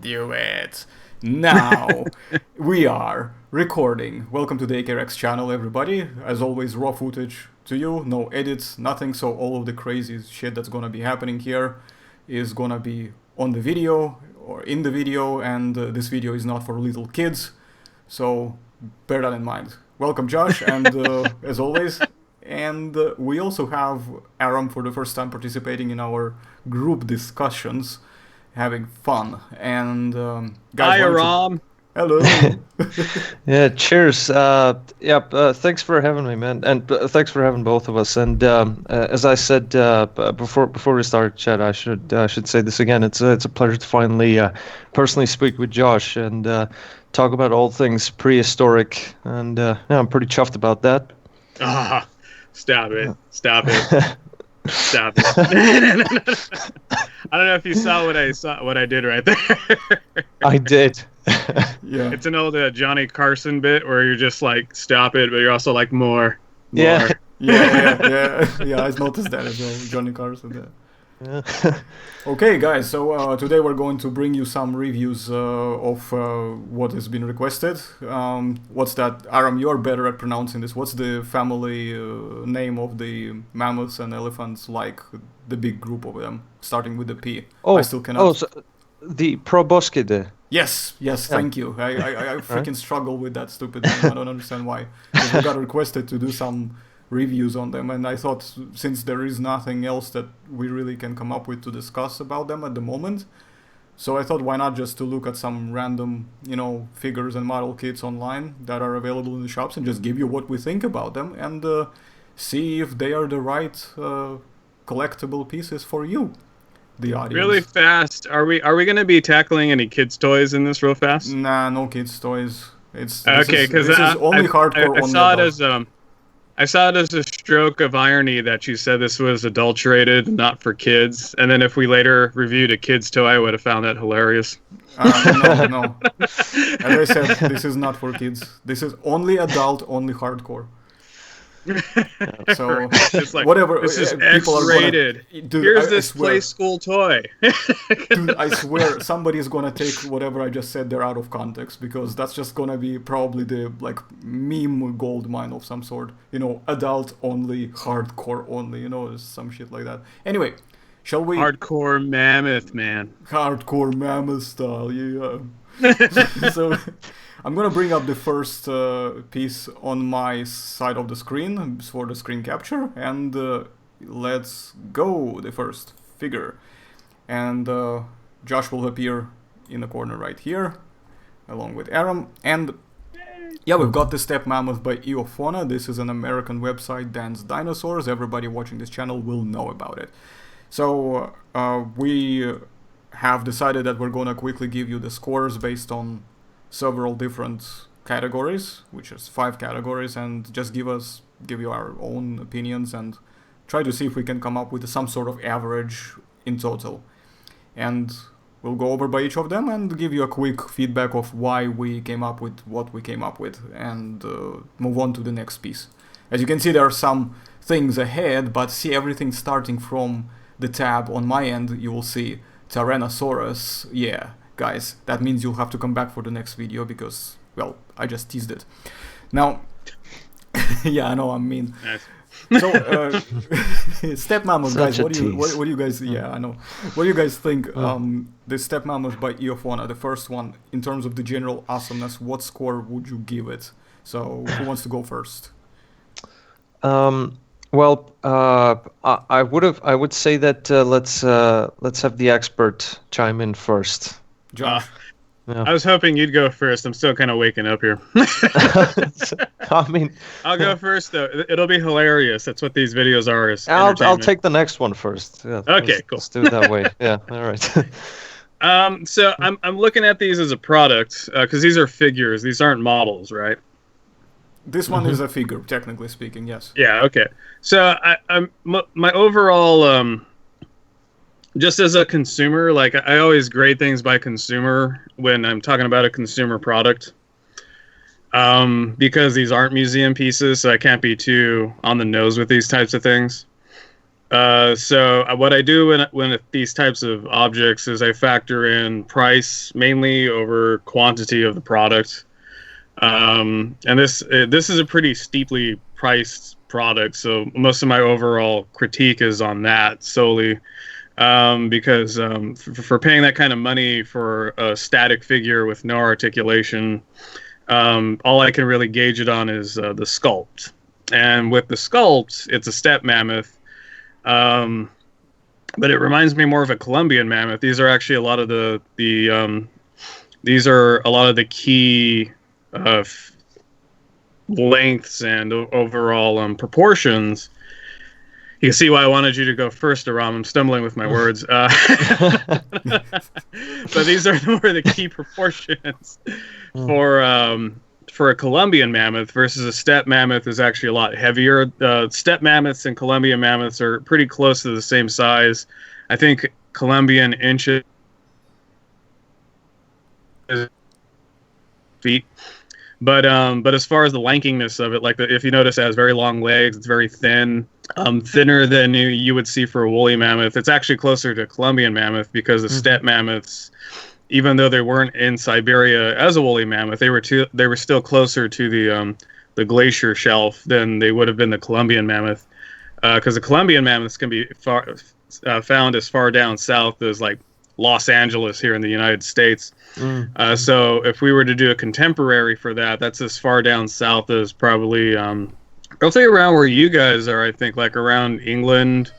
do it. Now we are recording. Welcome to the AKRX channel, everybody. As always, raw footage to you, no edits, nothing. So all of the crazy shit that's gonna be happening here is gonna be on the video or in the video, and this video is not for little kids. So bear that in mind. Welcome, Josh, and as always. And we also have Aram for the first time participating in our group discussions, having fun. And guys, hi, Aram. Hello. Yeah, cheers. Thanks for having me, man, and thanks for having both of us. And as I said before we start chat, I should say this again. It's a pleasure to finally personally speak with Josh and talk about all things prehistoric. And I'm pretty chuffed about that. Stop it. Stop it. Stop it. I don't know if you saw what I did right there. I did. Yeah. It's an old Johnny Carson bit where you're just like, stop it, but you're also like, more. Yeah. I noticed that as well, Johnny Carson. Yeah. Okay, guys, so today we're going to bring you some reviews of what has been requested. What's that? Aram, you're better at pronouncing this. What's the family name of the mammoths and elephants, like the big group of them, starting with the P? I still cannot... so the Proboscidae. Yes, thank you. I freaking struggle with that stupid name. I don't understand why. Because we got requested to do some reviews on them, and I thought, since there is nothing else that we really can come up with to discuss about them at the moment, so I thought, why not just to look at some random, figures and model kits online that are available in the shops and just give you what we think about them and see if they are the right collectible pieces for you, the audience. Really fast, are we going to be tackling any kids' toys in this real fast? Nah, no kids' toys. This because is only hardcore. I saw it as a stroke of irony that you said this was adulterated, not for kids. And then if we later reviewed a kid's toy, I would have found that hilarious. No. As I said, this is not for kids. This is only adult, only hardcore. So it's like, whatever. This is X-rated. Here's this play school toy. Dude, I swear somebody's gonna take whatever I just said there out of context, because that's just gonna be probably the meme gold mine of some sort. Adult only, hardcore only. Some shit like that. Anyway, shall we? Hardcore mammoth, man. Hardcore mammoth style. Yeah. So. I'm going to bring up the first piece on my side of the screen for the screen capture, and let's go, the first figure. And Josh will appear in the corner right here, along with Aram. And yeah, we've got the Steppe Mammoth by Eofauna. This is an American website, Dance Dinosaurs. Everybody watching this channel will know about it. So we have decided that we're going to quickly give you the scores based on several different categories, which is 5 categories, and just give you our own opinions and try to see if we can come up with some sort of average in total. And we'll go over by each of them and give you a quick feedback of why we came up with what we came up with, and move on to the next piece. As you can see, there are some things ahead, but see everything starting from the tab on my end. You will see Tyrannosaurus. Yeah, guys, that means you'll have to come back for the next video because, well, I just teased it. Now, yeah, I know I'm mean. Nice. So, Steppe Mammoth, guys, what do you guys? Yeah, I know. What do you guys think? The Steppe Mammoth by Eofauna, the first one, in terms of the general awesomeness, what score would you give it? So, who wants to go first? Well, I would say that let's have the expert chime in first. Josh. Yeah. I was hoping you'd go first. I'm still kind of waking up here. I mean, I'll go first though. It'll be hilarious. That's what these videos are. I'll take the next one first. Yeah, okay, cool. Let's do it that way. Yeah, all right. So I'm looking at these as a product because these are figures. These aren't models, right? This one is a figure, technically speaking. Yes. Yeah. Okay. So my overall just as a consumer, I always grade things by consumer when I'm talking about a consumer product, because these aren't museum pieces, so I can't be too on the nose with these types of things. So what I do when these types of objects is I factor in price mainly over quantity of the product. And this is a pretty steeply priced product, so most of my overall critique is on that solely. Because for paying that kind of money for a static figure with no articulation, all I can really gauge it on is the sculpt. And with the sculpt, it's a Steppe Mammoth, but it reminds me more of a Columbian Mammoth. These are actually a lot of these are a lot of the key lengths and overall proportions. You can see why I wanted you to go first, Aram. I'm stumbling with my words. But these are more the key proportions for a Columbian mammoth versus a steppe mammoth is actually a lot heavier. Steppe mammoths and Columbian mammoths are pretty close to the same size. I think Columbian inches feet. But as far as the lankiness of it, like if you notice, it has very long legs. It's very thin, thinner than you would see for a woolly mammoth. It's actually closer to Columbian mammoth because the steppe mammoths, even though they weren't in Siberia as a woolly mammoth, they were still closer to the glacier shelf than they would have been the Columbian mammoth, because the Columbian mammoths can be found as far down south as like Los Angeles here in the United States. So if we were to do a contemporary for that, that's as far down south as probably, I'll say around where you guys are, I think, like around England,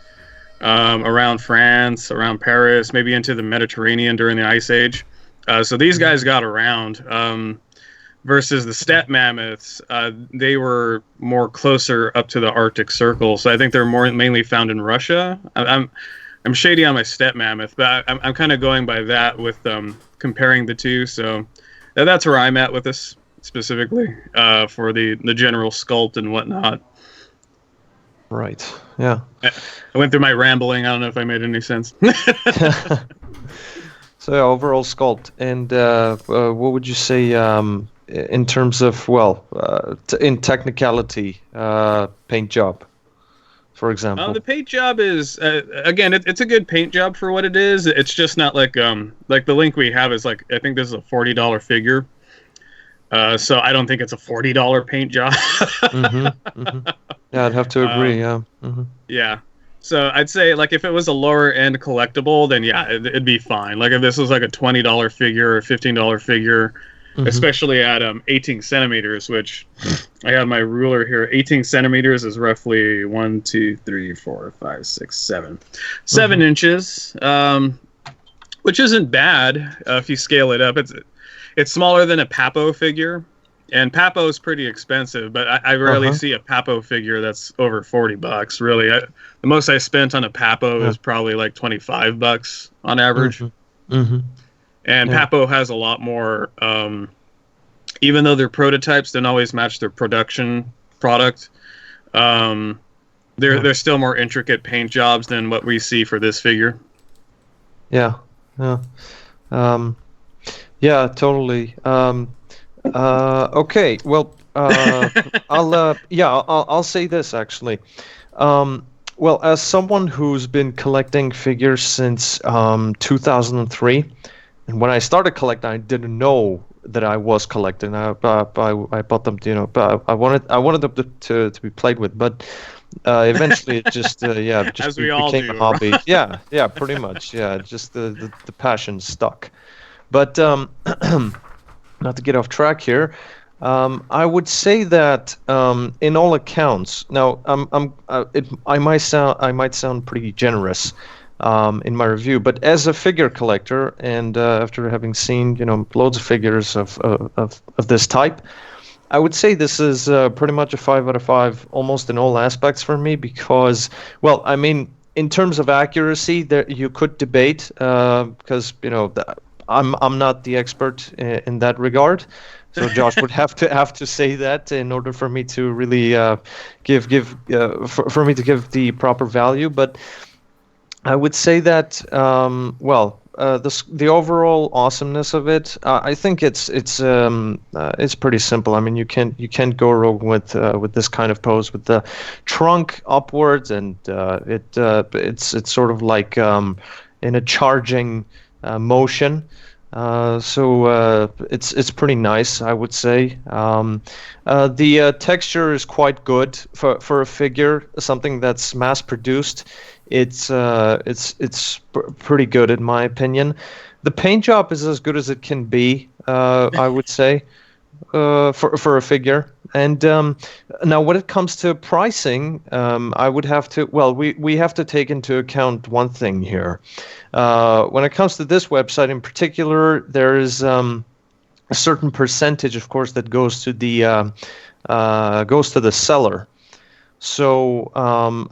around France, around Paris, maybe into the Mediterranean during the Ice Age. So these guys got around, versus the steppe mammoths, they were more closer up to the Arctic Circle. So I think they're mainly found in Russia. I'm shady on my steppe mammoth, but I'm kind of going by that with comparing the two. So that's where I'm at with this specifically for the general sculpt and whatnot. Right. Yeah. I went through my rambling. I don't know if I made any sense. So yeah, overall sculpt. And what would you say in terms of, in technicality, paint job? For example, the paint job is again, it's a good paint job for what it is. It's just not like the link we have is like, I think this is a $40 figure. So I don't think it's a $40 paint job. Yeah, I'd have to agree. Yeah. Yeah. So I'd say like if it was a lower end collectible, then yeah, it'd be fine. Like if this was like a $20 figure or $15 figure, especially at 18 centimeters, which I have my ruler here. 18 centimeters is roughly 1, 2, 3, 4, 5, 6, 7. 7 inches, which isn't bad if you scale it up. It's smaller than a Papo figure, and Papo is pretty expensive, but I rarely see a Papo figure that's over $40. Really, the most I spent on a Papo is probably like $25 on average. And Papo has a lot more, even though their prototypes don't always match their production product, they're still more intricate paint jobs than what we see for this figure. Yeah, totally. Okay, well, I'll say this actually. Well, as someone who's been collecting figures since 2003. And when I started collecting, I didn't know that I was collecting. I bought them, I wanted them to be played with, but eventually it just became a hobby. Yeah, pretty much. Yeah, just the passion stuck. But not to get off track here, I would say that in all accounts, now I might sound pretty generous in my review, but as a figure collector, and after having seen loads of figures of this type, I would say this is pretty much a 5 out of 5 almost in all aspects for me, because, well, I mean, in terms of accuracy, there you could debate, because I'm not the expert in that regard. So Josh would have to say that in order for me to really for me to give the proper value. But I would say that the overall awesomeness of it, I think it's pretty simple. I mean, you can't go wrong with this kind of pose with the trunk upwards, and it's sort of like in a charging motion. So it's pretty nice, I would say. The texture is quite good for a figure, something that's mass produced. It's pretty good in my opinion. The paint job is as good as it can be, I would say, for a figure. And now, when it comes to pricing, I would have to. Well, we have to take into account one thing here. When it comes to this website in particular, there is a certain percentage, of course, that goes to the seller. So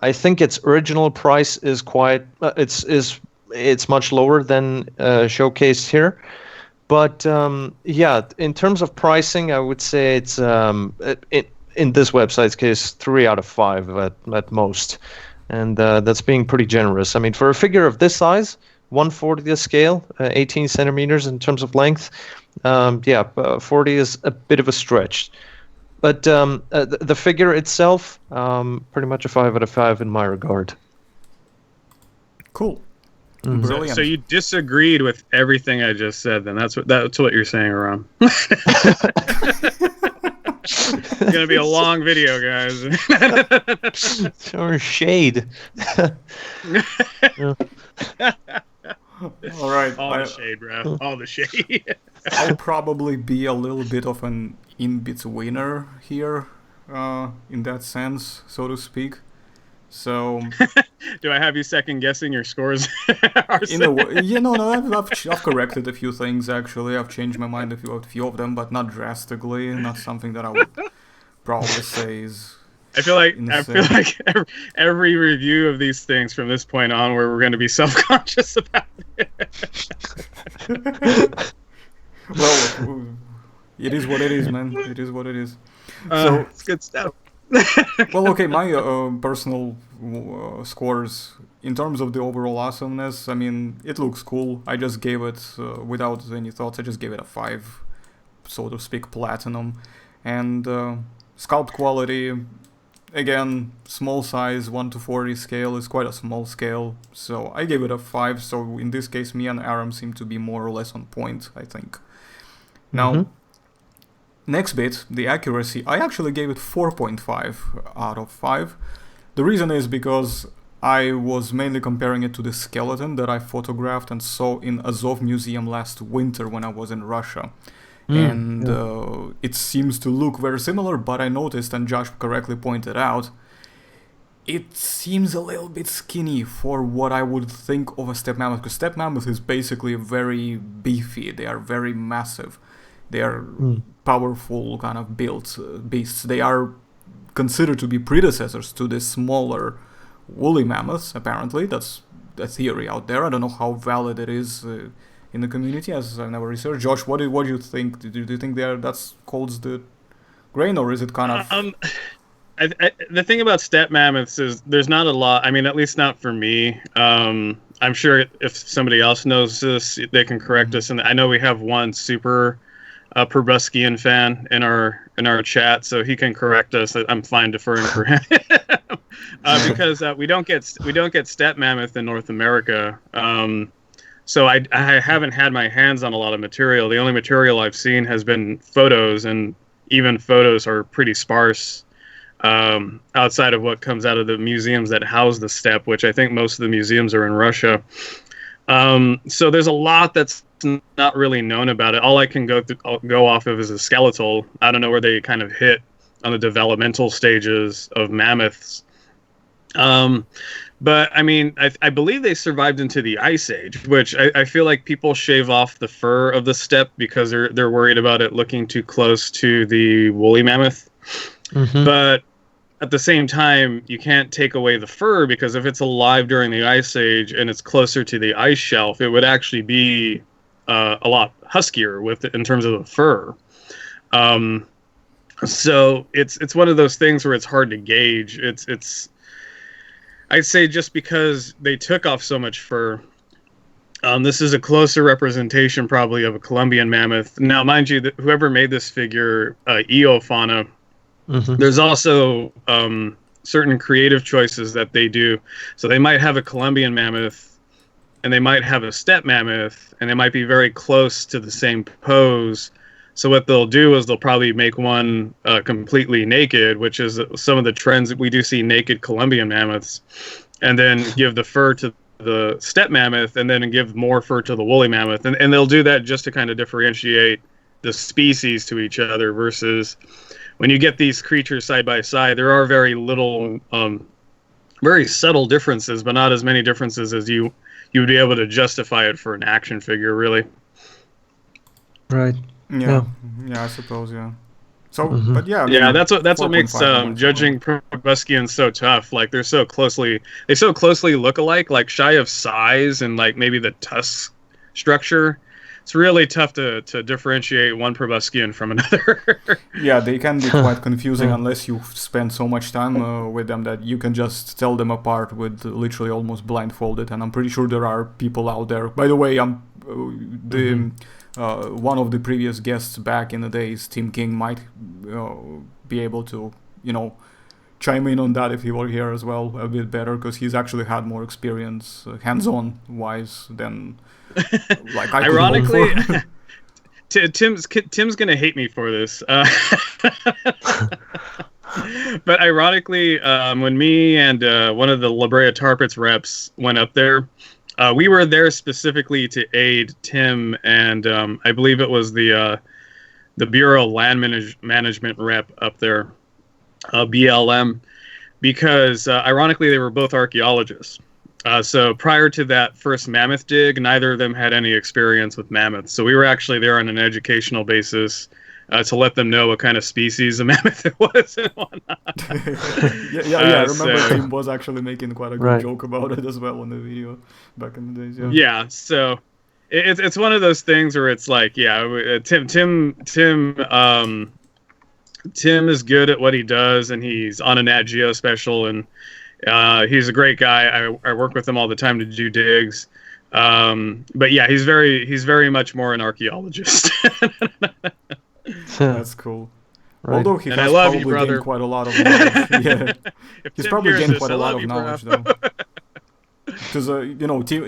I think its original price is quite. It's much lower than showcased here. But yeah, in terms of pricing, I would say it's in this website's case 3 out of 5 at most, and that's being pretty generous. I mean, for a figure of this size, 1/40th scale, 18 centimeters in terms of length, 40 is a bit of a stretch. But the figure itself, pretty much a 5 out of 5 in my regard. Cool. Mm-hmm. So you disagreed with everything I just said, then that's what you're saying, Aram. It's gonna be a long video, guys. Or shade. All right. All the shade, bro. All the shade. I'll probably be a little bit of an in-betweener here, in that sense, so to speak. So, do I have you second guessing your scores? In a way, I've corrected a few things actually. I've changed my mind a few of them, but not drastically. Not something that I would probably say is. I feel like every review of these things from this point on, where we're going to be self-conscious about it. Well, it is what it is, man. It is what it is. So it's good stuff. Well, okay, my personal scores in terms of the overall awesomeness, I mean, it looks cool. I just gave it, without any thoughts, I just gave it a 5, so to speak, platinum. And Sculpt Quality, again, small size, 1/40 scale is quite a small scale, so I gave it a 5. So in this case, me and Aram seem to be more or less on point, I think. Now, next bit, the accuracy, I actually gave it 4.5 out of 5. The reason is because I was mainly comparing it to the skeleton that I photographed and saw in Azov Museum last winter when I was in Russia. It seems to look very similar, but I noticed, and Josh correctly pointed out, it seems a little bit skinny for what I would think of a steppe mammoth, because steppe mammoth is basically very beefy, they are very massive. They are powerful kind of built beasts. They are considered to be predecessors to the smaller woolly mammoths, apparently. That's a theory out there. I don't know how valid it is in the community, as I've never researched. Josh, what do you think? Do you think that's holds the grain, or is it kind of... the thing about steppe mammoths is there's not a lot. I mean, at least not for me. I'm sure if somebody else knows this, they can correct us. And I know we have one super... Proboscidae fan in our chat, so he can correct us. I'm fine deferring for him because we don't get steppe mammoth in North America. So I haven't had my hands on a lot of material. The only material I've seen has been photos, and even photos are pretty sparse outside of what comes out of the museums that house the steppe, which I think most of the museums are in Russia. So there's a lot that's not really known about it. All I can go off of is a skeletal. I don't know where they kind of hit on the developmental stages of mammoths. But I mean, I believe they survived into the Ice Age, which I feel like people shave off the fur of the steppe because they're worried about it looking too close to the woolly mammoth. But at the same time, you can't take away the fur, because if it's alive during the Ice Age and it's closer to the ice shelf, it would actually be a lot huskier in terms of the fur. So it's one of those things where it's hard to gauge. I'd say just because they took off so much fur, This is a closer representation, probably, of a Columbian mammoth. Now, mind you, that whoever made this figure, Eofauna, there's also certain creative choices that they do. So they might have a Columbian mammoth, and they might have a steppe mammoth, and they might be very close to the same pose. So what they'll do is they'll probably make one completely naked, which is some of the trends that we do see naked Columbian mammoths, and then give the fur to the steppe mammoth, and then give more fur to the woolly mammoth. And they'll do that just to kind of differentiate the species to each other, versus when you get these creatures side by side, there are very little, very subtle differences, but not as many differences as you would be able to justify it for an action figure, really. Right. Yeah, I suppose, yeah. So, but yeah, I mean, yeah, that's what makes 4.5 judging Proboscideans so tough. Like they so closely look alike, like shy of size and like maybe the tusk structure. It's really tough to differentiate one Proboscidean from another. Yeah, they can be quite confusing unless you spend so much time with them that you can just tell them apart with literally almost blindfolded. And I'm pretty sure there are people out there. By the way, one of the previous guests back in the days, Tim King, might be able to, chime in on that if he were here as well a bit better, because he's actually had more experience hands-on wise than like I ironically Tim's gonna hate me for this, but ironically, when me and one of the La Brea Tar Pits reps went up there, we were there specifically to aid Tim and I believe it was the Bureau of Land Management rep up there, BLM, because ironically they were both archaeologists. So prior to that first mammoth dig, neither of them had any experience with mammoths. So we were actually there on an educational basis to let them know what kind of species of mammoth it was and whatnot. I remember Tim was actually making quite a good joke about it as well in the video back in the days. Yeah, so it's one of those things where it's like, Tim is good at what he does, and he's on a Nat Geo special, and he's a great guy. I work with him all the time to do digs. But yeah, he's very much more an archaeologist. That's cool. Right. Although he and has probably gained quite a lot of knowledge. Yeah, he's probably gained quite a lot of knowledge though. Because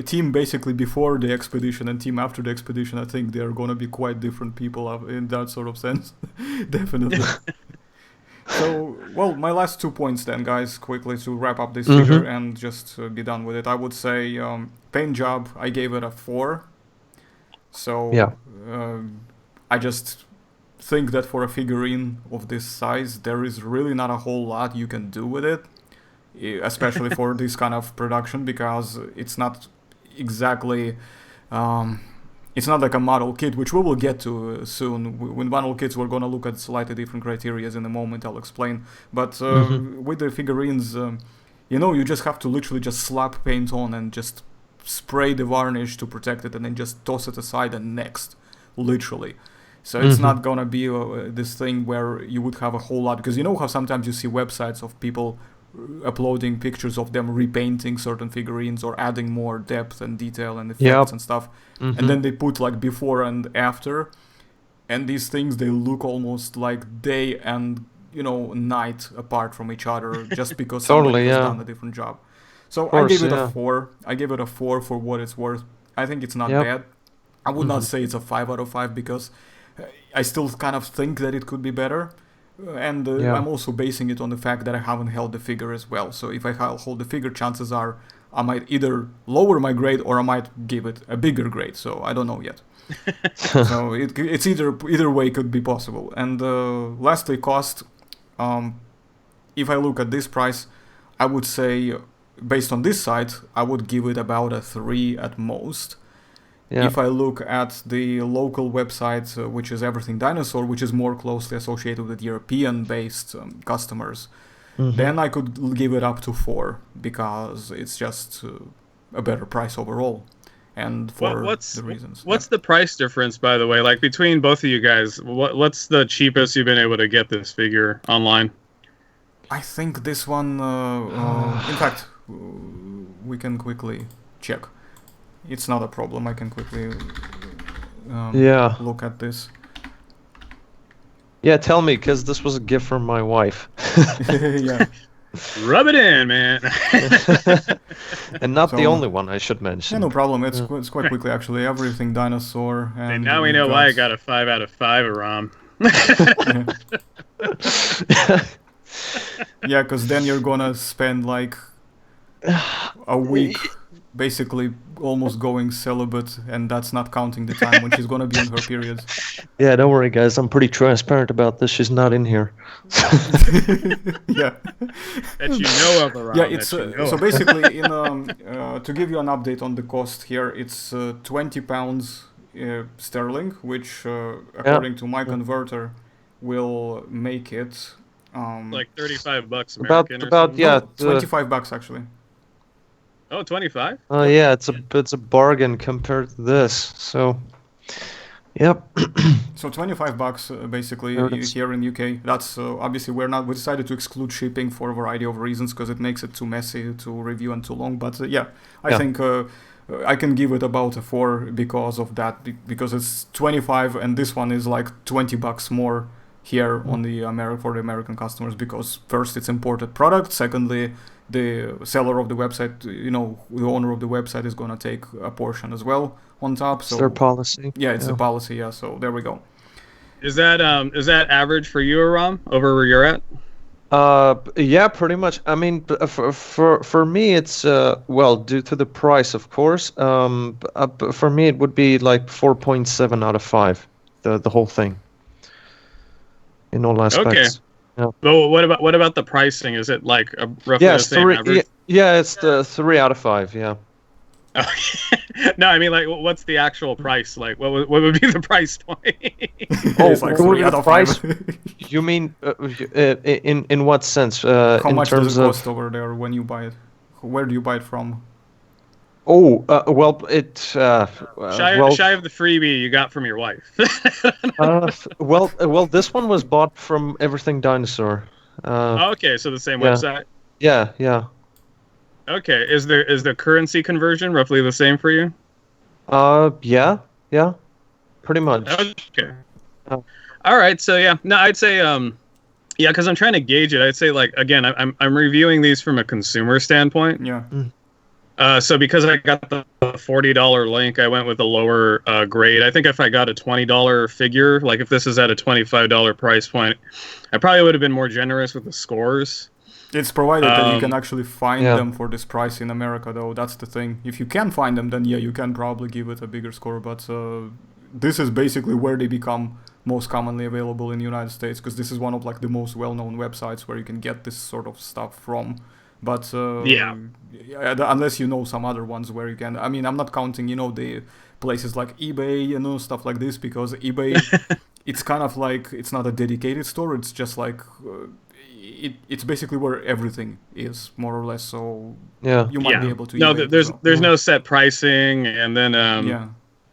team basically before the expedition and team after the expedition, I think they're gonna be quite different people in that sort of sense. Definitely. So, well, my last 2 points then, guys, quickly to wrap up this figure and just be done with it. I would say paint job, I gave it a 4. So, I just think that for a figurine of this size, there is really not a whole lot you can do with it, especially for this kind of production, because it's not exactly... it's not like a model kit, which we will get to soon. With model kits, we're going to look at slightly different criteria in a moment, I'll explain. But with the figurines, you just have to literally just slap paint on and just spray the varnish to protect it and then just toss it aside and next, literally. So it's not going to be this thing where you would have a whole lot, because you know how sometimes you see websites of people uploading pictures of them repainting certain figurines or adding more depth and detail and effects and stuff, and then they put like before and after, and these things, they look almost like day and night apart from each other, just because somebody has done a different job. So I gave it a 4. I gave it a 4 for what it's worth. I think it's not bad. I would not say it's a 5 out of 5 because I still kind of think that it could be better. And I'm also basing it on the fact that I haven't held the figure as well. So if I hold the figure, chances are I might either lower my grade or I might give it a bigger grade. So I don't know yet. So it's either way could be possible. And lastly, cost. If I look at this price, I would say, based on this site, I would give it about a 3 at most. Yeah. If I look at the local website, which is Everything Dinosaur, which is more closely associated with European-based customers, then I could give it up to 4 because it's just a better price overall. And for the reasons. What's the price difference, by the way? Like between both of you guys, what's the cheapest you've been able to get this figure online? I think this one. In fact, we can quickly check. It's not a problem. I can quickly look at this. Yeah, tell me, because this was a gift from my wife. Yeah. Rub it in, man. And not the So- only one, I should mention. Yeah, no problem. It's quite quickly actually. Everything dinosaur and And now we know why I got a 5 out of 5 Aram. Yeah, because then you're gonna spend like a week basically almost going celibate, and that's not counting the time when she's gonna be on her periods. Yeah, don't worry, guys. I'm pretty transparent about this. She's not in here. Yeah. That you know of, Aram. Yeah, it's that you know so of. basically to give you an update on the cost here, it's 20 pounds sterling, which according to my converter will make it like $35 About American. about yeah. 25 bucks actually. Oh, 25? Oh yeah, it's a bargain compared to this. So, yep. So 25 bucks basically Yeah, that's- here in UK. That's obviously we decided to exclude shipping for a variety of reasons because it makes it too messy to review and too long. But I think I can give it about a 4 because of that, because it's 25 and this one is like 20 bucks more here on the for the American customers, because first it's imported product, secondly the seller of the website, the owner of the website is going to take a portion as well on top. It's So their policy. yeah, it's a policy. Yeah, so there we go. Is that average for you, Aram, over where you're at? Yeah, pretty much. I mean, for me, it's well, due to the price, of course. For me, it would be like 4.7 out of 5, the whole thing. In all aspects. But what about the pricing? Is it like roughly the same average? Yeah, it's the 3 out of 5. Yeah. No, I mean, like, what's the actual price? Like, what would be the price point? It's like what would 3 be out the of price? 5. You mean in what sense? How in much terms does it of cost over there when you buy it? Where do you buy it from? well, Shy of the freebie you got from your wife. well, this one was bought from Everything Dinosaur. Okay, so the same yeah. website. Yeah. Okay, is the currency conversion roughly the same for you? Yeah, pretty much. Okay. Oh. All right, so yeah, no, I'd say yeah, because I'm trying to gauge it. I'd say, like, again, I'm reviewing these from a consumer standpoint. Yeah. So because I got the $40 link, I went with a lower grade. I think if I got a $20 figure, like if this is at a $25 price point, I probably would have been more generous with the scores. It's provided that you can actually find yeah. them for this price in America, though. That's the thing. If you can find them, then yeah, you can probably give it a bigger score. But this is basically where they become most commonly available in the United States, because this is one of like the most well-known websites where you can get this sort of stuff from. But unless you know some other ones where you can. I mean, I'm not counting, the places like eBay, stuff like this, because eBay, it's kind of like, it's not a dedicated store. It's just like, it's basically where everything is, more or less. So you might be able to. No, there's no set pricing, and then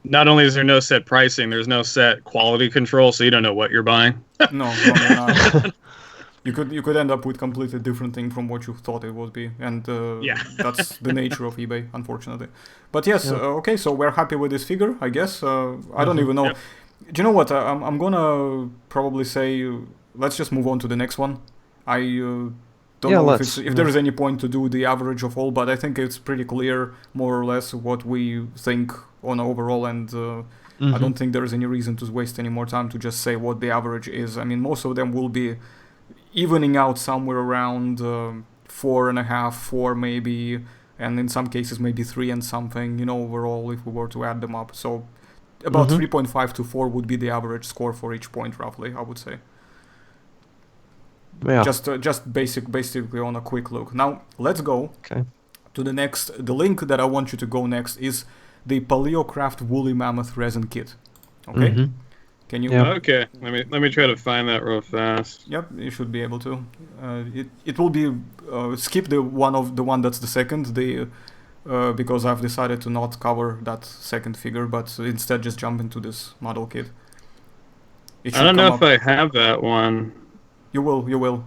not only is there no set pricing, there's no set quality control, so you don't know what you're buying. No, not. You could end up with completely different thing from what you thought it would be, and that's the nature of eBay, unfortunately. But yes, okay, so we're happy with this figure, I guess. I don't even know. Yep. Do you know what? I'm gonna probably say let's just move on to the next one. I don't know if there is any point to do the average of all, but I think it's pretty clear, more or less, what we think on overall, and I don't think there is any reason to waste any more time to just say what the average is. I mean, most of them will be evening out somewhere around 4.5, 4 maybe, and in some cases maybe 3 and something, overall, if we were to add them up. So about 3.5 to 4 would be the average score for each point, roughly, I would say. Yeah. Just basically on a quick look. Now let's go to the next. The link that I want you to go next is the Palio Craft Woolly Mammoth Resin Kit. Okay. Can you? Yeah. Okay. Let me try to find that real fast. Yep, you should be able to. It will be skip the one that's the second, because I've decided to not cover that second figure, but instead just jump into this model kit. I don't know if I have that one. You will.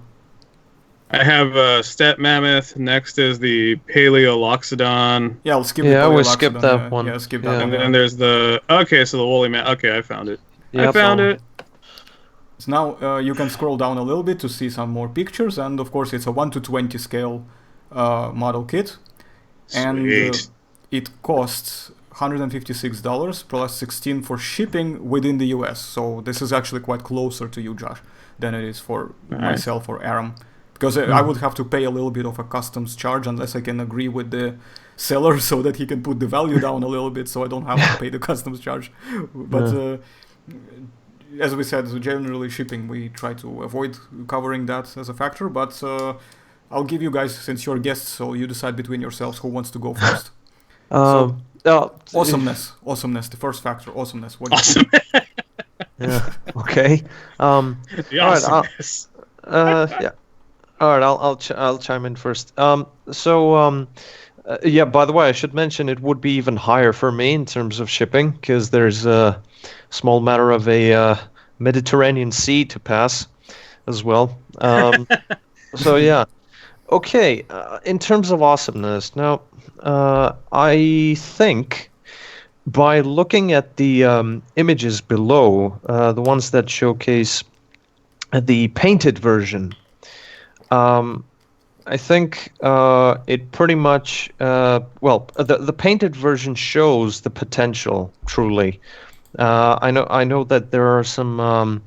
I have Steppe Mammoth. Next is the Paleoloxodon. Yeah, I'll skip Yeah, the we Paleoloxodon. skipped that one. Yeah, skip that Yeah. one. And Yeah. then there's the... Okay, so the woolly mammoth. Okay, I found it. Yep. I found it. So now you can scroll down a little bit to see some more pictures, and of course it's a 1:20 scale model kit, and Sweet. it costs $156 plus 16 for shipping within the US. So this is actually quite closer to you, Josh, than it is for myself or Aram, because I would have to pay a little bit of a customs charge unless I can agree with the seller so that he can put the value down a little bit, so I don't have to pay the customs charge. But as we said, generally shipping, we try to avoid covering that as a factor, but I'll give you guys, since you're guests, so you decide between yourselves who wants to go first. Awesomeness, the first factor, awesomeness. What do you think? Yeah. Okay. The awesomeness. Yeah. All right. I'll chime in first. Yeah. By the way, I should mention it would be even higher for me in terms of shipping because there's a small matter of a Mediterranean Sea to pass as well. So yeah. Okay. In terms of awesomeness, now I think by looking at the images below, the ones that showcase the painted version, I think it pretty much the painted version shows the potential truly. I know that there are some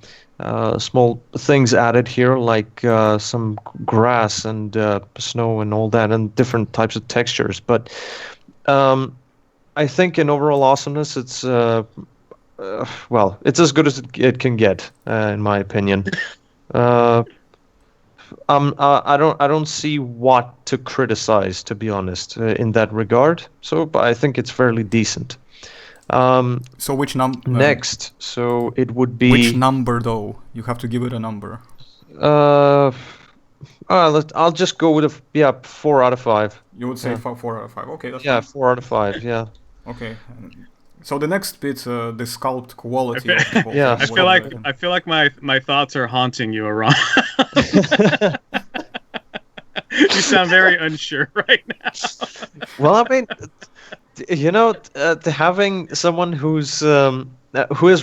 small things added here, like some grass and snow and all that, and different types of textures. But I think in overall awesomeness, it's it's as good as it can get, in my opinion. I don't see what to criticize, to be honest, in that regard. So, but I think it's fairly decent. So which number? Next, so it would be... Which number, though? You have to give it a number. I'll just go with 4 out of 5. You would say 4 out of 5. Okay, that's fine. fine. 4 out of 5, yeah. Okay. So the next bit, the sculpt quality. Yeah, I feel like my thoughts are haunting you, Aram. You sound very unsure right now. Well, I mean, having someone who has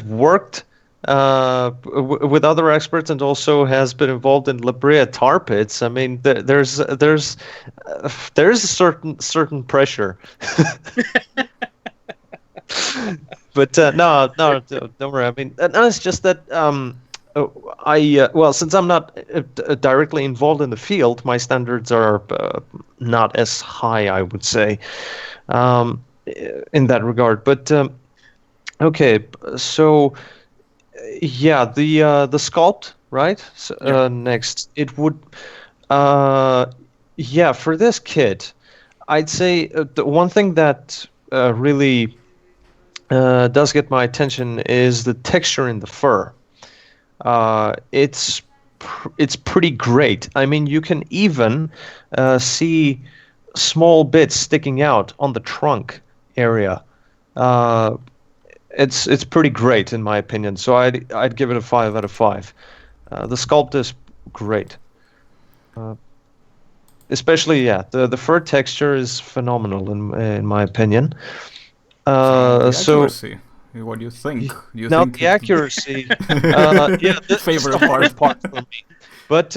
worked with other experts and also has been involved in La Brea tar pits, I mean, there's a certain pressure. But no, don't worry. I mean, no, it's just that since I'm not directly involved in the field, my standards are not as high, I would say, in that regard. But okay, so yeah, the sculpt, right? So, next, it would, for this kit, I'd say the one thing that really does get my attention is the texture in the fur. It's pretty great. I mean, you can even see small bits sticking out on the trunk area. It's pretty great in my opinion. So I'd give it a 5 out of 5. The sculpt is great. Especially the fur texture is phenomenal in my opinion. The accuracy. What do you think? The accuracy. Favorite part for me. But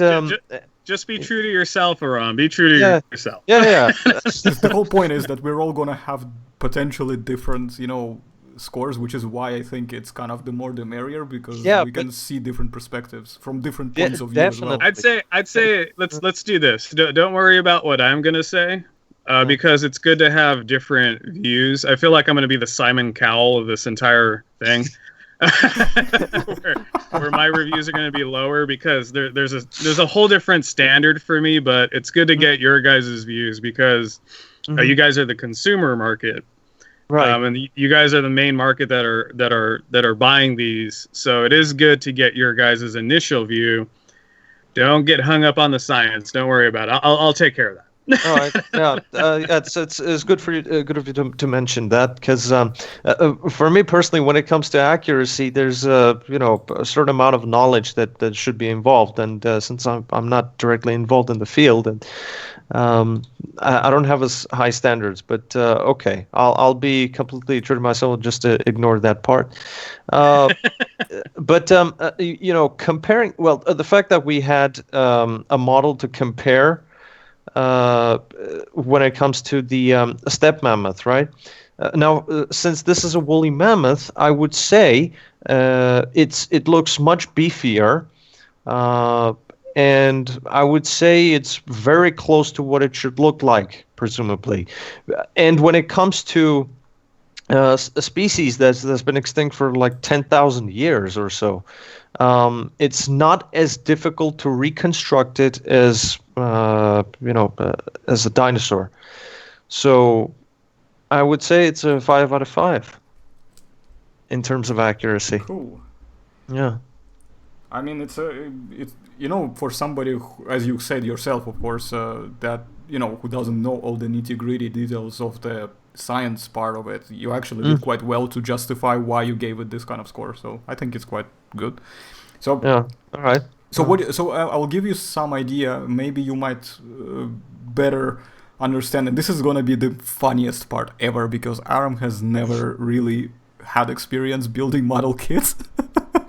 just be true to yourself, Aram. Be true to yourself. Yeah. The whole point is that we're all gonna have potentially different, scores, which is why I think it's kind of the more the merrier, because we can see different perspectives from different points of view as well. I'd say let's do this. Don't worry about what I'm gonna say. Because it's good to have different views. I feel like I'm going to be the Simon Cowell of this entire thing, where my reviews are going to be lower because there's a whole different standard for me. But it's good to get your guys' views because you guys are the consumer market, right? And you guys are the main market that are buying these. So it is good to get your guys' initial view. Don't get hung up on the science. Don't worry about it. I'll take care of that. All right. Yeah. It's good for you. Good of you to mention that because for me personally, when it comes to accuracy, there's a certain amount of knowledge that should be involved, and since I'm not directly involved in the field, and I don't have as high standards, but okay, I'll be completely true to myself and just ignore that part. Uh, but comparing, well, the fact that we had a model to compare when it comes to the steppe mammoth, right? Now, since this is a woolly mammoth, I would say it looks much beefier, uh, and I would say it's very close to what it should look like, presumably. And when it comes to a species that's been extinct for like 10,000 years or so, it's not as difficult to reconstruct it as a dinosaur. So I would say it's a 5 out of 5 in terms of accuracy. Cool. Yeah. I mean, it's for somebody who, as you said yourself, of course, that who doesn't know all the nitty-gritty details of the science part of it, you actually did quite well to justify why you gave it this kind of score. So I think it's quite good. So Yeah. All right. So what? So I'll give you some idea. Maybe you might better understand. And this is gonna be the funniest part ever because Aram has never really had experience building model kits.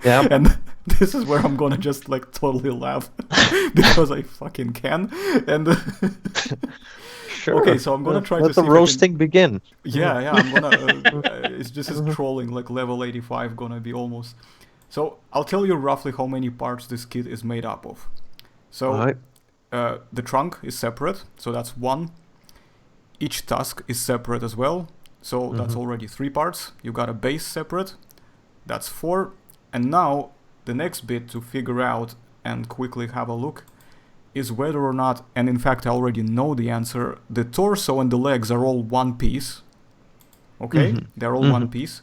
Yeah. And this is where I'm gonna just like totally laugh because I fucking can. And Sure. okay, so I'm gonna try to let see the if I can- roasting begin. Yeah, I'm gonna. It's just trolling. Like level 85 gonna be almost. So I'll tell you roughly how many parts this kit is made up of. So All right. the trunk is separate, so that's 1. Each tusk is separate as well, so that's already 3 parts. You got a base separate, that's 4. And now the next bit to figure out and quickly have a look is whether or not, and in fact I already know the answer, the torso and the legs are all one piece. Okay? They're all one piece.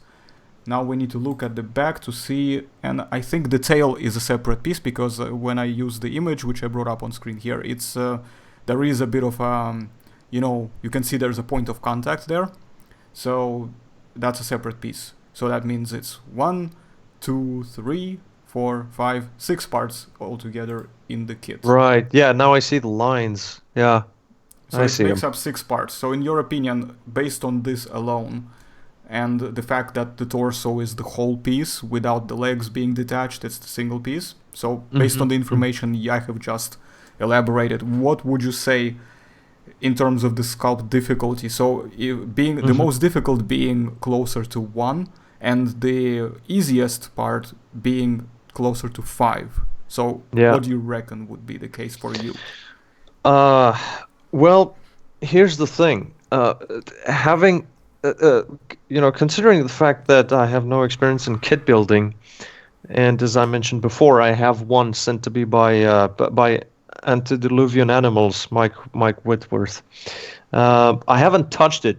Now we need to look at the back to see, and I think the tail is a separate piece because when I use the image which I brought up on screen here, it's there is a bit of you can see there's a point of contact there, so that's a separate piece. So that means it's 1, 2, 3, 4, 5, 6 parts altogether in the kit. Right. Yeah. Now I see the lines. Yeah. So I it see makes them. up 6 parts. So in your opinion, based on this alone, and the fact that the torso is the whole piece without the legs being detached, it's the single piece. So based on the information I have just elaborated, what would you say in terms of the sculpt difficulty? So being the most difficult being closer to 1 and the easiest part being closer to 5. So Yeah. what do you reckon would be the case for you? Well, here's the thing. Having, considering the fact that I have no experience in kit building, and as I mentioned before, I have one sent to me by Antediluvian Animals, Mike Whitworth. I haven't touched it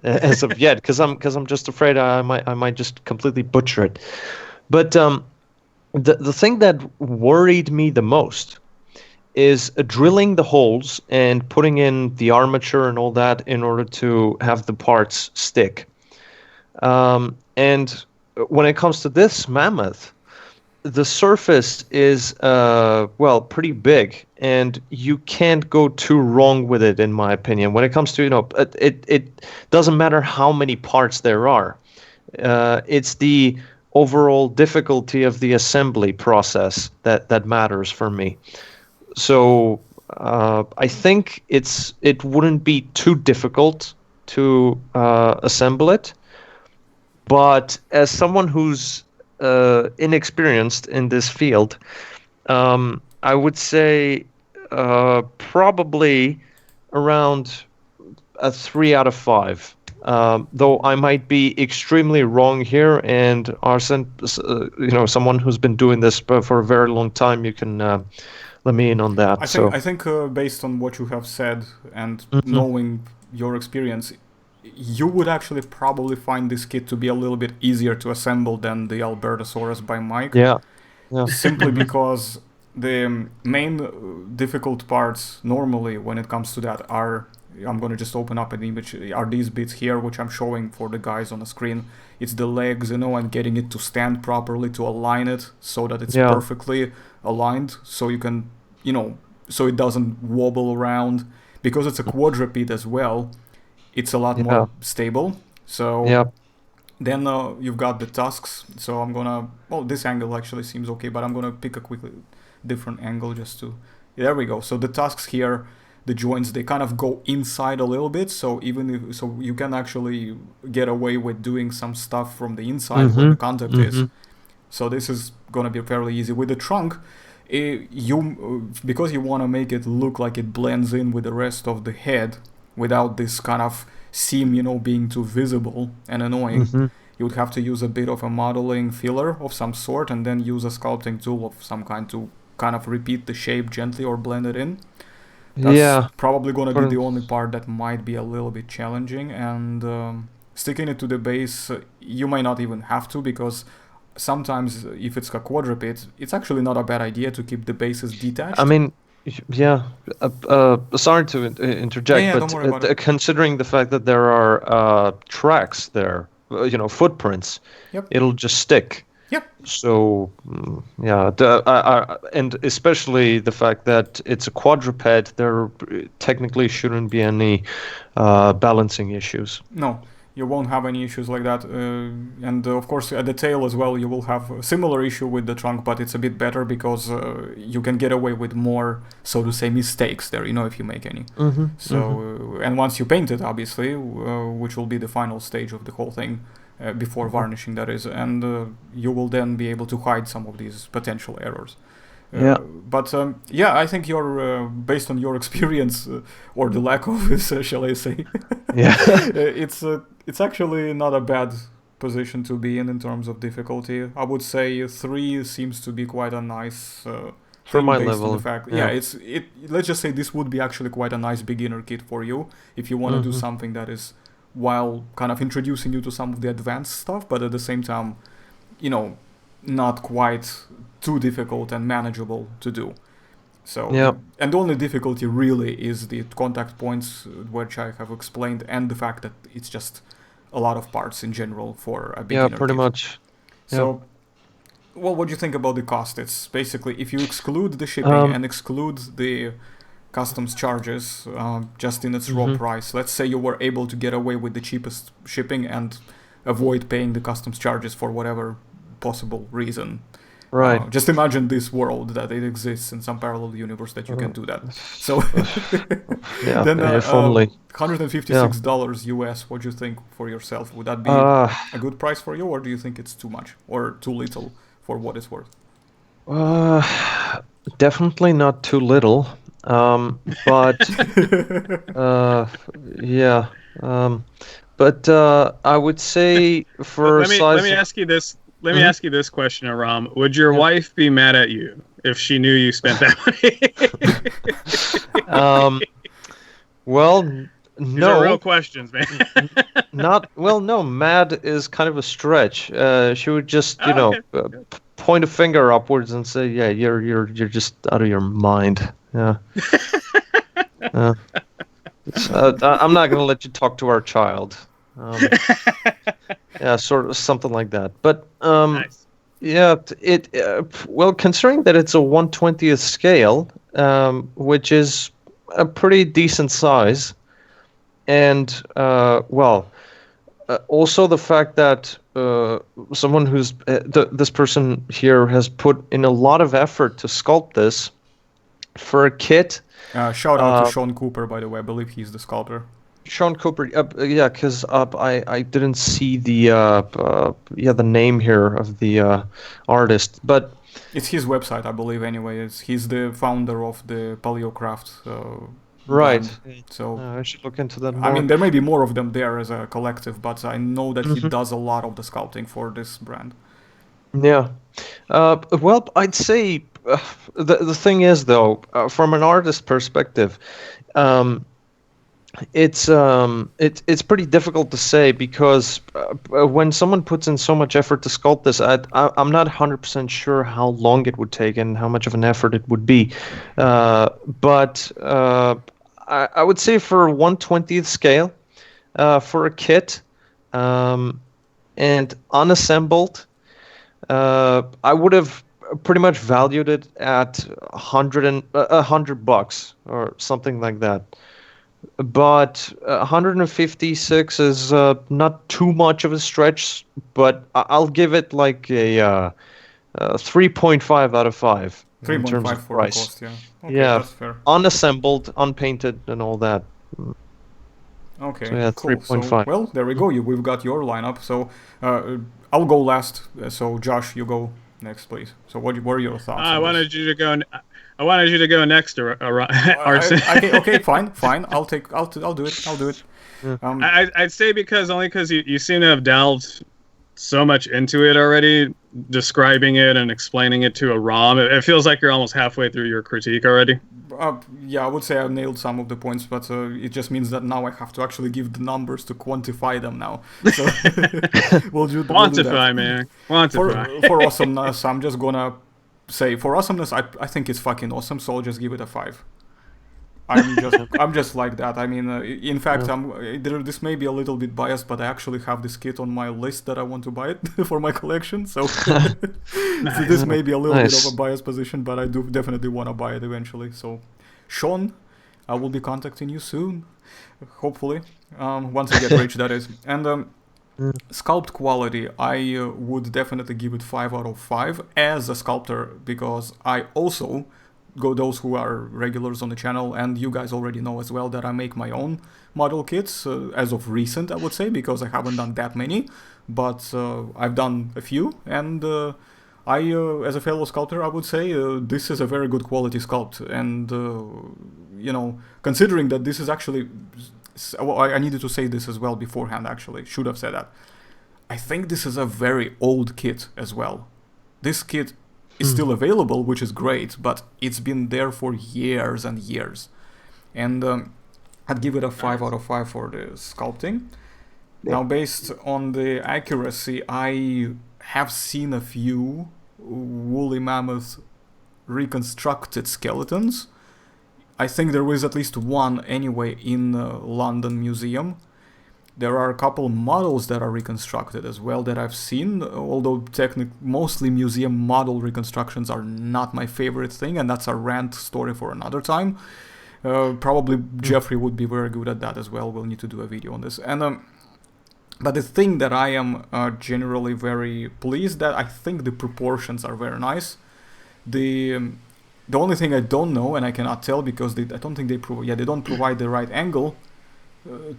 as of yet because I'm just afraid I might just completely butcher it. But the thing that worried me the most is drilling the holes and putting in the armature and all that in order to have the parts stick. And when it comes to this mammoth, the surface is pretty big, and you can't go too wrong with it, in my opinion. When it comes to it doesn't matter how many parts there are. It's the overall difficulty of the assembly process that matters for me. So I think it wouldn't be too difficult to assemble it, but as someone who's inexperienced in this field, I would say probably around a 3 out of 5. Though I might be extremely wrong here, and Arsen, someone who's been doing this for a very long time, you can let me in on that. I think based on what you have said and knowing your experience, you would actually probably find this kit to be a little bit easier to assemble than the Albertosaurus by Mike. Yeah. Simply because the main difficult parts normally when it comes to that are, I'm going to just open up an image, are these bits here, which I'm showing for the guys on the screen. It's the legs, and getting it to stand properly, to align it so that it's perfectly aligned, so you can, so it doesn't wobble around. Because it's a quadruped as well, it's a lot more stable. So then you've got the tusks. So I'm gonna, this angle actually seems okay, but I'm gonna pick a quickly different angle just to, there we go. So the tusks here, the joints, they kind of go inside a little bit, so so you can actually get away with doing some stuff from the inside where the contact is. So this is gonna be fairly easy. With the trunk, because you want to make it look like it blends in with the rest of the head without this kind of seam, being too visible and annoying, you would have to use a bit of a modeling filler of some sort, and then use a sculpting tool of some kind to kind of repeat the shape gently or blend it in. That's probably going to be the only part that might be a little bit challenging. And sticking it to the base, you may not even have to, because sometimes if it's a quadruped, it's actually not a bad idea to keep the bases detached. I mean, sorry to interject, don't worry about it. Considering the fact that there are tracks there, footprints, it'll just stick. Yep. So, and especially the fact that it's a quadruped, there technically shouldn't be any balancing issues. No, you won't have any issues like that. And of course, at the tail as well, you will have a similar issue with the trunk, but it's a bit better because you can get away with more, so to say, mistakes there, if you make any. And once you paint it, obviously, which will be the final stage of the whole thing, before varnishing, that is, and you will then be able to hide some of these potential errors. But I think you're based on your experience or the lack of it, shall I say? It's actually not a bad position to be in terms of difficulty. I would say 3 seems to be quite a nice for my level. The fact, let's just say this would be actually quite a nice beginner kit for you if you want to do something that is, while kind of introducing you to some of the advanced stuff, but at the same time, not quite too difficult and manageable to do. So, and the only difficulty really is the contact points, which I have explained, and the fact that it's just a lot of parts in general for a beginner. Yeah, pretty much. So, well, what do you think about the cost? It's basically, if you exclude the shipping and exclude the customs charges, just in its raw price, let's say you were able to get away with the cheapest shipping and avoid paying the customs charges for whatever possible reason. Right. Just imagine this world that it exists in some parallel universe that you can do that. So then if only. $156 US, what do you think for yourself? Would that be a good price for you, or do you think it's too much or too little for what it's worth? Definitely not too little. But I would say for let me ask you this. Let me ask you this question, Aram. Would your wife be mad at you if she knew you spent that money? Well, These are real questions, man. No, mad is kind of a stretch. She would just, point a finger upwards and say, "Yeah, you're just out of your mind." Yeah. I'm not going to let you talk to our child. Sort of something like that. But nice. Well, considering that it's a 1/20th scale, which is a pretty decent size, and also the fact that someone who's this person here has put in a lot of effort to sculpt this for a kit. Shout out to Sean Cooper, by the way. I believe he's the sculptor. Sean Cooper, because I didn't see the name here of the artist, but it's his website, I believe. Anyway, he's the founder of the Palio craft. Right. Brand. So I should look into that more. I mean, there may be more of them there as a collective, but I know that he does a lot of the sculpting for this brand. Yeah. Well, I'd say the thing is, though, from an artist perspective, it's pretty difficult to say because when someone puts in so much effort to sculpt this, I'm not 100% sure how long it would take and how much of an effort it would be. But I would say for 1/20th scale, for a kit, and unassembled, I would have pretty much valued it at $100 or something like that. But 156 is not too much of a stretch, but I'll give it like a 3.5 out of 5 in terms 3.5 of for the price. cost, yeah. Okay, Yeah, that's fair. unassembled, unpainted, and all that. Okay, So yeah, cool. So, 3.5. well, there we go. We've got your lineup. So, I'll go last. So, Josh, you go next, please. So, what are your thoughts? I on wanted this? you to go. I wanted you to go next, Arson. Okay, fine. I'll do it. I'll do it. I'd say because you seem to have delved so much into it already, describing it and explaining it to a ROM. It feels like you're almost halfway through your critique already. Yeah, I would say I nailed some of the points, but it just means that now I have to actually give the numbers to quantify them now. So we'll do Quantify, that. man. Quantify. For awesomeness, I'm just gonna say for awesomeness, I think it's fucking awesome. So I'll just give it a 5. I'm just like that. I mean, in fact, this may be a little bit biased, but I actually have this kit on my list that I want to buy it for my collection. So, so this may be a little bit of a biased position, but I do definitely want to buy it eventually. So, Sean, I will be contacting you soon, hopefully, once I get rich, that is. And Sculpt Quality, I would definitely give it 5 out of 5 as a sculptor, because I also those who are regulars on the channel, and you guys already know as well that I make my own model kits as of recent, I would say, because I haven't done that many, but I've done a few, and I, as a fellow sculptor, I would say this is a very good quality sculpt, and you know, considering that this is actually, I needed to say this as well beforehand, actually, should have said that. I think this is a very old kit as well. This kit is still available, which is great, but it's been there for years and years. And I'd give it a 5 out of 5 for the sculpting. Now, based on the accuracy, I have seen a few woolly mammoth reconstructed skeletons. I think there was at least one anyway in London Museum. There are a couple models that are reconstructed as well that I've seen, although mostly museum model reconstructions are not my favorite thing, and that's a rant story for another time. Probably Jeffrey would be very good at that as well. We'll need to do a video on this. And but the thing that I am generally very pleased that I think the proportions are very nice. The only thing I don't know, and I cannot tell because I don't think they don't provide the right angle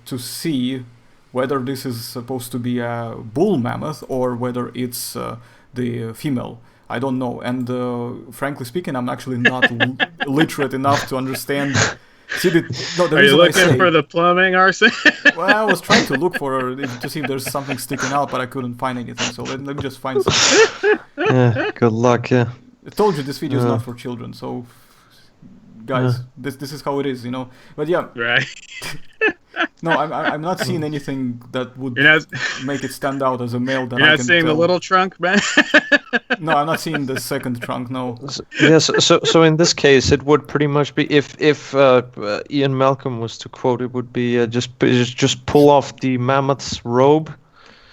to see whether this is supposed to be a bull mammoth or whether it's the female. I don't know. And frankly speaking, I'm actually not literate enough to understand. Are you looking for the plumbing, Arson? Well, I was trying to look to see if there's something sticking out, but I couldn't find anything. So let me just find something. Yeah, good luck, yeah. I told you this video is not for children, so guys, this is how it is, you know. But yeah. Right. No, I'm not seeing anything that would make it stand out as a male. That You're I not can seeing tell. the little trunk, man? No, I'm not seeing the second trunk. No. Yes. So in this case, it would pretty much be if Ian Malcolm was to quote, it would be just pull off the mammoth's robe.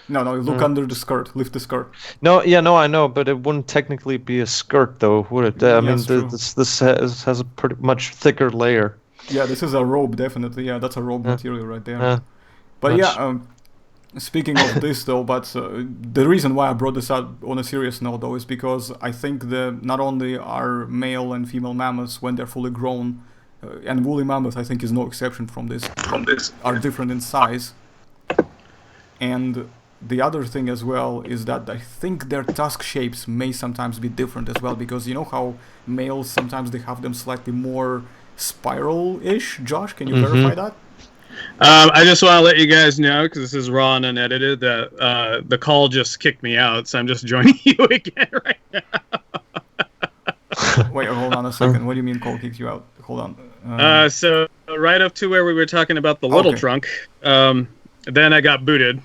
No, look under the skirt, lift the skirt. No, I know, but it wouldn't technically be a skirt, though, would it? I mean, this has a pretty much thicker layer. Yeah, this is a robe, definitely. Yeah, that's a robe material right there. But speaking of this, though, the reason why I brought this up on a serious note, though, is because I think not only are male and female mammoths, when they're fully grown, and woolly mammoth, I think, is no exception from this, are different in size. And the other thing as well is that I think their tusk shapes may sometimes be different as well, because you know how males sometimes they have them slightly more spiral-ish. Josh, can you verify that? I just want to let you guys know, because this is raw and unedited, that the call just kicked me out, so I'm just joining you again right now. Wait, hold on a second. What do you mean call kicked you out? Hold on. So right up to where we were talking about the little Okay. trunk. Then I got booted,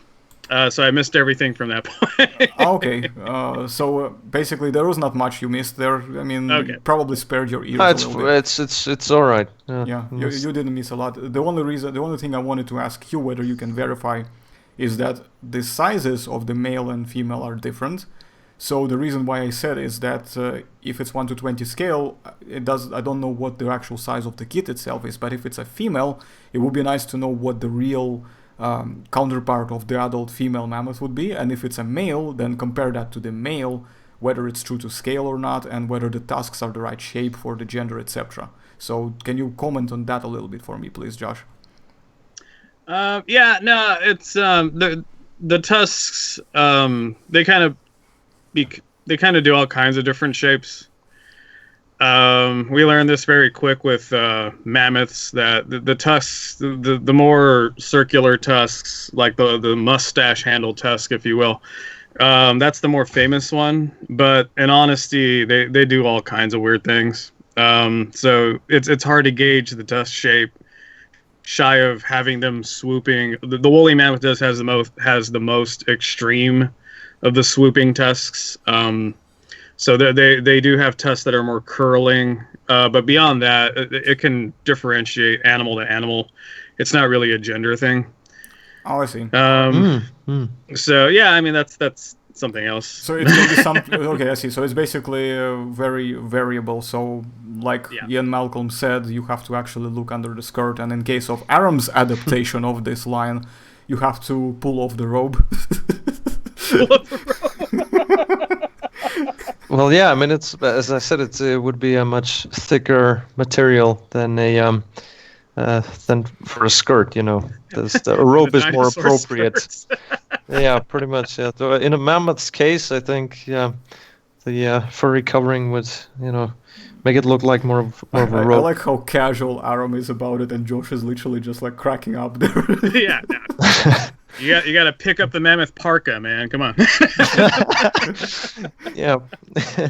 so I missed everything from that point. Okay, so basically there was not much you missed there. I mean, Okay. you probably spared your ears Ah, a little bit. it's all right. Yeah, you didn't miss a lot. The only thing I wanted to ask you whether you can verify is that the sizes of the male and female are different. So the reason why I said is that if it's 1:20 scale, I don't know what the actual size of the kit itself is, but if it's a female, it would be nice to know what the real counterpart of the adult female mammoth would be, and if it's a male, then compare that to the male, whether it's true to scale or not, and whether the tusks are the right shape for the gender, etc. So can you comment on that a little bit for me, please, Josh? Yeah, no, it's the tusks. They kind of do all kinds of different shapes. We learned this very quick with mammoths, that the tusks, the more circular tusks, like the mustache handle tusk, if you will, that's the more famous one. But in honesty, they do all kinds of weird things. So it's hard to gauge the tusk shape, shy of having them swooping. The woolly mammoth has the most extreme of the swooping tusks. So they do have tusks that are more curling, but beyond that, it can differentiate animal to animal. It's not really a gender thing. Oh, I see. So yeah, I mean that's something else. So it's going to be some. Okay, I see. So it's basically very variable. So like Ian Malcolm said, you have to actually look under the skirt, and in case of Aram's adaptation of this line, you have to pull off the robe. Well, yeah, I mean, it's, as I said, it would be a much thicker material than than for a skirt. You know, a robe is more appropriate. Yeah, pretty much. Yeah. So in a mammoth's case, I think the furry covering would, make it look like more of a robe. I like how casual Aram is about it, and Josh is literally just like cracking up there. Yeah. You got to pick up the mammoth parka, man. Come on. Yeah.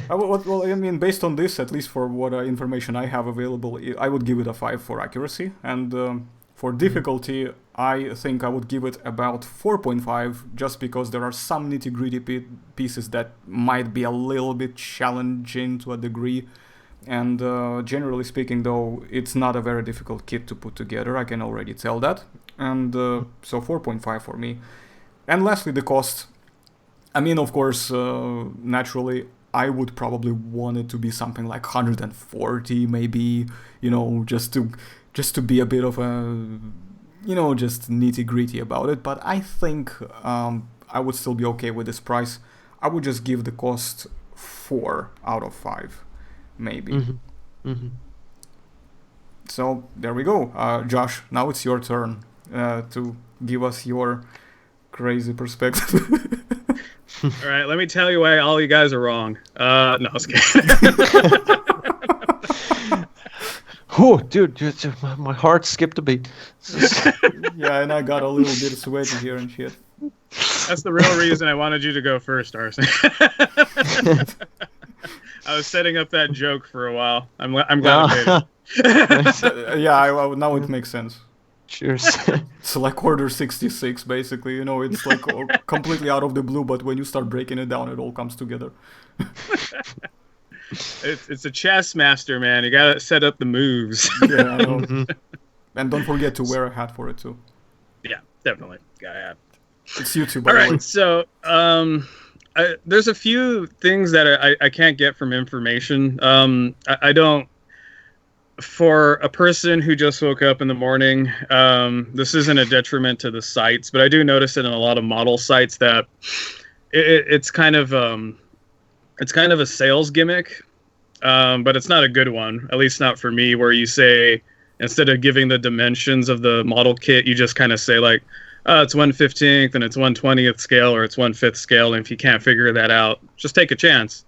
Well, I mean, based on this, at least for what information I have available, I would give it a 5 for accuracy, and for difficulty, I think I would give it about 4.5, just because there are some nitty-gritty pieces that might be a little bit challenging to a degree. And generally speaking, though, it's not a very difficult kit to put together. I can already tell that. And so 4.5 for me. And lastly, the cost. I mean, of course, naturally, I would probably want it to be something like 140, maybe, just to be a bit of a, just nitty-gritty about it. But I think I would still be okay with this price. I would just give the cost 4 out of 5. Maybe. So there we go. Josh, now it's your turn to give us your crazy perspective. All right, let me tell you why all you guys are wrong. No, I was kidding. Oh, dude, my heart skipped a beat. Yeah, and I got a little bit sweaty here and shit. That's the real reason I wanted you to go first, Arson. I was setting up that joke for a while. I'm glad I made it. Yeah, now it makes sense. Cheers. It's like Order 66, basically. It's like completely out of the blue, but when you start breaking it down, it all comes together. It's a chess master, man. You gotta set up the moves. Yeah, I know. And don't forget to wear a hat for it, too. Yeah, definitely. Got a hat. It's YouTube, by the way. So, there's a few things that I can't get from information. I don't. For a person who just woke up in the morning, this isn't a detriment to the sites, but I do notice it in a lot of model sites that it's kind of a sales gimmick, but it's not a good one. At least not for me. Where you say, instead of giving the dimensions of the model kit, you just kind of say like, it's 1/15th and it's 1/20th scale, or it's 1/5 scale, and if you can't figure that out, just take a chance.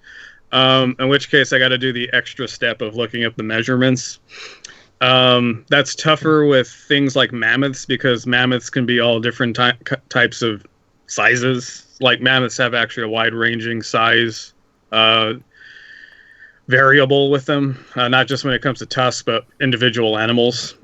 In which case I got to do the extra step of looking up the measurements. That's tougher with things like mammoths, because mammoths can be all different types of sizes. Like mammoths have actually a wide-ranging size. variable with them, not just when it comes to tusks, but individual animals.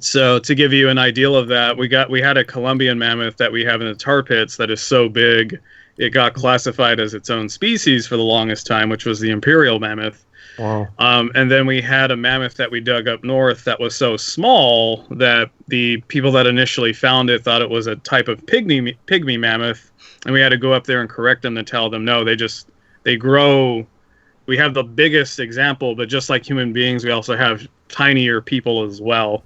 So to give you an idea of that, we had a Columbian mammoth that we have in the tar pits that is so big it got classified as its own species for the longest time, which was the imperial mammoth. Wow. And then we had a mammoth that we dug up north that was so small that the people that initially found it thought it was a type of pygmy mammoth, and we had to go up there and correct them to tell them no, they grow. We have the biggest example, but just like human beings, we also have tinier people as well.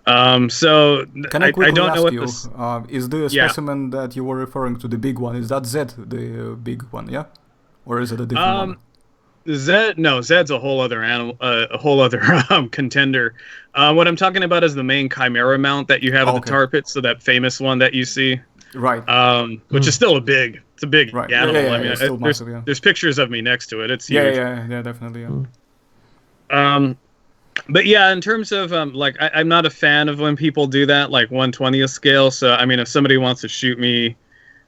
So can I quickly don't ask know what you, this. is the specimen that you were referring to the big one? Is that Zed, the big one? Yeah, or is it a different one? Zed's a whole other animal, a whole other contender. What I'm talking about is the main chimera mount that you have in the tar pits, so that famous one that you see. Right. Which is still a big animal. Yeah, I mean, it's still massive, there's pictures of me next to it. It's huge. Yeah, definitely. Yeah. But yeah, in terms of I'm not a fan of when people do that, like 1/20th scale. So I mean, if somebody wants to shoot me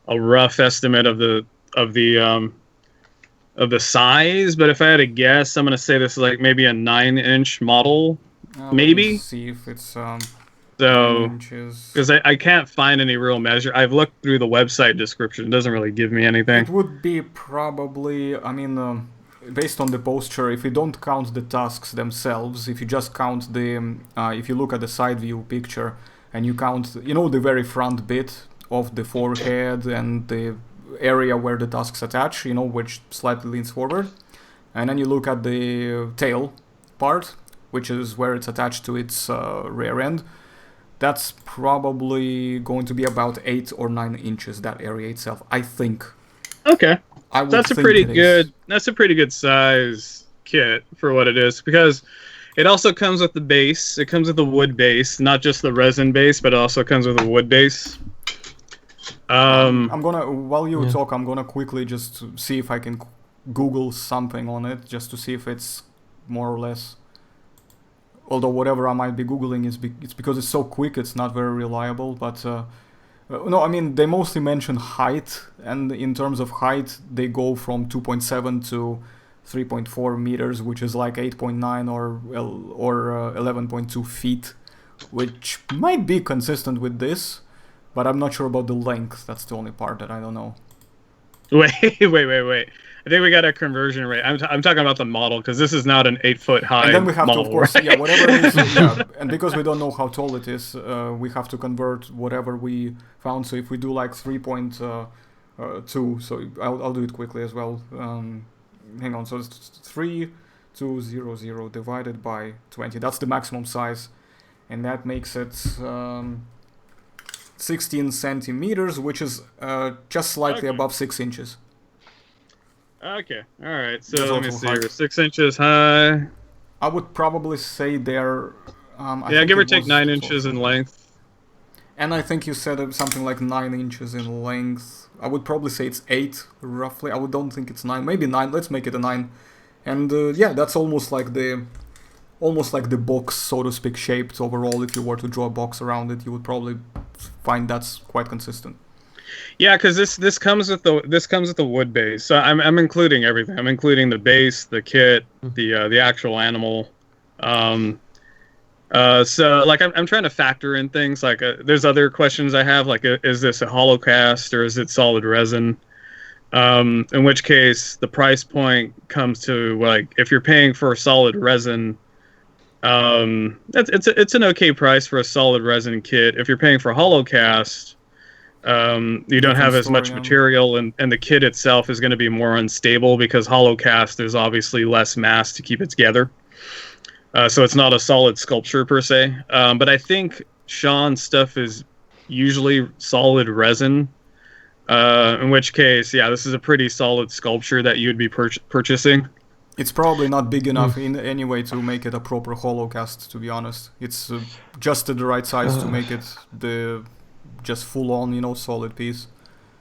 a rough estimate of the size, but if I had to guess, I'm gonna say this is like maybe a 9-inch model, maybe. Let's see if it's so, because I can't find any real measure. I've looked through the website description; it doesn't really give me anything. It would be probably, I mean, based on the posture, if you don't count the tusks themselves, if you just count the, if you look at the side view picture and you count, the very front bit of the forehead and the area where the tusks attach, which slightly leans forward, and then you look at the tail part, which is where it's attached to its rear end. That's probably going to be about 8 or 9 inches, that area itself, I think. Okay. That's a pretty good size kit for what it is, because it also comes with the base. It comes with the wood base, not just the resin base, but it also comes with a wood base. I'm gonna, while you talk, I'm gonna quickly just see if I can Google something on it, just to see if it's more or less. Although whatever I might be Googling it's because it's so quick, it's not very reliable. But no, I mean, they mostly mention height, and in terms of height, they go from 2.7 to 3.4 meters, which is like 8.9 or 11.2 feet, which might be consistent with this, but I'm not sure about the length. That's the only part that I don't know. Wait. I think we got a conversion rate. I'm talking about the model, because this is not an 8-foot high model. And then we have model, to, of course, right? whatever it is. Yeah. And because we don't know how tall it is, we have to convert whatever we found. So if we do like 3.2, so I'll do it quickly as well. Hang on. So it's 3200 divided by 20. That's the maximum size, and that makes it 16 centimeters, which is just slightly above 6 inches. Okay, all right. So let me see. We're 6 inches high. I would probably say they're. Give or take 9 inches in length. And I think you said something like 9 inches in length. I would probably say it's 8 roughly. Don't think it's 9. Maybe 9. Let's make it a 9. And that's almost like the box, so to speak, shaped overall. If you were to draw a box around it, you would probably find that's quite consistent. Yeah, because this comes with the wood base. So I'm including everything. I'm including the base, the kit, the actual animal. So like I'm trying to factor in things like there's other questions I have, like is this a hollow cast or is it solid resin? In which case the price point comes to, like, if you're paying for a solid resin, it's an okay price for a solid resin kit. If you're paying for hollow cast, you don't have as much material, and the kit itself is going to be more unstable because hollow cast, there's obviously less mass to keep it together. So it's not a solid sculpture per se. But I think Sean's stuff is usually solid resin. In which case, this is a pretty solid sculpture that you'd be purchasing. It's probably not big enough in any way to make it a proper hollow cast, to be honest. It's just the right size to make it the just full on, solid piece.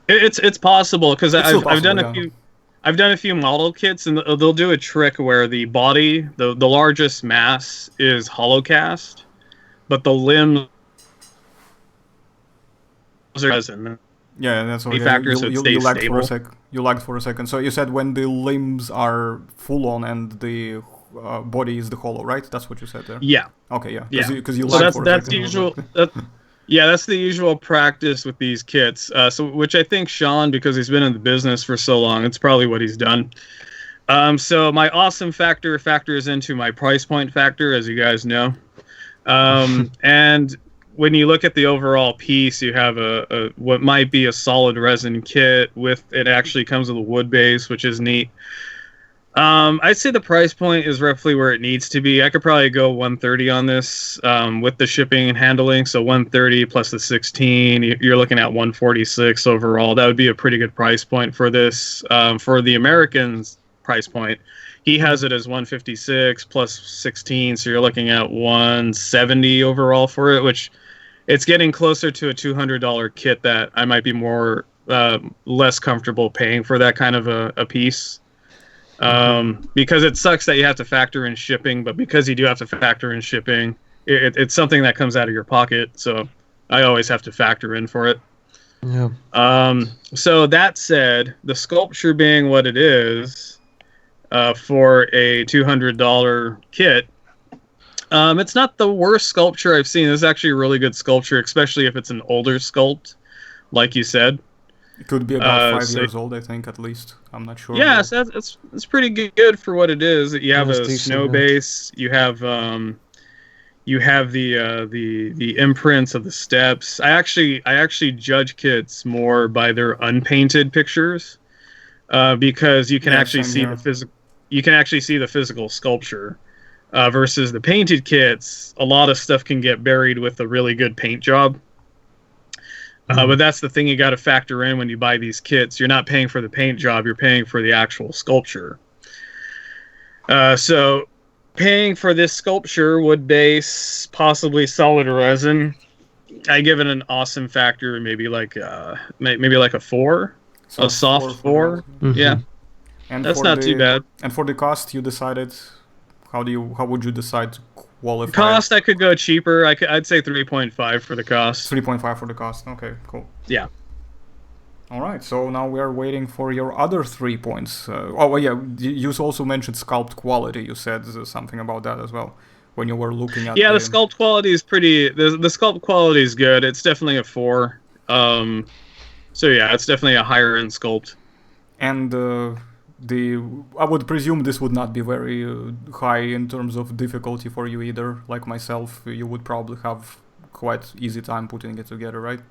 It's possible, because I've done a few model kits, and they'll do a trick where the body, the largest mass is hollow cast, but the limbs are resin. Yeah, that's what factors, so it stays stable. You lagged for a second. So you said when the limbs are full on and the body is the hollow, right? That's what you said there. Yeah. Okay, yeah. Yeah. Because you So lagged for a that's second. the usual. That's the usual practice with these kits. Which I think Sean, because he's been in the business for so long, it's probably what he's done. So my awesome factor factors into my price point factor, as you guys know. And when you look at the overall piece, you have a what might be a solid resin kit with it actually comes with a wood base, which is neat. I'd say the price point is roughly where it needs to be. I could probably go 130 on this with the shipping and handling. So 130 plus the 16, you're looking at 146 overall. That would be a pretty good price point for this. For the Americans price point, he has it as 156 plus 16, so you're looking at 170 overall for it, which it's getting closer to a $200 kit that I might be more less comfortable paying for that kind of a piece. Because it sucks that you have to factor in shipping, but because you do have to factor in shipping, it's something that comes out of your pocket, so I always have to factor in for it. Yeah. So that said, the sculpture being what it is, for a $200 kit, it's not the worst sculpture I've seen. This is actually a really good sculpture, especially if it's an older sculpt, like you said. It could be about 5 years old, I think, at least. I'm not sure. Yeah, so it's pretty good for what it is. You have a snow base. You have the imprints of the steps. I actually judge kits more by their unpainted pictures, because you can actually see the physical. You can actually see the physical sculpture, versus the painted kits. A lot of stuff can get buried with a really good paint job. But that's the thing you got to factor in when you buy these kits. You're not paying for the paint job, you're paying for the actual sculpture. So paying for this sculpture, wood base, possibly solid resin, I give it an awesome factor, maybe like a 4, so a soft 4. Yeah, and that's not too bad. And for the cost, you decided, how would you decide to qualify? Cost, I could go cheaper. I'd say 3.5 for the cost. 3.5 for the cost. Okay, cool. Yeah. All right. So now we are waiting for your other 3 points. You also mentioned Sculpt Quality. You said something about that as well when you were looking at. Yeah, the Sculpt Quality is pretty. The Sculpt Quality is good. It's definitely a 4. So yeah, it's definitely a higher end sculpt. And I would presume this would not be very high in terms of difficulty for you either. Like myself, you would probably have quite easy time putting it together, right?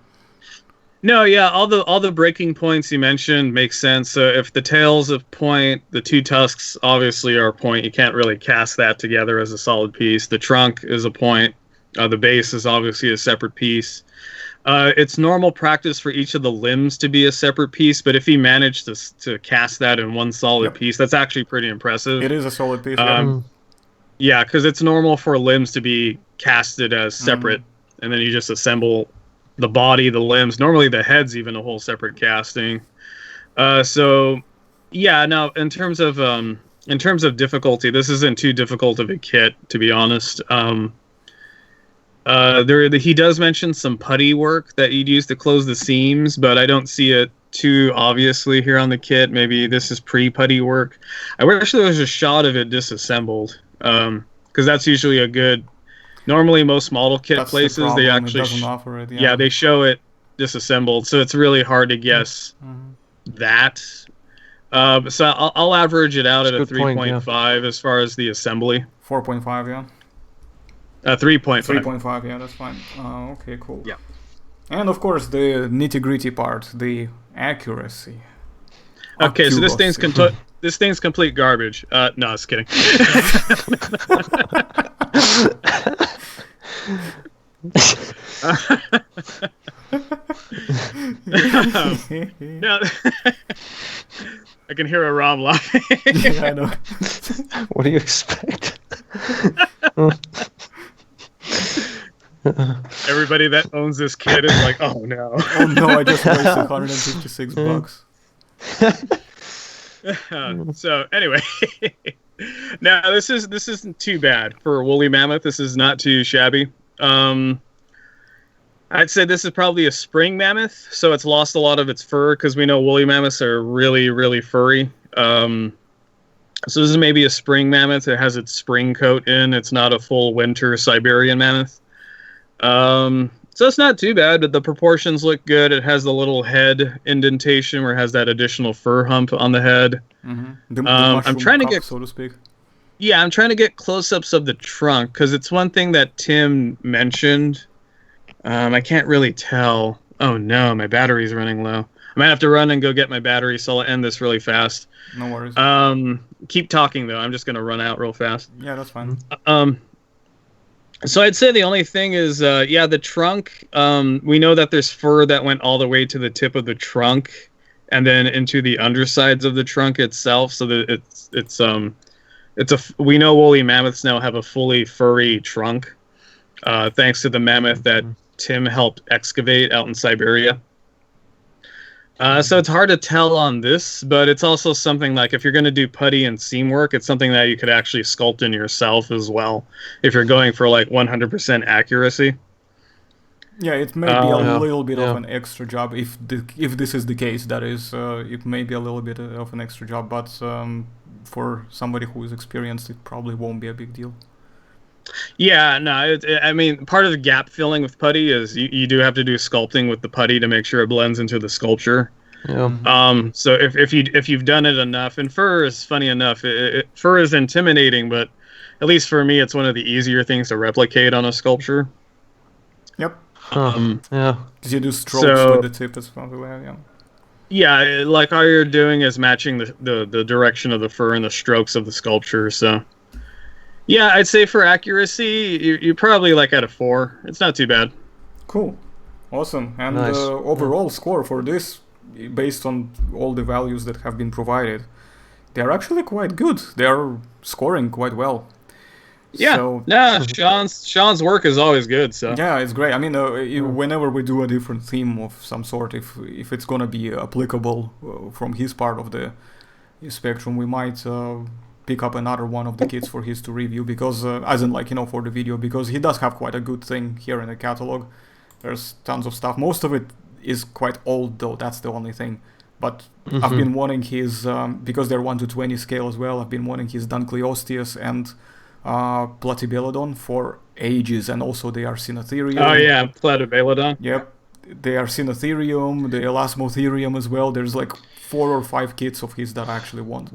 No, yeah, all the breaking points you mentioned make sense. So if the tail's a point, the 2 tusks obviously are a point. You can't really cast that together as a solid piece. The trunk is a point. The base is obviously a separate piece. It's normal practice for each of the limbs to be a separate piece, but if he managed to cast that in one solid piece, that's actually pretty impressive. It is a solid piece. Yeah, because it's normal for limbs to be casted as separate, and then you just assemble the body, the limbs. Normally the head's even a whole separate casting. So, yeah, now in terms of difficulty, this isn't too difficult of a kit, to be honest. He does mention some putty work that you'd use to close the seams, but I don't see it too obviously here on the kit. Maybe this is pre-putty work. I wish there was a shot of it disassembled, because that's usually a good. Normally, most model kit places they actually offer it. Yeah, they show it disassembled, so it's really hard to guess that. So I'll average it out at a 3.5 as far as the assembly. 4.5, yeah. 3.5. 3.5, yeah, that's fine. Okay, cool. Yeah. And of course, the nitty-gritty part, the accuracy. Okay, so this thing's complete garbage. No, I was kidding. No, I can hear Aram laughing. Yeah, I know. What do you expect? Everybody that owns this kit is like, oh no. Oh no, I just wasted $156. So anyway, now this isn't too bad for a woolly mammoth. This is not too shabby. I'd say this is probably a spring mammoth, so it's lost a lot of its fur because we know woolly mammoths are really, really furry. So this is maybe a spring mammoth. It has its spring coat in. It's not a full winter Siberian mammoth. So it's not too bad, but the proportions look good. It has the little head indentation where it has that additional fur hump on the head. Mm-hmm. The I'm trying to cup, get, so to speak. yeah, I'm trying to get close-ups of the trunk because it's one thing that Tim mentioned. I can't really tell. Oh no, my battery's running low. I might have to run and go get my battery, so I'll end this really fast. No worries. Keep talking though. I'm just gonna run out real fast. Yeah, that's fine. So I'd say the only thing is, the trunk. We know that there's fur that went all the way to the tip of the trunk, and then into the undersides of the trunk itself. So that we know woolly mammoths now have a fully furry trunk, thanks to the mammoth that Tim helped excavate out in Siberia. So it's hard to tell on this, but it's also something like if you're going to do putty and seam work, it's something that you could actually sculpt in yourself as well if you're going for like 100% accuracy. Yeah, it may be a little bit of an extra job if this is the case. That is, it may be a little bit of an extra job, but for somebody who is experienced, it probably won't be a big deal. Yeah, no, I mean, part of the gap filling with putty is you do have to do sculpting with the putty to make sure it blends into the sculpture. Yeah. So if you've done it enough, and fur is funny enough, fur is intimidating, but at least for me, it's one of the easier things to replicate on a sculpture. Yep. Yeah. Because you do strokes with the tip as well. Yeah. Yeah, like all you're doing is matching the direction of the fur and the strokes of the sculpture. So. Yeah, I'd say for accuracy, you're probably like at a 4. It's not too bad. Cool. Awesome. And Nice. Overall score for this, based on all the values that have been provided, they're actually quite good. They're scoring quite well. Yeah. So, Sean's work is always good. So yeah, it's great. I mean, whenever we do a different theme of some sort, if it's gonna be applicable from his part of the spectrum, we might pick up another one of the kits for his to review, because as in for the video, because he does have quite a good thing here in the catalog. There's tons of stuff. Most of it is quite old though, that's the only thing. But I've been wanting his, because they're 1:20 scale as well, I've been wanting his Dunkleosteus and Platybelodon for ages, and also the Arsinotherium. Oh yeah, Platybelodon. Yep, the Arsinotherium, the Elasmotherium as well. There's like 4 or 5 kits of his that I actually want.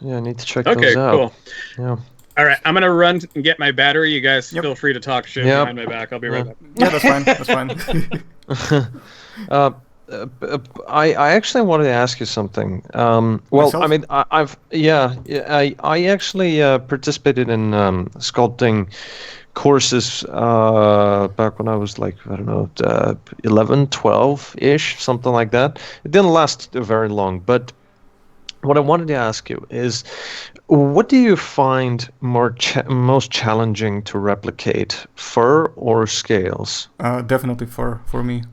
Yeah, I need to check those out. Okay, cool. Yeah. All right, I'm gonna run and get my battery. You guys feel free to talk shit behind my back. I'll be right back. Yeah, that's fine. That's fine. I actually wanted to ask you something. Well, Myself? I mean, I actually participated in sculpting courses back when I was like, I don't know, 11, 12-ish, something like that. It didn't last very long, but what I wanted to ask you is, what do you find most challenging to replicate, fur or scales? Definitely fur for me.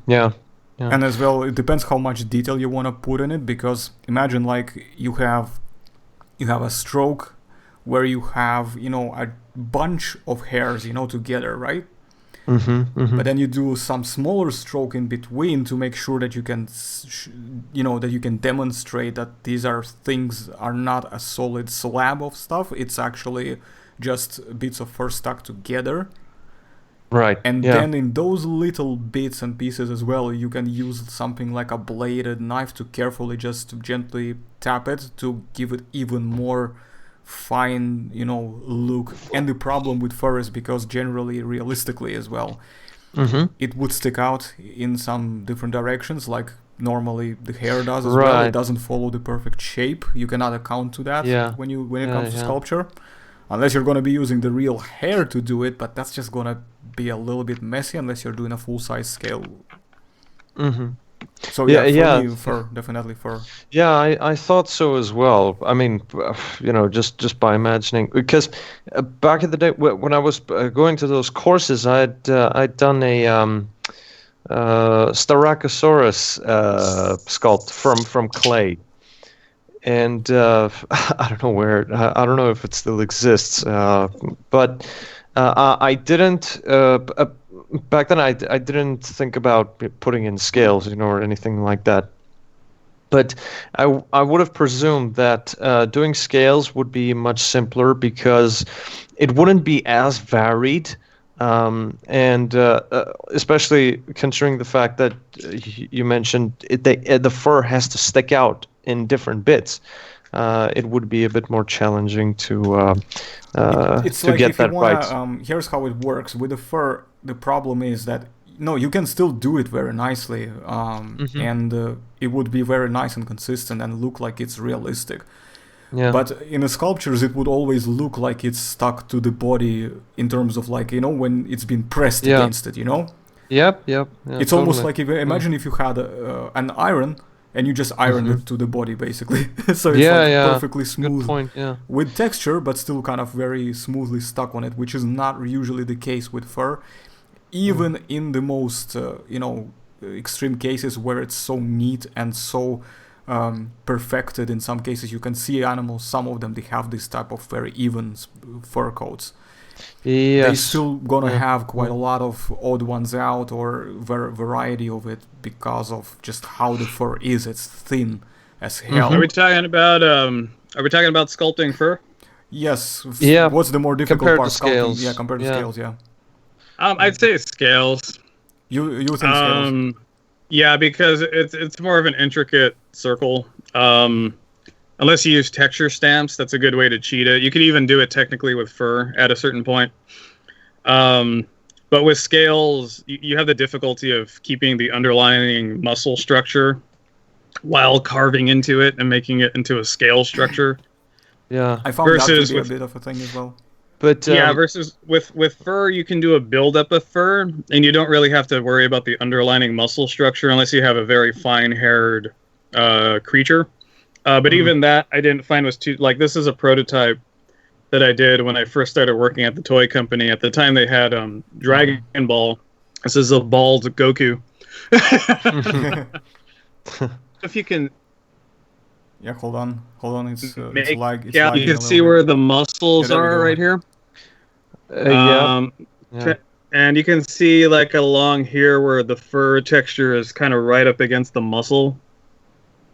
Yeah. And as well, it depends how much detail you want to put in it, because imagine like you have a stroke where you have a bunch of hairs together, right? But then you do some smaller stroke in between to make sure that you can that you can demonstrate that these things are not a solid slab of stuff. It's actually just bits of fur stuck together. Right. And then in those little bits and pieces as well, you can use something like a bladed knife to carefully just gently tap it to give it even more fine, look. And the problem with fur is because generally, realistically as well, it would stick out in some different directions, like normally the hair does as well. It doesn't follow the perfect shape. You cannot account to that when it comes to sculpture. Unless you're going to be using the real hair to do it, but that's just going to be a little bit messy unless you're doing a full-size scale. So for me, fur, definitely fur. Yeah, I thought so as well. I mean, just by imagining, because back in the day when I was going to those courses, I'd done a Styracosaurus sculpt from clay. And I don't know I don't know if it still exists, but I didn't. back then I didn't think about putting in scales, or anything like that. But I would have presumed that doing scales would be much simpler because it wouldn't be as varied, and especially considering the fact that you mentioned the fur has to stick out in different bits. It would be a bit more challenging to it's to like get if you that wanna, right. here's how it works with the fur. The problem is that no, you can still do it very nicely, and it would be very nice and consistent and look like it's realistic. Yeah. But in the sculptures, it would always look like it's stuck to the body in terms of like, when it's been pressed Yeah. against it, Yep. Yeah, It's almost totally. like imagine if you had an iron and you just ironed it to the body basically. So it's Yeah, like yeah. perfectly smooth Good point. Yeah. with texture, but still kind of very smoothly stuck on it, which is not usually the case with fur. Even in the most, extreme cases where it's so neat and so perfected, in some cases you can see animals, some of them, they have this type of very even fur coats. Yes. They still gonna Yeah. have quite a lot of odd ones out or variety of it because of just how the fur is. It's thin as hell. Are we talking about sculpting fur? Yes. Yeah, What's the more difficult compared part? to Sculpting? scales. Yeah, compared to Yeah. scales. Yeah. I'd say scales. You think scales? Yeah, because it's more of an intricate circle. Unless you use texture stamps, that's a good way to cheat it. You could even do it technically with fur at a certain point. But with scales, you have the difficulty of keeping the underlying muscle structure while carving into it and making it into a scale structure. Yeah. I found that versus to be a with- bit of a thing as well. But Yeah, versus with fur, you can do a buildup of fur, and you don't really have to worry about the underlying muscle structure unless you have a very fine-haired creature. But even that, I didn't find was too... Like, this is a prototype that I did when I first started working at the toy company. At the time, they had Dragon Ball. This is a bald Goku. If you can... Yeah, hold on. It's Make lag. It's Yeah, lagging you a can see little where bit. the muscles Yeah, there we are go. right here. yeah. Yeah. And you can see like along here where the fur texture is kind of right up against the muscle.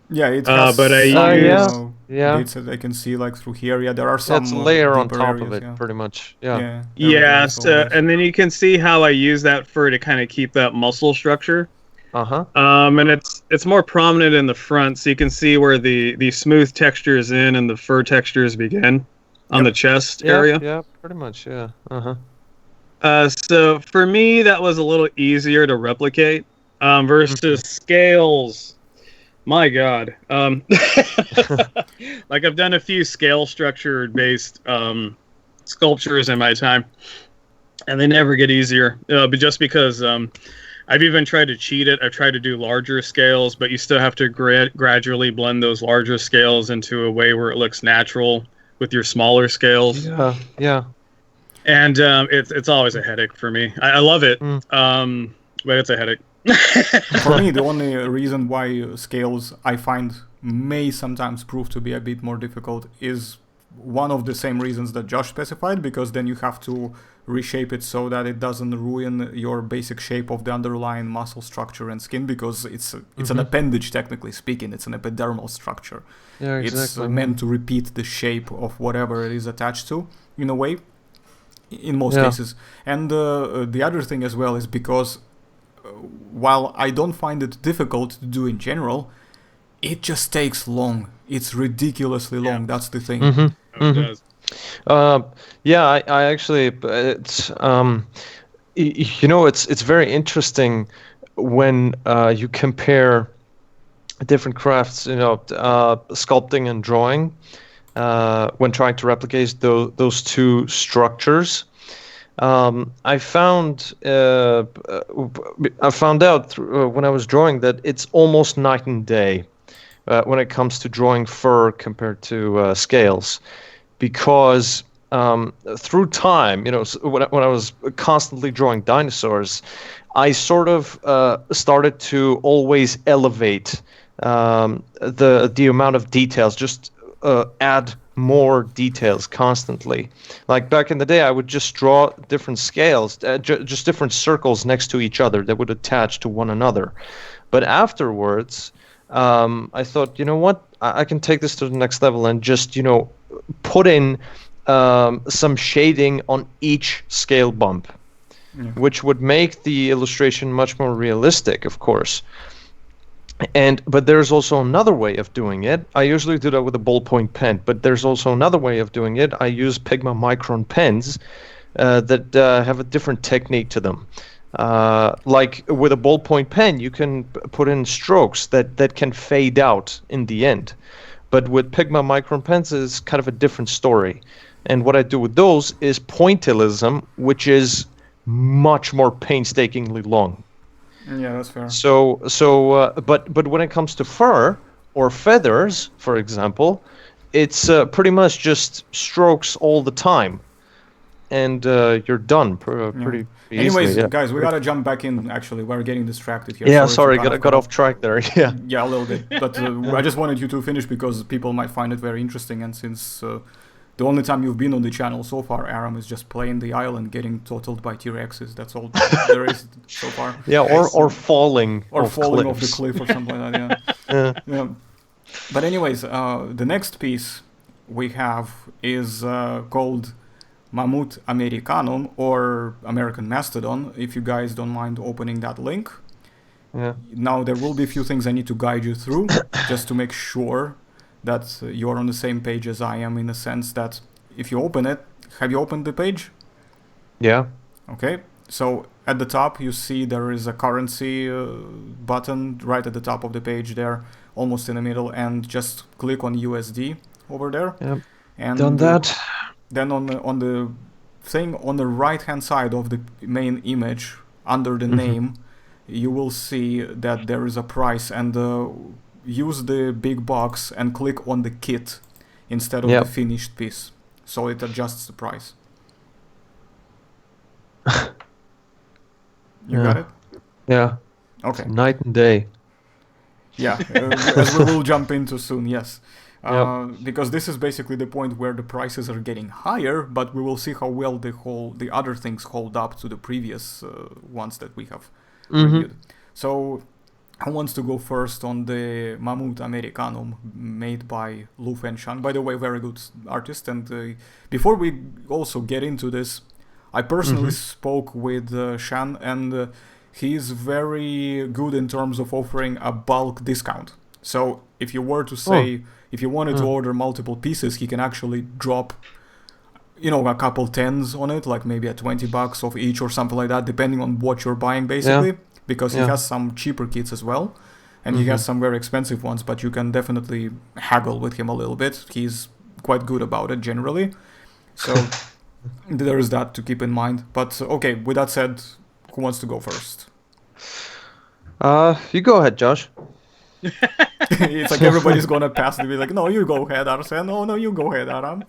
Yeah, it has but I some, use- Yeah. bits that I can see like through here. Yeah, there are some. That's a layer on deeper top areas, of it, yeah. pretty much. Yeah. Yeah. there we go, Yes, that's all it is. and then you can see how I use that fur to kind of keep that muscle structure. Uh-huh. And it's more prominent in the front, so you can see where the smooth textures in and the fur textures begin on the chest Yeah, area. yeah, pretty much, yeah. Uh-huh. So for me, that was a little easier to replicate versus scales. My God, like I've done a few scale structure based sculptures in my time, and they never get easier. But just because I've even tried to cheat it. I've tried to do larger scales, but you still have to gradually blend those larger scales into a way where it looks natural with your smaller scales. Yeah, yeah. And it's always a headache for me. I love it, but it's a headache. For me, the only reason why scales I find may sometimes prove to be a bit more difficult is one of the same reasons that Josh specified, because then you have to reshape it so that it doesn't ruin your basic shape of the underlying muscle structure and skin, because it's an appendage, technically speaking. It's an epidermal structure. Yeah, exactly. It's meant to repeat the shape of whatever it is attached to, in a way, in most Yeah. cases. And the other thing as well is because while I don't find it difficult to do in general, it just takes long. It's ridiculously long. That's the thing. It does. Yeah, I actually, it's it's very interesting when you compare different crafts, sculpting and drawing, when trying to replicate those two structures. I found out when I was drawing that it's almost night and day when it comes to drawing fur compared to scales, because through time, when I was constantly drawing dinosaurs, I sort of started to always elevate the amount of details, just add more details constantly. Like back in the day, I would just draw different scales, just different circles next to each other that would attach to one another. But afterwards, I thought, you know what, I can take this to the next level and just, put in some shading on each scale bump, which would make the illustration much more realistic, of course. But there's also another way of doing it. I usually do that with a ballpoint pen, but there's also another way of doing it. I use Pigma Micron pens that have a different technique to them. Like with a ballpoint pen, you can put in strokes that can fade out in the end. But with Pigma Micron pens, it's kind of a different story. And what I do with those is pointillism, which is much more painstakingly long. Yeah, that's fair. But when it comes to fur or feathers, for example, it's pretty much just strokes all the time, and you're done pretty easily. Anyways, yeah. guys, we gotta jump back in. Actually, we're getting distracted here. Yeah, sorry, got off track there. Yeah. Yeah, a little bit. But I just wanted you to finish because people might find it very interesting, and since the only time you've been on the channel so far, Aram, is just playing the island, getting totaled by T-Rexes. That's all there is so far. Yeah, or falling off the cliff or something like that. Yeah. Yeah. But anyways, the next piece we have is called Mammoth Americanum, or American Mastodon, if you guys don't mind opening that link. Yeah. Now, there will be a few things I need to guide you through, just to make sure that you're on the same page as I am, in the sense that if you open it, have you opened the page? Yeah. Okay, so at the top you see there is a currency button right at the top of the page there, almost in the middle, and just click on USD over there. Yep. And done that. Then on the thing on the right hand side of the main image, under the name, you will see that there is a price, and use the big box and click on the kit instead of the finished piece, so it adjusts the price. You got it? Yeah. Okay. It's night and day. Yeah, as we will jump into soon, yes. Because this is basically the point where the prices are getting higher, but we will see how well the other things hold up to the previous ones that we have reviewed. So, who wants to go first on the Mammoth Americanum made by Lu Fenshan? By the way, very good artist. And before we also get into this, I personally spoke with Shan, and he's very good in terms of offering a bulk discount. So if you were to say, if you wanted to order multiple pieces, he can actually drop, a couple tens on it, like maybe at $20 off each or something like that, depending on what you're buying, basically. Because he has some cheaper kits as well, and he has some very expensive ones, but you can definitely haggle with him a little bit. He's quite good about it generally. So there is that to keep in mind. But okay, with that said, who wants to go first? You go ahead, Josh. It's like everybody's gonna pass and be like, no, you go ahead, Arsen. No, you go ahead, Aram.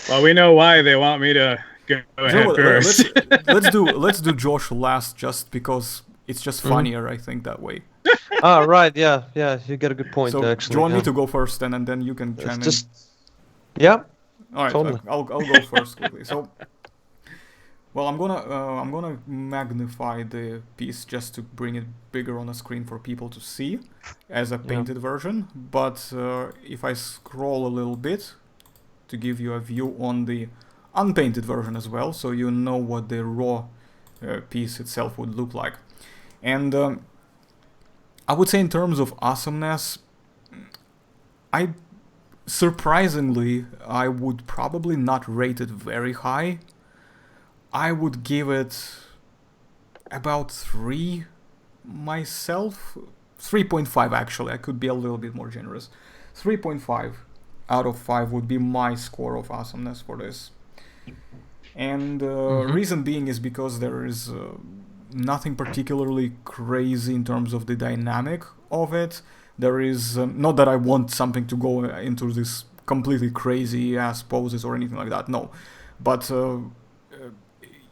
Well, we know why they want me to go ahead first. Let's do Josh last, just because it's just funnier, I think, that way. Right, yeah, you get a good point, so actually. Do you want me to go first, and then you can chime in? Yeah. All right, totally. I'll go first quickly. So, well, I'm gonna magnify the piece just to bring it bigger on the screen for people to see as a painted version. But if I scroll a little bit to give you a view on the unpainted version as well, so you know what the raw piece itself would look like. And I would say in terms of awesomeness, surprisingly, I would probably not rate it very high. I would give it about 3 myself. 3.5 actually, I could be a little bit more generous. 3.5 out of 5 would be my score of awesomeness for this. And reason being is because there is nothing particularly crazy in terms of the dynamic of it. There is, not that I want something to go into this completely crazy ass poses or anything like that, no. But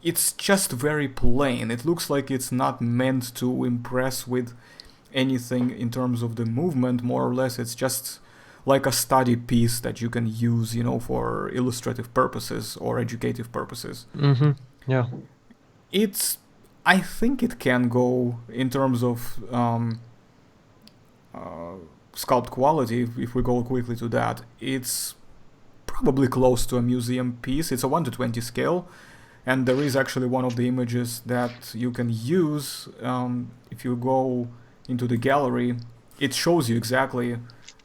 it's just very plain. It looks like it's not meant to impress with anything in terms of the movement, more or less. It's just like a study piece that you can use, for illustrative purposes or educative purposes. Yeah. I think it can go in terms of sculpt quality. If we go quickly to that, it's probably close to a museum piece. It's a 1:20 scale, and there is actually one of the images that you can use. If you go into the gallery, it shows you exactly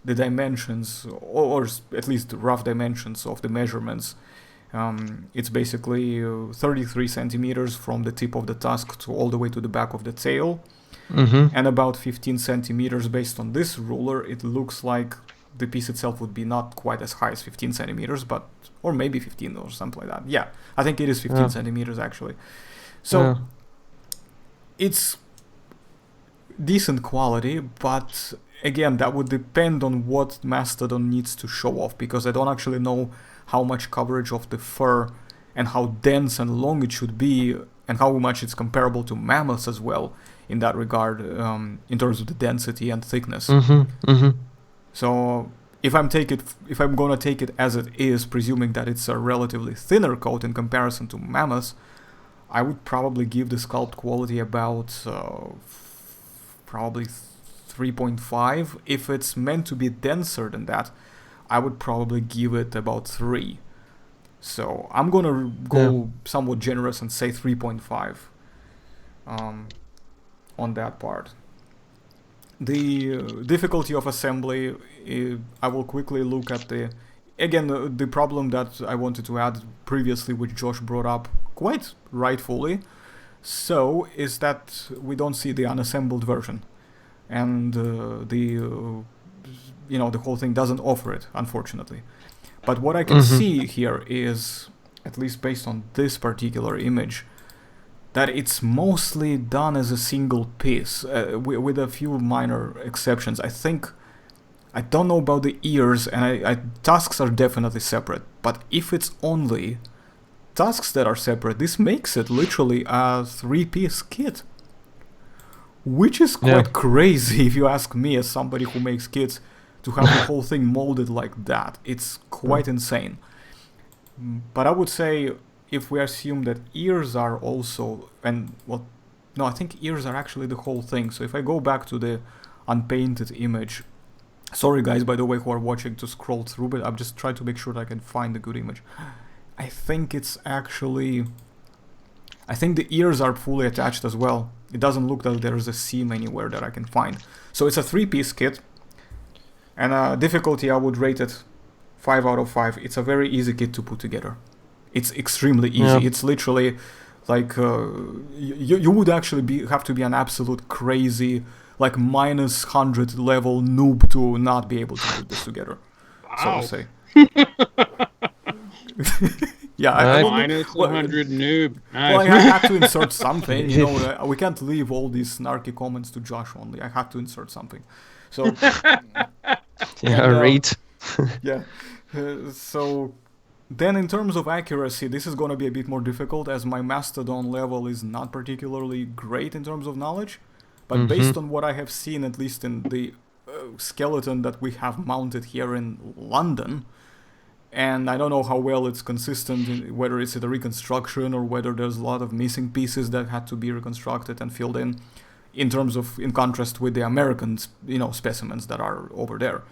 the dimensions, or at least the rough dimensions of the measurements. It's basically 33 centimeters from the tip of the tusk to all the way to the back of the tail, and about 15 centimeters based on this ruler. It looks like the piece itself would be not quite as high as 15 centimeters, or maybe 15 or something like that. Yeah, I think it is 15 centimeters actually. So it's decent quality, but again, that would depend on what Mastodon needs to show off, because I don't actually know how much coverage of the fur and how dense and long it should be, and how much it's comparable to mammoths as well in that regard, in terms of the density and thickness. So if I'm gonna take it as it is, presuming that it's a relatively thinner coat in comparison to mammoths, I would probably give the sculpt quality about probably 3.5. If it's meant to be denser than that, I would probably give it about 3. So I'm gonna go somewhat generous and say 3.5 on that part. The difficulty of assembly, I will quickly look at the problem that I wanted to add previously, which Josh brought up quite rightfully, so is that we don't see the unassembled version, and the whole thing doesn't offer it, unfortunately. But what I can see here is, at least based on this particular image, that it's mostly done as a single piece, with a few minor exceptions. I don't know about the ears, and tusks are definitely separate, but if it's only tusks that are separate, this makes it literally a 3-piece kit, which is quite crazy if you ask me, as somebody who makes kits, to have the whole thing molded like that. It's quite insane. But I would say, if we assume that ears are also, I think ears are actually the whole thing. So if I go back to the unpainted image, sorry guys, by the way, who are watching, to scroll through it, I'm just trying to make sure that I can find a good image. I think the ears are fully attached as well. It doesn't look like there's a seam anywhere that I can find. So it's a 3-piece kit, and difficulty, I would rate it 5 out of 5. It's a very easy kit to put together. It's extremely easy. Yeah. It's literally like you would actually have to be an absolute crazy, like minus 100 level noob to not be able to put this together. Wow. So to say. Yeah, minus 100 noob. Nice. Well, I had to insert something. We can't leave all these snarky comments to Josh only. I had to insert something. So right. Yeah. So then, in terms of accuracy, this is going to be a bit more difficult, as my Mastodon level is not particularly great in terms of knowledge. But based on what I have seen, at least in the skeleton that we have mounted here in London, and I don't know how well it's consistent, whether it's a reconstruction or whether there's a lot of missing pieces that had to be reconstructed and filled in contrast with the American, specimens that are over there.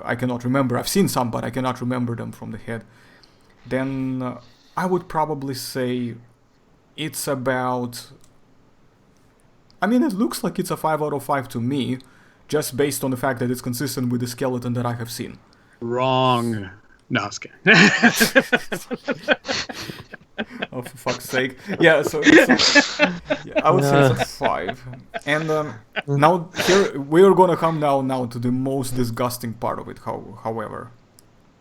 I cannot remember. I've seen some, but I cannot remember them from the head. Then I would probably say it's about... it looks like it's a 5 out of 5 to me, just based on the fact that it's consistent with the skeleton that I have seen. Wrong. No, I was kidding. Oh, for fuck's sake. Yeah, so I would say it's a 5. And now here we are going to come now to the most disgusting part of it, however.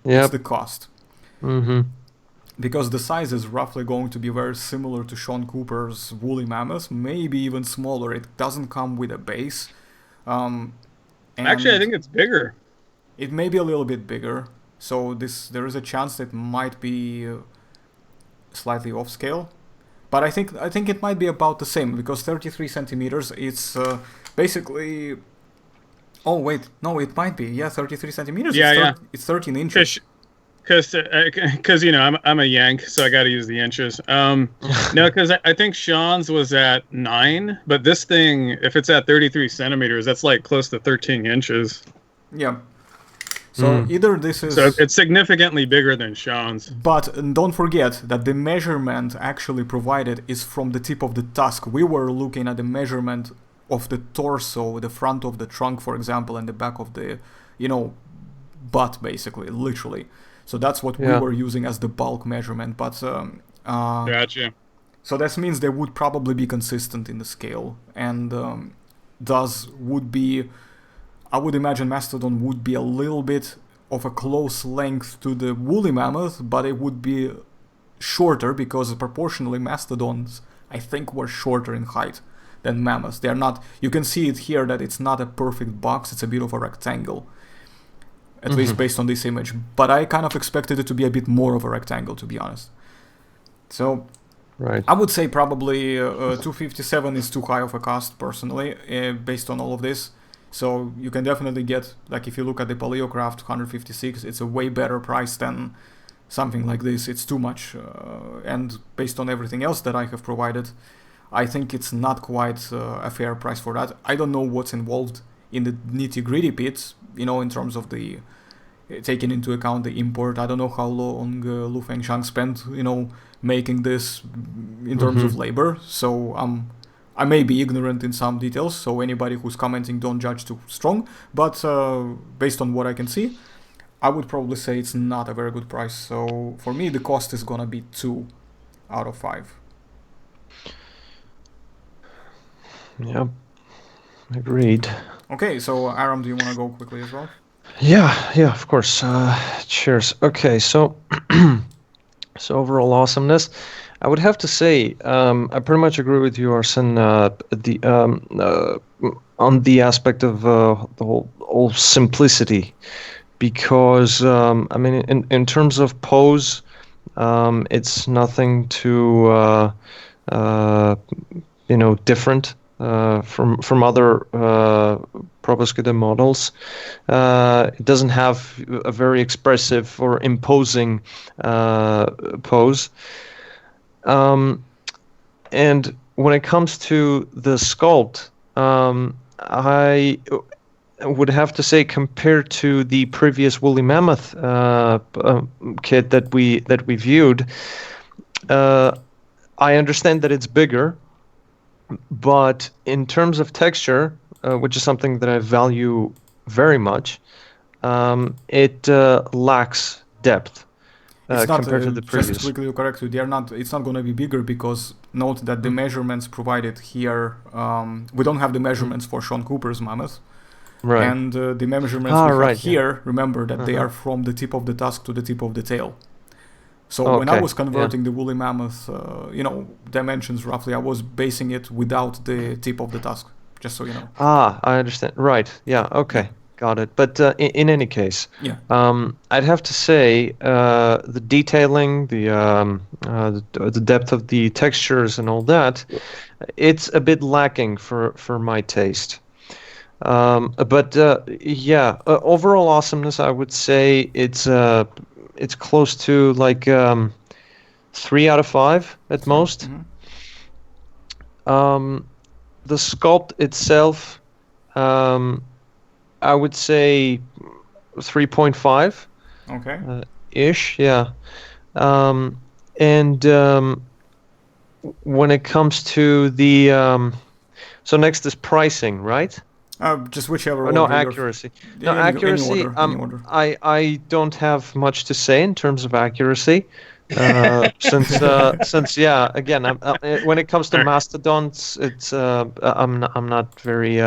It's the cost. Because the size is roughly going to be very similar to Sean Cooper's woolly mammoth, maybe even smaller. It doesn't come with a base. Actually, I think it's bigger. It may be a little bit bigger. So there is a chance that it might be slightly off scale, but I think it might be about the same, because 33 centimeters. It's basically Oh wait, no, it might be. Yeah, 33 centimeters. Yeah, yeah. It's 13 inches. Because I'm a Yank, so I got to use the inches. No, because I think Sean's was at 9, but this thing, if it's at 33 centimeters, that's like close to 13 inches. Yeah. So either this is... So it's significantly bigger than Sean's. But don't forget that the measurement actually provided is from the tip of the tusk. We were looking at the measurement of the torso, the front of the trunk, for example, and the back of the, butt, basically, literally. So that's what we were using as the bulk measurement. But Gotcha. So that means they would probably be consistent in the scale, and I would imagine Mastodon would be a little bit of a close length to the woolly mammoth, but it would be shorter because proportionally Mastodons, I think, were shorter in height than mammoths. They're not. You can see it here that it's not a perfect box; it's a bit of a rectangle. At least based on this image. But I kind of expected it to be a bit more of a rectangle, to be honest. So, right. I would say probably 257 is too high of a cost, personally, based on all of this. So, you can definitely get, like if you look at the Palio Craft 156, it's a way better price than something like this. It's too much. And based on everything else that I have provided, I think it's not quite a fair price for that. I don't know what's involved in the nitty-gritty bits, in terms of the taking into account the import. I don't know how long Lu Fengshang spent, making this in terms of labor. So I may be ignorant in some details. So anybody who's commenting, don't judge too strong. But based on what I can see, I would probably say it's not a very good price. So for me, the cost is gonna be 2 out of 5. Yep. Agreed. Okay, so Aram, do you want to go quickly as well? Yeah, of course. Cheers. Okay, so so overall awesomeness, I would have to say I pretty much agree with you, Arsen, on the aspect of the whole simplicity, because I mean, in terms of pose, it's nothing too different from other Proboscidae models. It doesn't have a very expressive or imposing pose. And when it comes to the sculpt, I would have to say, compared to the previous woolly mammoth kit that we viewed, I understand that it's bigger. But in terms of texture, which is something that I value very much, it lacks depth compared to the previous. Just quickly to correct you, it's not going to be bigger because note that the measurements provided here, we don't have the measurements for Sean Cooper's mammoth. Right. And the measurements we have here, remember that they are from the tip of the tusk to the tip of the tail. So when I was converting the woolly mammoth, dimensions roughly, I was basing it without the tip of the tusk, just so you know. I understand. Right. Yeah. Okay. Got it. But in any case, I'd have to say the detailing, the depth of the textures and all that, it's a bit lacking for my taste. But overall awesomeness, I would say it's close to like 3 out of 5 at most. The sculpt itself, I would say 3.5. Okay. Ish, yeah. And when it comes to the so next is pricing, right? Just whichever. No, accuracy. No, accuracy. Any order. I don't have much to say in terms of accuracy, since again, when it comes to mastodons, it's I'm not very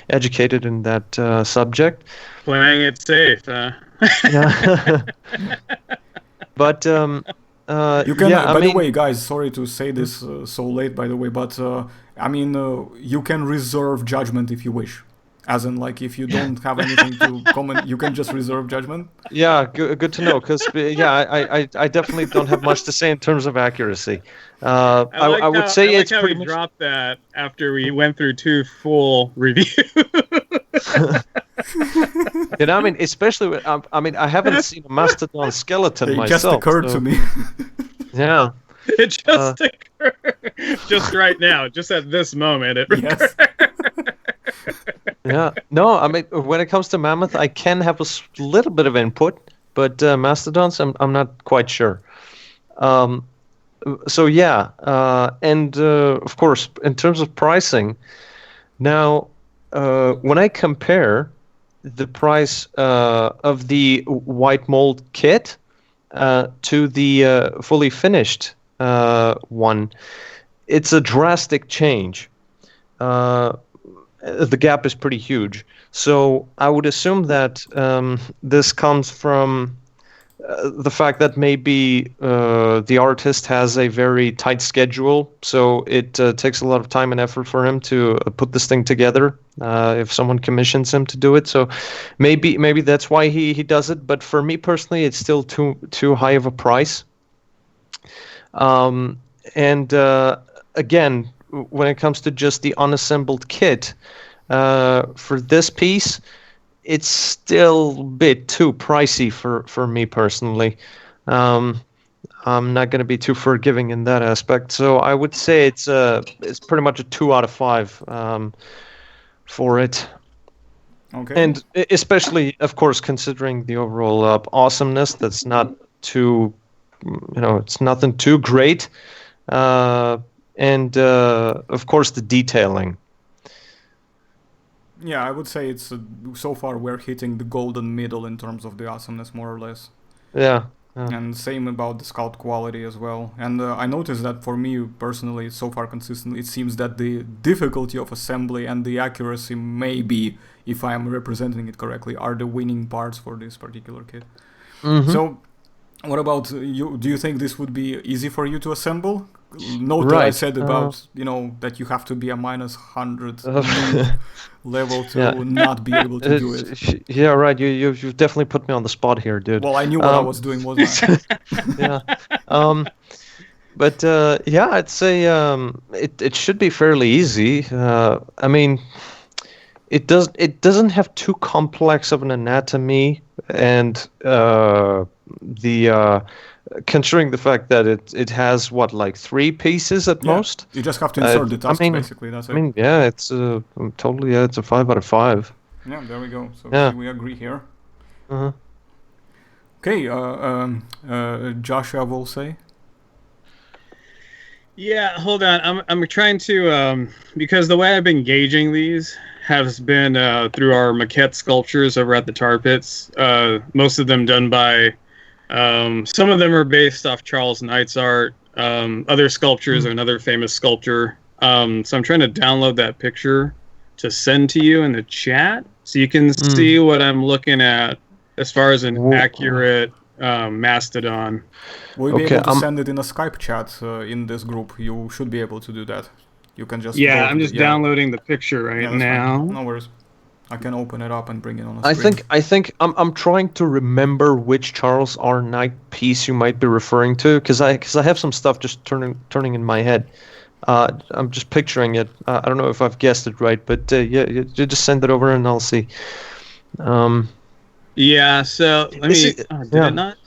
educated in that subject. Playing it safe. Yeah. But you can. By the way, guys, sorry to say this so late. By the way, but I mean, you can reserve judgment if you wish. As in, like, if you don't have anything to comment, you can just reserve judgment. Yeah, good to know, because I definitely don't have much to say in terms of accuracy. I would say it's how pretty we much... dropped that after we went through 2 full reviews. You know, I mean, especially when, I mean, I haven't seen a mastodon skeleton It myself. just occurred so, to me. Yeah. It just occurred. Just right now, just at this moment. It Yes. Yeah. No, I mean, when it comes to mammoth, I can have a little bit of input, but mastodons, I'm not quite sure. So yeah, and of course, in terms of pricing, now when I compare the price of the white mold kit to the fully finished one, it's a drastic change. The gap is pretty huge. So I would assume that this comes from the fact that maybe the artist has a very tight schedule, so it takes a lot of time and effort for him to put this thing together. If someone commissions him to do it, so maybe that's why he does it. But for me personally, it's still too high of a price. And again, when it comes to just the unassembled kit, for this piece, it's still a bit too pricey for me personally. I'm not going to be too forgiving in that aspect. So I would say it's pretty much a 2 out of 5 for it. Okay. And especially, of course, considering the overall awesomeness, that's not too, it's nothing too great. And of course, the detailing. Yeah, I would say it's so far we're hitting the golden middle in terms of the awesomeness, more or less. Yeah. And same about the sculpt quality as well. And I noticed that for me personally, so far consistently, it seems that the difficulty of assembly and the accuracy, maybe, if I am representing it correctly, are the winning parts for this particular kit. Mm-hmm. So, what about you? Do you think this would be easy for you to assemble? Note Right. that I said about, that you have to be a -100 level to not be able to do it. Yeah, right. You've definitely put me on the spot here, dude. Well, I knew what I was doing, wasn't I? Yeah. But yeah, I'd say it should be fairly easy. I mean, it doesn't have too complex of an anatomy, and considering the fact that it has like 3 pieces at most. You just have to insert the tusks, basically. That's it. I mean, yeah, it's totally, it's a 5 out of 5. Yeah, there we go. So Yeah. we agree here. Uh-huh. Okay, Joshua will say. Yeah, hold on. I'm trying to because the way I've been gauging these has been through our maquette sculptures over at the tar pits. Most of them done by some of them are based off Charles Knight's art. Other sculptures are another famous sculptor. So I'm trying to download that picture to send to you in the chat so you can see what I'm looking at as far as an accurate mastodon. We'll be able to send it in a Skype chat in this group. You should be able to do that. You can just I'm just downloading the picture right now. Fine. No worries. I can open it up and bring it on a screen. I think I'm trying to remember which Charles R. Knight piece you might be referring to, because I have some stuff just turning in my head. I'm just picturing it. I don't know if I've guessed it right, but you just send it over and I'll see. Yeah. So let me. Did it not?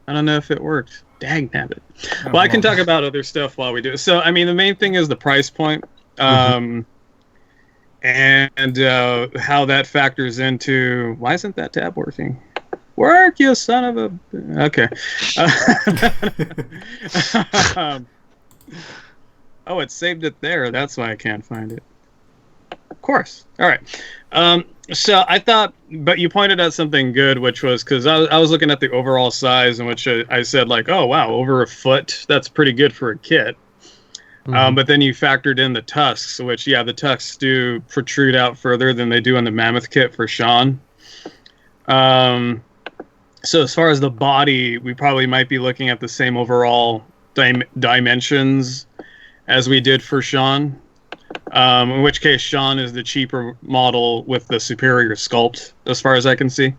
I don't know if it worked. Dang nabbit. Well, I can talk about other stuff while we do it. So I mean, the main thing is the price point. And how that factors into... Why isn't that tab working? Work, you son of a... Okay. Oh, it saved it there. That's why I can't find it. Of course. All right. So I thought... But you pointed out something good, which was... Because I was looking at the overall size, in which I said, like, oh, wow, over a foot. That's pretty good for a kit. But then you factored in the tusks, which, the tusks do protrude out further than they do on the mammoth kit for Sean. So as far as the body, we probably might be looking at the same overall dimensions as we did for Sean. In which case, Sean is the cheaper model with the superior sculpt, as far as I can see.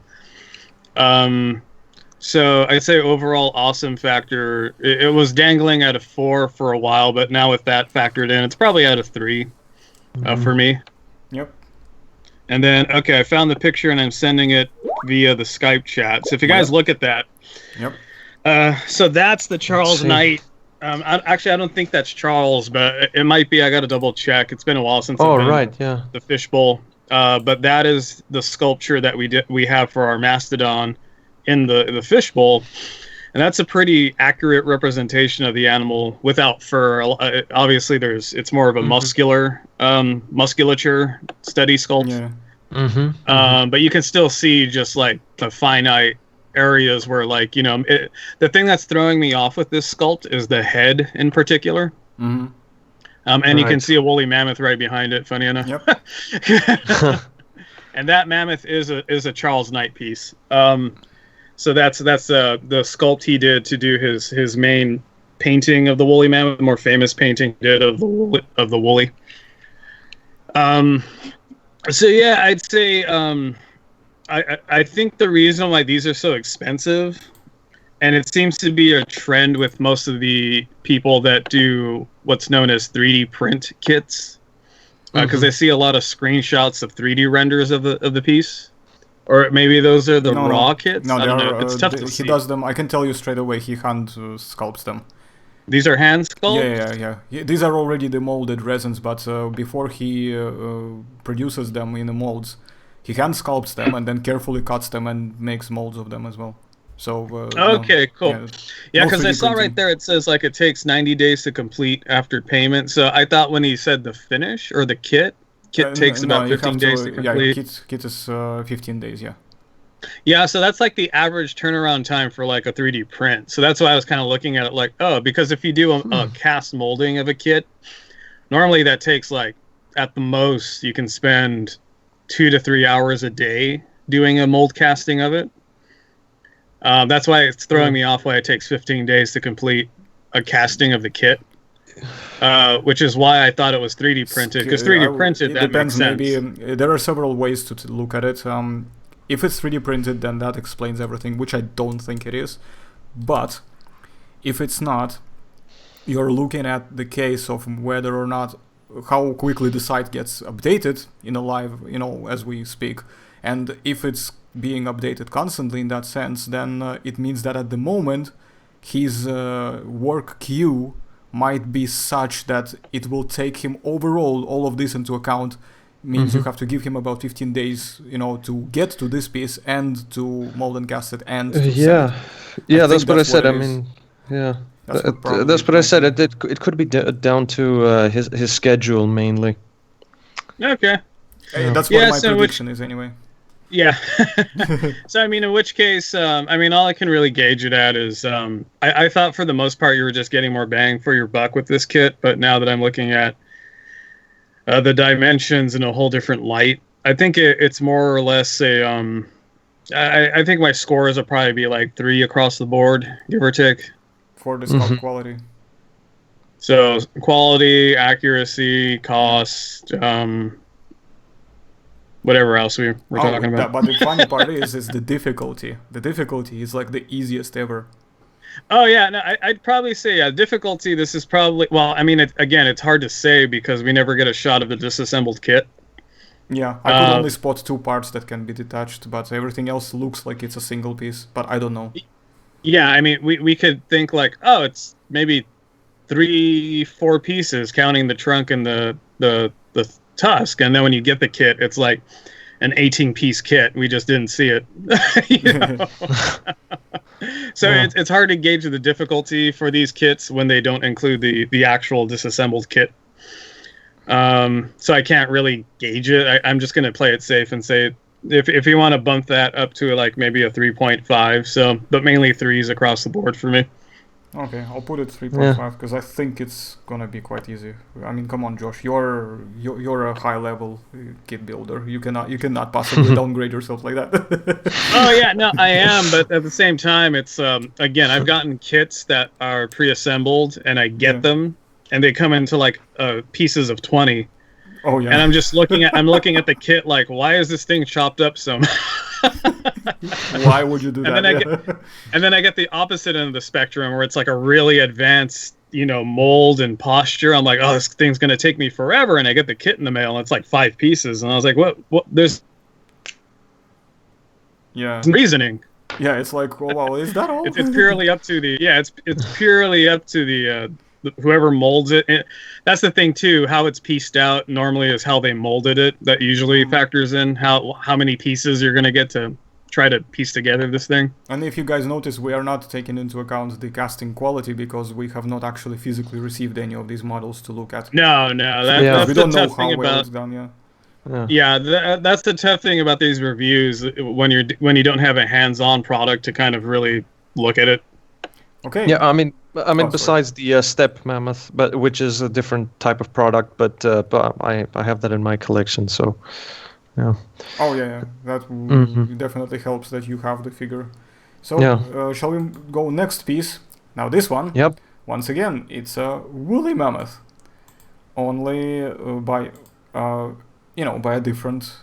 So I'd say overall awesome factor. It was dangling at a 4 for a while, but now with that factored in, it's probably at a 3 for me. Yep. And then, okay, I found the picture and I'm sending it via the Skype chat. So if you guys look at that. Yep. So that's the Charles Knight. Actually, I don't think that's Charles, but it might be. I got to double check. It's been a while since I've been the fishbowl. But that is the sculpture that we have for our Mastodon in the fishbowl. And that's a pretty accurate representation of the animal without fur. Obviously, it's more of a musculature study sculpt. Yeah. But you can still see just like the finite areas where, like, you know, the thing that's throwing me off with this sculpt is the head in particular. And you can see a woolly mammoth right behind it. Funny enough. Yep. And that mammoth is a Charles Knight piece. So that's the sculpt he did to do his main painting of the woolly mammoth, the more famous painting he did of the woolly. So yeah, I'd say I think the reason why these are so expensive, and it seems to be a trend with most of the people that do what's known as 3D print kits, because I see a lot of screenshots of 3D renders of the piece. Or maybe those are the raw kits? No, I don't know. It's tough to see. He does them. I can tell you straight away, he hand sculpts them. These are hand sculpts? Yeah. These are already the molded resins, but before he produces them in the molds, he hand sculpts them and then carefully cuts them and makes molds of them as well. So okay, cool. Yeah, because I saw right there it says like it takes 90 days to complete after payment. So I thought when he said the finish or the kit takes about 15 days to complete. Yeah, kit is 15 days, yeah. Yeah, so that's like the average turnaround time for like a 3D print. So that's why I was kind of looking at it like, oh, because if you do a cast molding of a kit, normally that takes like, at the most, you can spend 2 to 3 hours a day doing a mold casting of it. That's why it's throwing me off why it takes 15 days to complete a casting of the kit. Which is why I thought it was 3D printed, because 3D printed, that depends, makes sense. Maybe there are several ways to look at it. If it's 3D printed, then that explains everything, which I don't think it is. But if it's not, you're looking at the case of whether or not, how quickly the site gets updated in a live, as we speak. And if it's being updated constantly in that sense, then it means that at the moment his work queue might be such that it will take him overall, all of this into account, means you have to give him about 15 days, to get to this piece and to mold and cast it and to yeah, that's what I said. I mean, yeah, that's what I said. It could be down to his schedule mainly. Okay. That's what my prediction is anyway. Yeah. So, I mean, in which case, all I can really gauge it at is, I thought for the most part you were just getting more bang for your buck with this kit, but now that I'm looking at the dimensions in a whole different light, I think it's more or less I think my scores will probably be like 3 across the board, give or take. For the Sculpt Quality. So, quality, accuracy, cost, whatever else we're talking about. But the funny part is the difficulty. The difficulty is like the easiest ever. Oh yeah, no, I'd probably say difficulty. This is probably it's hard to say because we never get a shot of the disassembled kit. Yeah, I could only spot 2 parts that can be detached, but everything else looks like it's a single piece. But I don't know. Yeah, we could think like, oh, it's maybe 3-4 pieces, counting the trunk and the tusk, and then when you get the kit, it's like an 18-piece kit. We just didn't see it. So it's hard to gauge the difficulty for these kits when they don't include the actual disassembled kit. So I can't really gauge it. I'm just going to play it safe and say if you want to bump that up to like maybe a 3.5. So, but mainly 3s across the board for me. Okay, I'll put it 3.5 because I think it's gonna be quite easy. I mean, come on, Josh, you're a high level kit builder. You cannot possibly downgrade yourself like that. Oh yeah, no, I am, but at the same time, it's again, I've gotten kits that are pre-assembled, and I get them, and they come into like pieces of 20. Oh yeah. And I'm just looking at the kit like, why is this thing chopped up so much? Why would you do that? And then I get the opposite end of the spectrum where it's like a really advanced mold and posture. I'm like, oh, this thing's gonna take me forever, and I get the kit in the mail, and it's like 5 pieces, and I was like, what? There's Yeah. reasoning. Yeah, it's like, oh wow, is that all? It's purely up to the it's purely up to the whoever molds it. And that's the thing too. How it's pieced out normally is how they molded it. That usually factors in how many pieces you're gonna get to try to piece together this thing. And if you guys notice, we are not taking into account the casting quality because we have not actually physically received any of these models to look at. No, that's we the don't know tough how thing well about. it's done. Yeah. That's the tough thing about these reviews when you don't have a hands-on product to kind of really look at it. Okay. Yeah, I mean, sorry. besides the Steppe Mammoth, but which is a different type of product, but I have that in my collection, so yeah. Oh yeah. That definitely helps that you have the figure. So Yeah. shall we go next piece? Now this one. Yep. Once again, it's a woolly mammoth, only by by a different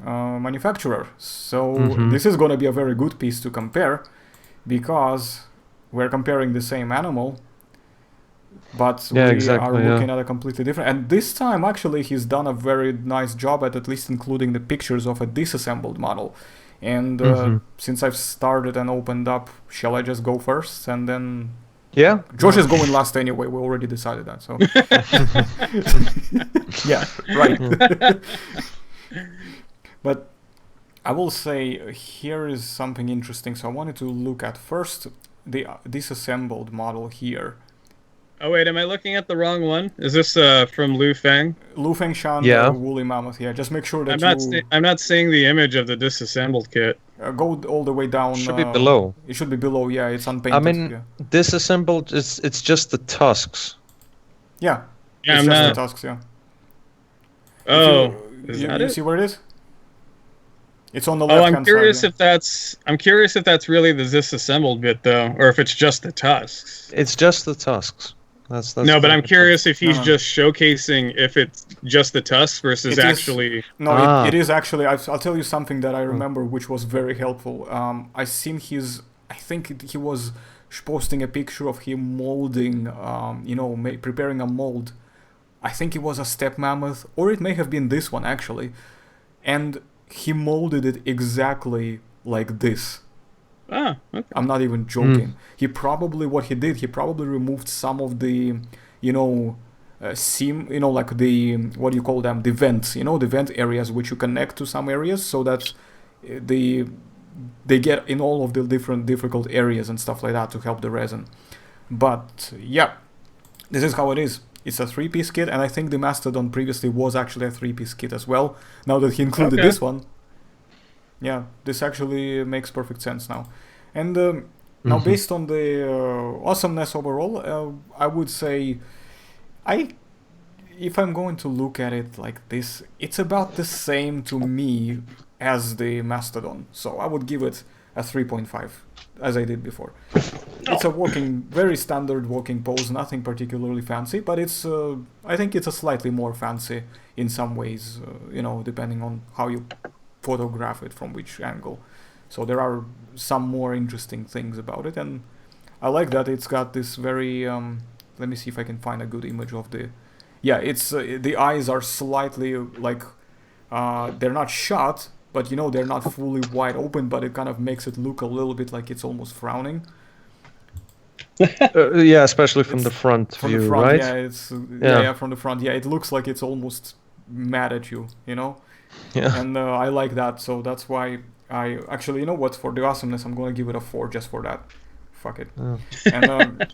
manufacturer. So this is going to be a very good piece to compare because we're comparing the same animal, but we are looking at a completely different. And this time, actually, he's done a very nice job at least including the pictures of a disassembled model. And since I've started and opened up, shall I just go first and then... Yeah. Josh is going last anyway. We already decided that. So yeah, right. But I will say here is something interesting. So I wanted to look at first the disassembled model here. Oh wait, am I looking at the wrong one? Is this from Lu Feng? Lu Feng Shan, woolly mammoth. Yeah, just make sure that I'm not seeing the image of the disassembled kit. Go all the way down. It should be below. It should be below. Yeah, it's unpainted. I mean, disassembled. It's just the tusks. Yeah. Yeah, it's just the tusks. Yeah. Oh, you see where it is? It's on the left hand I'm curious side. I'm curious if that's really the disassembled bit though, or if it's just the tusks. It's just the tusks. That's no, but I'm curious if he's just showcasing if it's just the tusks versus actually. It is actually. I'll tell you something that I remember, which was very helpful. I think he was posting a picture of him molding. Preparing a mold. I think it was a Steppe Mammoth, or it may have been this one actually, and he molded it exactly like this. Ah, okay. I'm not even joking. He probably removed some of the, seam, like the, what do you call them? The vents, the vent areas which you connect to some areas so that they get in all of the different difficult areas and stuff like that to help the resin. But yeah, this is how it is. It's a 3-piece kit, and I think the Mastodon previously was actually a 3-piece kit as well. Now that he included this one, yeah, this actually makes perfect sense now. And now, based on the awesomeness overall, I would say, if I'm going to look at it like this, it's about the same to me as the Mastodon. So I would give it a 3.5, as I did before. It's a very standard walking pose, nothing particularly fancy, but I think it's a slightly more fancy in some ways, depending on how you photograph it from which angle. So there are some more interesting things about it, and I like that it's got this very, let me see if I can find a good image of the, it's, the eyes are slightly like, they're not shut, but they're not fully wide open, but it kind of makes it look a little bit like it's almost frowning. Especially from the front view, the front, right? Yeah, from the front. Yeah, it looks like it's almost mad at you, Yeah. And I like that, so that's why I actually, for the awesomeness, I'm gonna give it a 4 just for that. Fuck it. Oh. And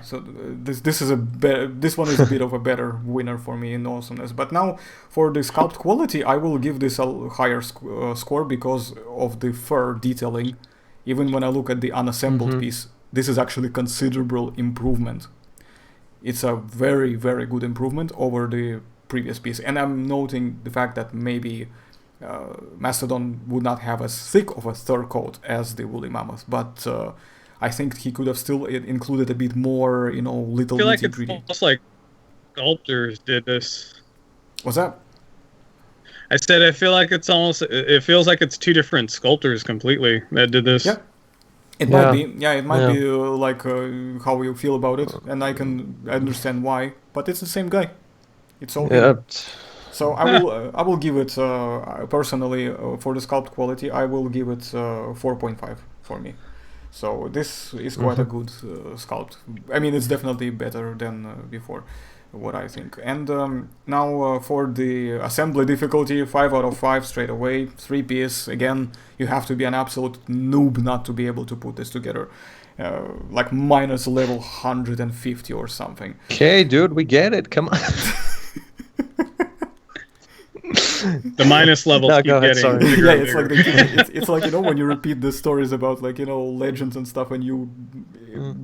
so this one is a bit of a better winner for me in awesomeness. But now for the sculpt quality, I will give this a higher score because of the fur detailing. Even when I look at the unassembled piece, this is actually considerable improvement. It's a very, very good improvement over the previous piece. And I'm noting the fact that maybe Mastodon would not have as thick of a fur coat as the woolly mammoth, but I think he could have still included a bit more, little I feel like nitty-gritty. it's almost like sculptors did this. What's that? I said it feels like it's 2 different sculptors completely that did this. Yeah. It might be, it might be like how you feel about it, and I can understand why. But it's the same guy. It's all him. So I will give it personally for the sculpt quality. I will give it 4.5 for me. So this is quite a good sculpt. I mean, it's definitely better than before, what I think. And now for the assembly difficulty, 5 out of 5 straight away, 3-piece. Again, you have to be an absolute noob not to be able to put this together. Like minus level 150 or something. Okay, dude, we get it. Come on. The minus levels keep getting bigger. Yeah, it's like it's like, you know, when you repeat the stories about, like, you know, legends and stuff, and you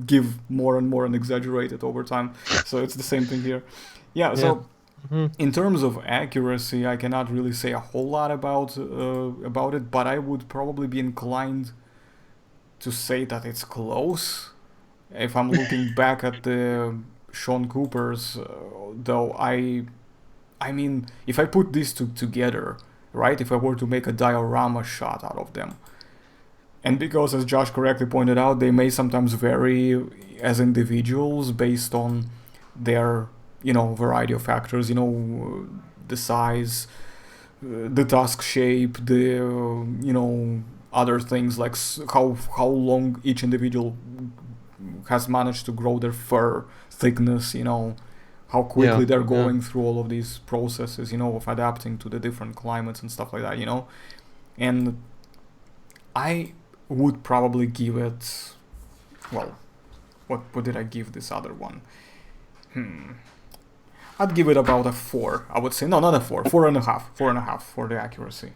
give more and more and exaggerate it over time. So it's the same thing here. Yeah. So in terms of accuracy, I cannot really say a whole lot about it, but I would probably be inclined to say that it's close. If I'm looking back at the Sean Cooper's, though, I mean, if I put these two together, right, if I were to make a diorama shot out of them, and because, as Josh correctly pointed out, they may sometimes vary as individuals based on their, you know, variety of factors, you know, the size, the tusk shape, the, you know, other things like how long each individual has managed to grow their fur thickness, you know, how quickly they're going through all of these processes, you know, of adapting to the different climates and stuff like that, you know. And I would probably give it, well, what did I give this other one? I'd give it about a 4, I would say. No, not a 4, 4.5 for the accuracy.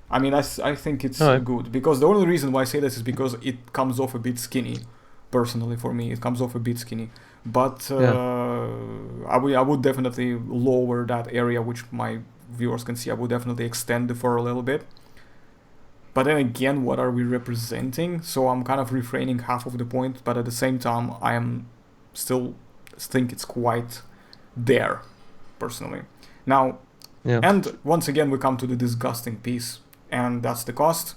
I mean, I think it's good, because the only reason why I say this is because it comes off a bit skinny. Personally, for me, it comes off a bit skinny. But I would definitely lower that area, which my viewers can see. I would definitely extend the fur a little bit. But then again, what are we representing? So I'm kind of refraining half of the point, but at the same time, I am still think it's quite there, personally. Now, and once again, we come to the disgusting piece, and that's the cost.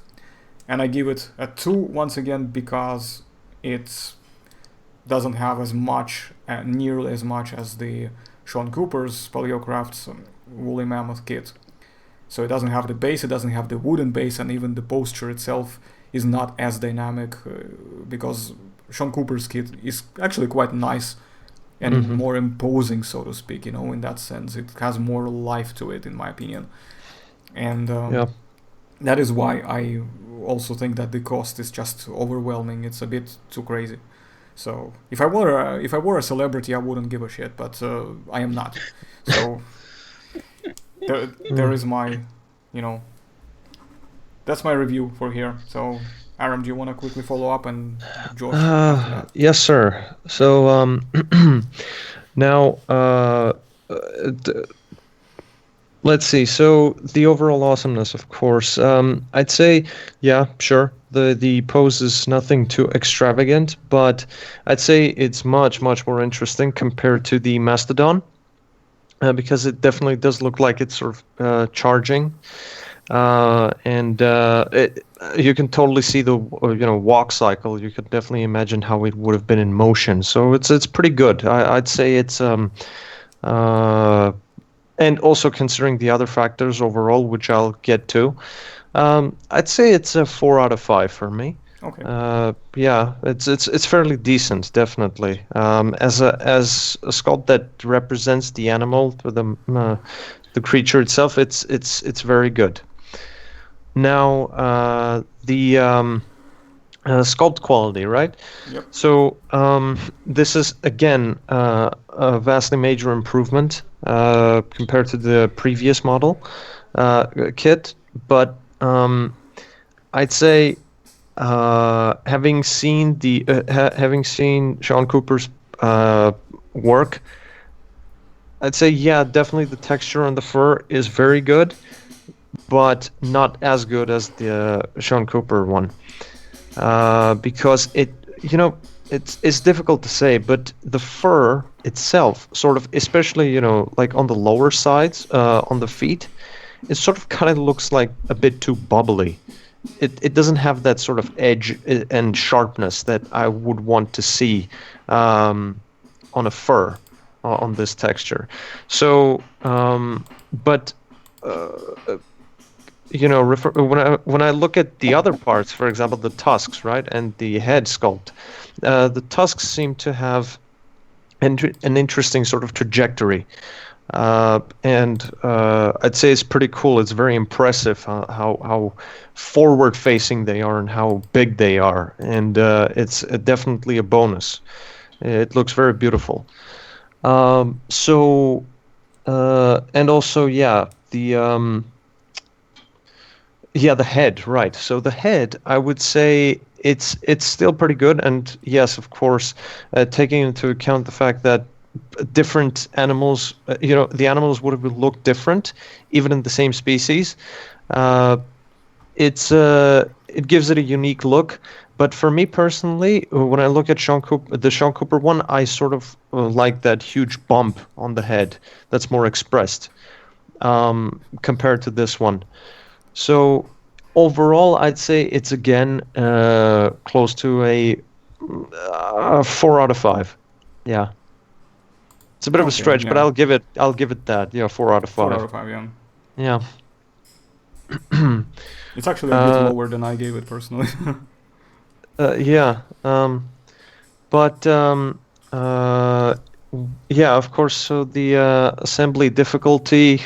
And I give it a 2 once again, because it doesn't have as much, nearly as much as the Sean Cooper's Paleocraft's Woolly Mammoth kit. So it doesn't have the base, it doesn't have the wooden base, and even the posture itself is not as dynamic, because Sean Cooper's kit is actually quite nice and more imposing, so to speak, you know, in that sense. It has more life to it, in my opinion. And that is why I also think that the cost is just overwhelming. It's a bit too crazy. So if I were a celebrity, I wouldn't give a shit, but I am not. So there is my, you know, that's my review for here. So Aram, do you want to quickly follow up, and George? Yes, sir. So now let's see. So the overall awesomeness, of course, I'd say, yeah, sure. The pose is nothing too extravagant, but I'd say it's much more interesting compared to the Mastodon, because it definitely does look like it's sort of charging, and you can totally see the walk cycle. You could definitely imagine how it would have been in motion. So it's pretty good. I'd say it's and also considering the other factors overall, which I'll get to, I'd say it's a 4 out of 5 for me. Okay. Yeah, it's fairly decent, definitely. As a sculpt that represents the animal, the creature itself, it's very good. Now the sculpt quality, right? Yep. So this is again a vastly major improvement compared to the previous model kit, but I'd say having seen Sean Cooper's work, I'd say definitely the texture on the fur is very good, but not as good as the Sean Cooper one, because it's difficult to say, but the fur itself, sort of, especially like on the lower sides, on the feet, it sort of kind of looks like a bit too bubbly. it doesn't have that sort of edge and sharpness that I would want to see on a fur on this texture. So, but when I look at the other parts, for example, the tusks, right, and the head sculpt, the tusks seem to have an interesting sort of trajectory. And I'd say it's pretty cool. It's very impressive how forward-facing they are and how big they are. And it's definitely a bonus. It looks very beautiful. And also, the head, right. So the head, I would say it's still pretty good. And yes, of course, taking into account the fact that different animals, the animals would have looked different, even in the same species. It gives it a unique look. But for me personally, when I look at the Sean Cooper one, I sort of like that huge bump on the head that's more expressed compared to this one. So overall, I'd say it's again close to a 4 out of 5. Yeah, it's a bit of a stretch, but I'll give it that. Yeah, 4 out of 5. 4 out of 5, yeah. Yeah. It's actually a bit lower than I gave it personally. Yeah. Yeah, of course. So the assembly difficulty,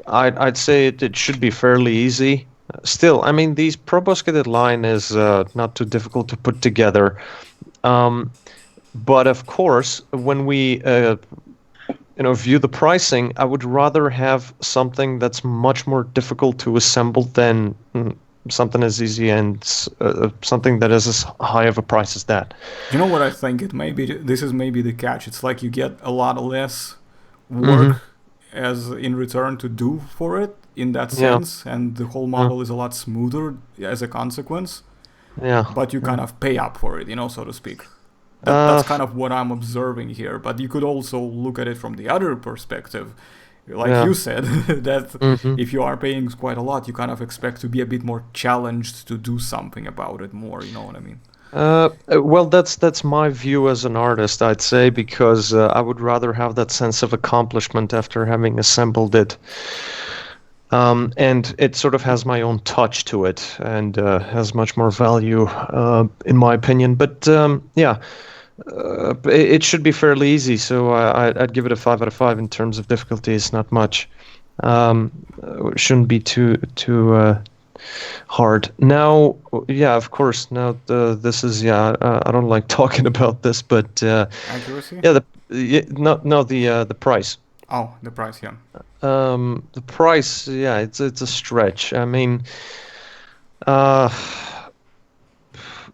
I'd say it should be fairly easy. Still, I mean, these Proboscidae line is not too difficult to put together. But of course, when we view the pricing, I would rather have something that's much more difficult to assemble than something as easy and something that is as high of a price as that. You know what I think? This is maybe the catch. It's like you get a lot less work as in return to do for it in that sense, and the whole model is a lot smoother as a consequence. Yeah. But you kind of pay up for it, so to speak. That's kind of what I'm observing here. But you could also look at it from the other perspective. Like you said, that if you are paying quite a lot, you kind of expect to be a bit more challenged to do something about it more, you know what I mean? Well, that's my view as an artist, I'd say, because I would rather have that sense of accomplishment after having assembled it. And it sort of has my own touch to it and has much more value, in my opinion. But it should be fairly easy, so I'd give it a 5 out of 5 in terms of difficulty. It's not much. It shouldn't be too hard. Now, of course. Now this is I don't like talking about this, but accuracy. The price. Oh, the price, yeah. The price, it's a stretch. I mean,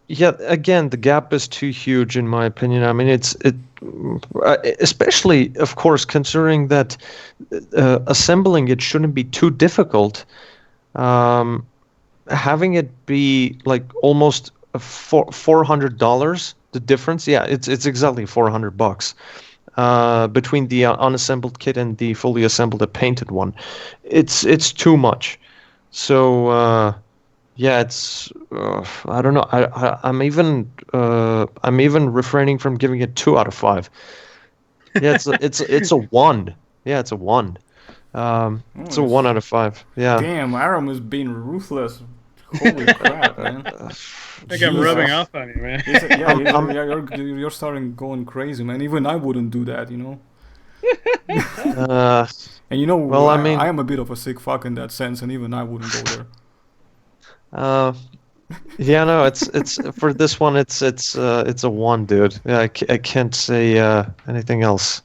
again, the gap is too huge in my opinion. I mean, especially, of course, considering that assembling it shouldn't be too difficult. Having it be like almost $400, the difference, it's exactly $400 between the unassembled kit and the fully assembled and painted one. It's too much. So. It's I don't know. I'm even refraining from giving it 2 out of 5. Yeah, it's a 1. Yeah, it's a 1. It's a 1 out of 5. Yeah. Damn, Aram is being ruthless. Holy crap, man! I think I'm rubbing off on you, man. You're starting going crazy, man. Even I wouldn't do that, And well, I am a bit of a sick fuck in that sense, and even I wouldn't go there. It's for this one. It's a 1, dude. Yeah, I can't say anything else.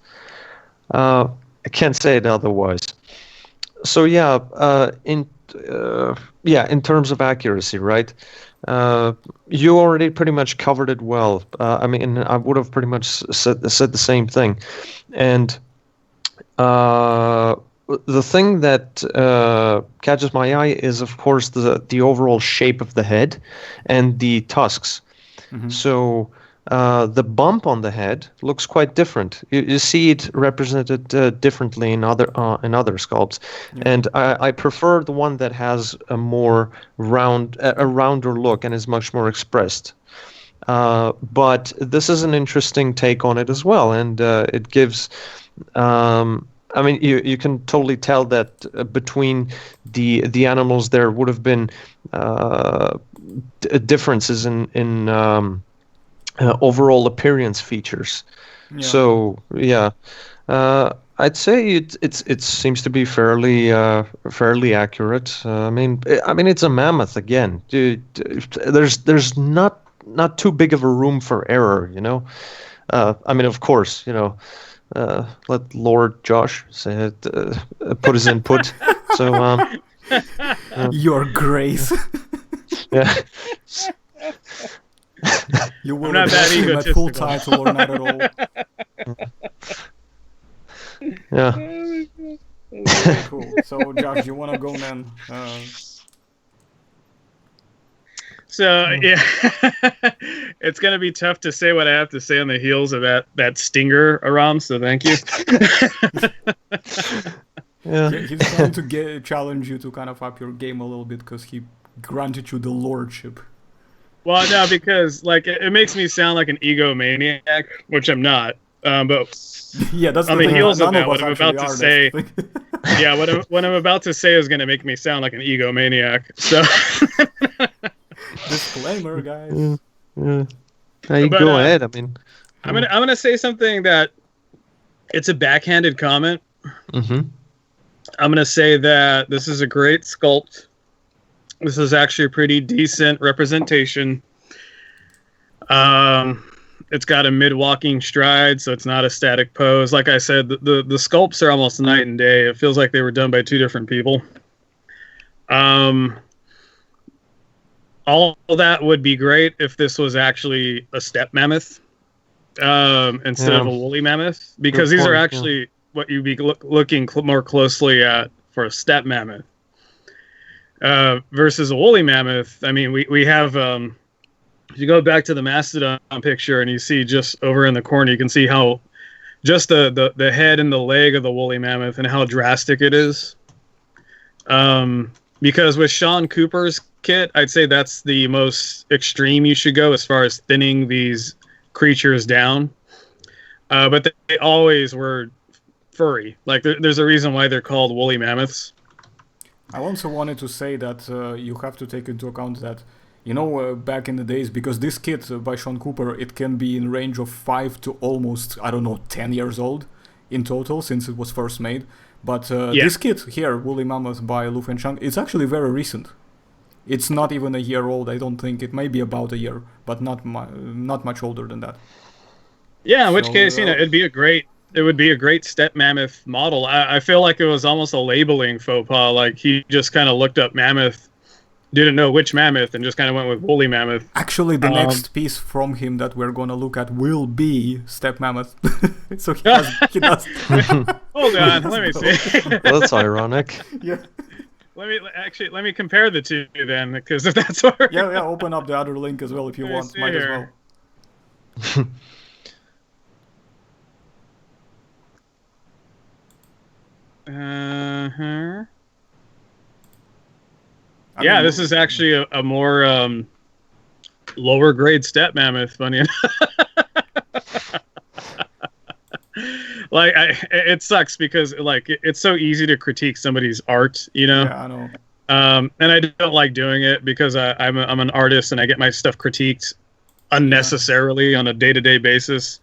I can't say it otherwise. So in terms of accuracy, right? You already pretty much covered it well. I mean, I would have pretty much said the same thing, and the thing that catches my eye is, of course, the overall shape of the head and the tusks. So the bump on the head looks quite different. You see it represented differently in other sculpts, and I prefer the one that has a more a rounder look and is much more expressed. But this is an interesting take on it as well, and it gives. I mean, you can totally tell that between the animals there would have been differences in overall appearance features. Yeah. So yeah, I'd say it seems to be fairly accurate. I mean it's a mammoth again. There's not too big of a room for error, you know. I mean, of course, you know. Let Lord Josh say it, put his input. So Your Grace. yeah. You will not that address him at full egotistical. title or not at all. Yeah. Okay, cool. So, Josh, you want to go then? So yeah, it's gonna be tough to say what I have to say on the heels of that stinger, Aram. So thank you. Yeah. He's trying to challenge you to kind of up your game a little bit because he granted you the lordship. Well, no, because like it makes me sound like an egomaniac, which I'm not. But Yeah, that's on the the thing. heels of None that, what I'm us actually about to are, say, that's the thing. yeah, what I'm about to say is gonna make me sound like an egomaniac. So. Disclaimer, guys. Yeah. Now you But, go ahead. I mean, I'm gonna say something that it's a backhanded comment. mm-hmm. I'm gonna say that this is a great sculpt. This is actually a pretty decent representation. It's got a mid-walking stride, so it's not a static pose. Like I said, the sculpts are almost night and day. It feels like they were done by two different people. All that would be great if this was actually a steppe mammoth instead of a woolly mammoth, because these are actually what you'd be looking more closely at for a steppe mammoth versus a woolly mammoth. I mean, we have if you go back to the Mastodon picture and you see just over in the corner, you can see how just the head and the leg of the woolly mammoth and how drastic it is. Because with Sean Cooper's kit, I'd say that's the most extreme you should go as far as thinning these creatures down. But they always were furry. Like there's a reason why they're called woolly mammoths. I also wanted to say that you have to take into account that, you know, back in the days, because this kit by Sean Cooper, it can be in range of 5 to almost, 10 years old in total since it was first made. But this kit here, Woolly Mammoth by Luffy and Chang, it's actually very recent. It's not even a year old, I don't think. It may be about a year, but not much older than that. Yeah, in which case, it would be a great steppe mammoth model. I feel like it was almost a labeling faux pas. Like he just kind of looked up mammoth, didn't know which mammoth, and just kind of went with woolly mammoth. Actually, the next piece from him that we're gonna look at will be steppe mammoth. So he does. Hold on, let me see. Well, that's ironic. Yeah. Let me compare the two then, because if that's what. Yeah. Open up the other link as well if you want. Might as well. Uh-huh. I mean, this is actually a more lower grade steppe mammoth, funny enough. Like it sucks because like it's so easy to critique somebody's art, you know. Yeah, I know. And I don't like doing it because I'm an artist and I get my stuff critiqued unnecessarily on a day-to-day basis.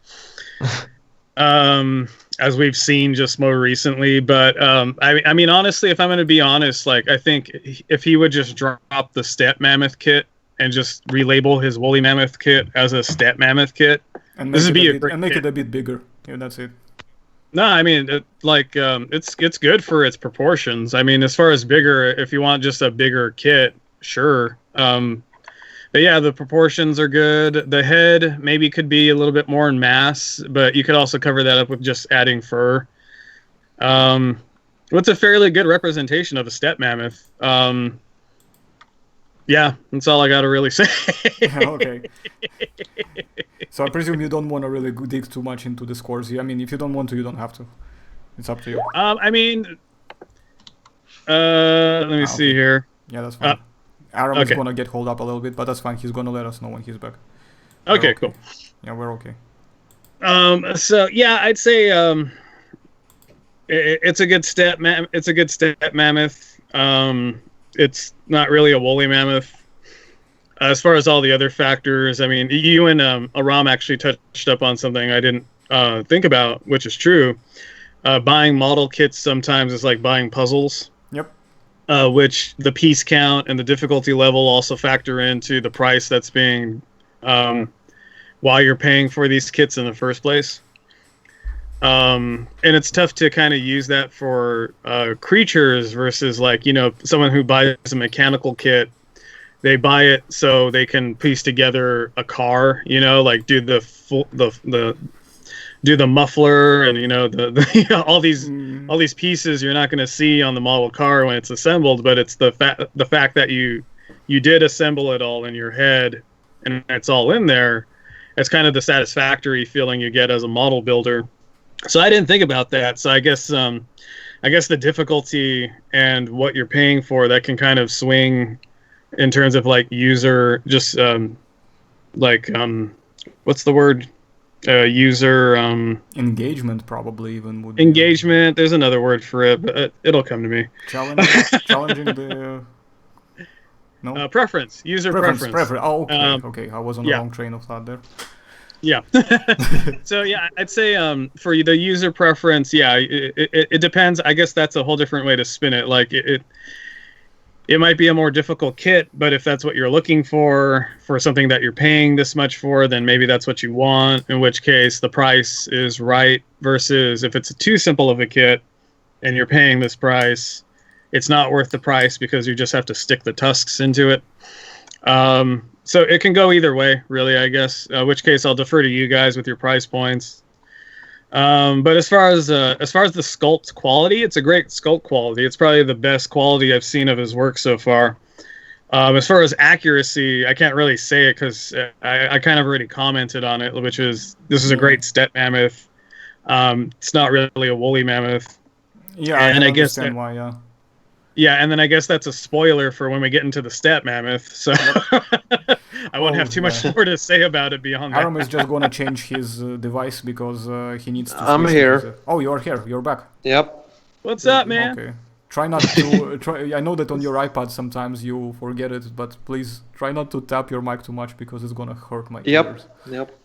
As we've seen just more recently, but I mean, honestly, if I'm going to be honest, like I think if he would just drop the steppe mammoth kit and just relabel his woolly mammoth kit as a steppe mammoth kit, And this would be make it a bit bigger. Yeah, that's it. No, I mean, it's good for its proportions. I mean, as far as bigger, if you want just a bigger kit, sure. But yeah, the proportions are good. The head maybe could be a little bit more in mass, but you could also cover that up with just adding fur. What's a fairly good representation of a steppe mammoth. Yeah, that's all I got to really say. Okay. So I presume you don't want to really dig too much into the scores here. I mean, if you don't want to, you don't have to. It's up to you. I mean, let me see Okay. here. Yeah, that's fine. Aram is okay. gonna get hold up a little bit, but that's fine. He's gonna let us know when he's back. Okay, cool. Yeah, we're okay. So yeah, I'd say it's a good steppe mammoth. It's not really a woolly mammoth. As far as all the other factors, I mean, you and Aram actually touched up on something I didn't think about, which is true. Buying model kits sometimes is like buying puzzles. Yep. Which the piece count and the difficulty level also factor into the price that's being while you're paying for these kits in the first place. And it's tough to kind of use that for creatures versus like, you know, someone who buys a mechanical kit. They buy it so they can piece together a car, you know, like do the muffler and, you know, the all these pieces you're not going to see on the model car when it's assembled, but it's the fact that you did assemble it all in your head and it's all in there. It's kind of the satisfactory feeling you get as a model builder. So I didn't think about that. So I guess the difficulty and what you're paying for, that can kind of swing in terms of like user, just what's the word? User Engagement probably even would be engagement. There's another word for it, but it'll come to me. Challenging the no preference. User preference. Oh, okay. Okay, I was on the wrong train of thought there. Yeah. So yeah, I'd say for the user preference, yeah, it depends. I guess that's a whole different way to spin it. Like it might be a more difficult kit, but if that's what you're looking for something that you're paying this much for, then maybe that's what you want, in which case the price is right, versus if it's too simple of a kit and you're paying this price, it's not worth the price because you just have to stick the tusks into it. So it can go either way, really, I guess, which case I'll defer to you guys with your price points. But as far as the sculpt quality, it's a great sculpt quality. It's probably the best quality I've seen of his work so far. As far as accuracy, I can't really say it because I kind of already commented on it, which is this is a great steppe mammoth. It's not really a woolly mammoth. Yeah, and I guess understand why. Yeah. Yeah, and then I guess that's a spoiler for when we get into the steppe mammoth. So I won't have too much more to say about it beyond that. Aram is just going to change his device because he needs to. I'm here. Oh, you're here. You're back. Yep. What's up, man? Okay. Try not to. I know that on your iPad sometimes you forget it, but please try not to tap your mic too much because it's gonna hurt my ears. Yep.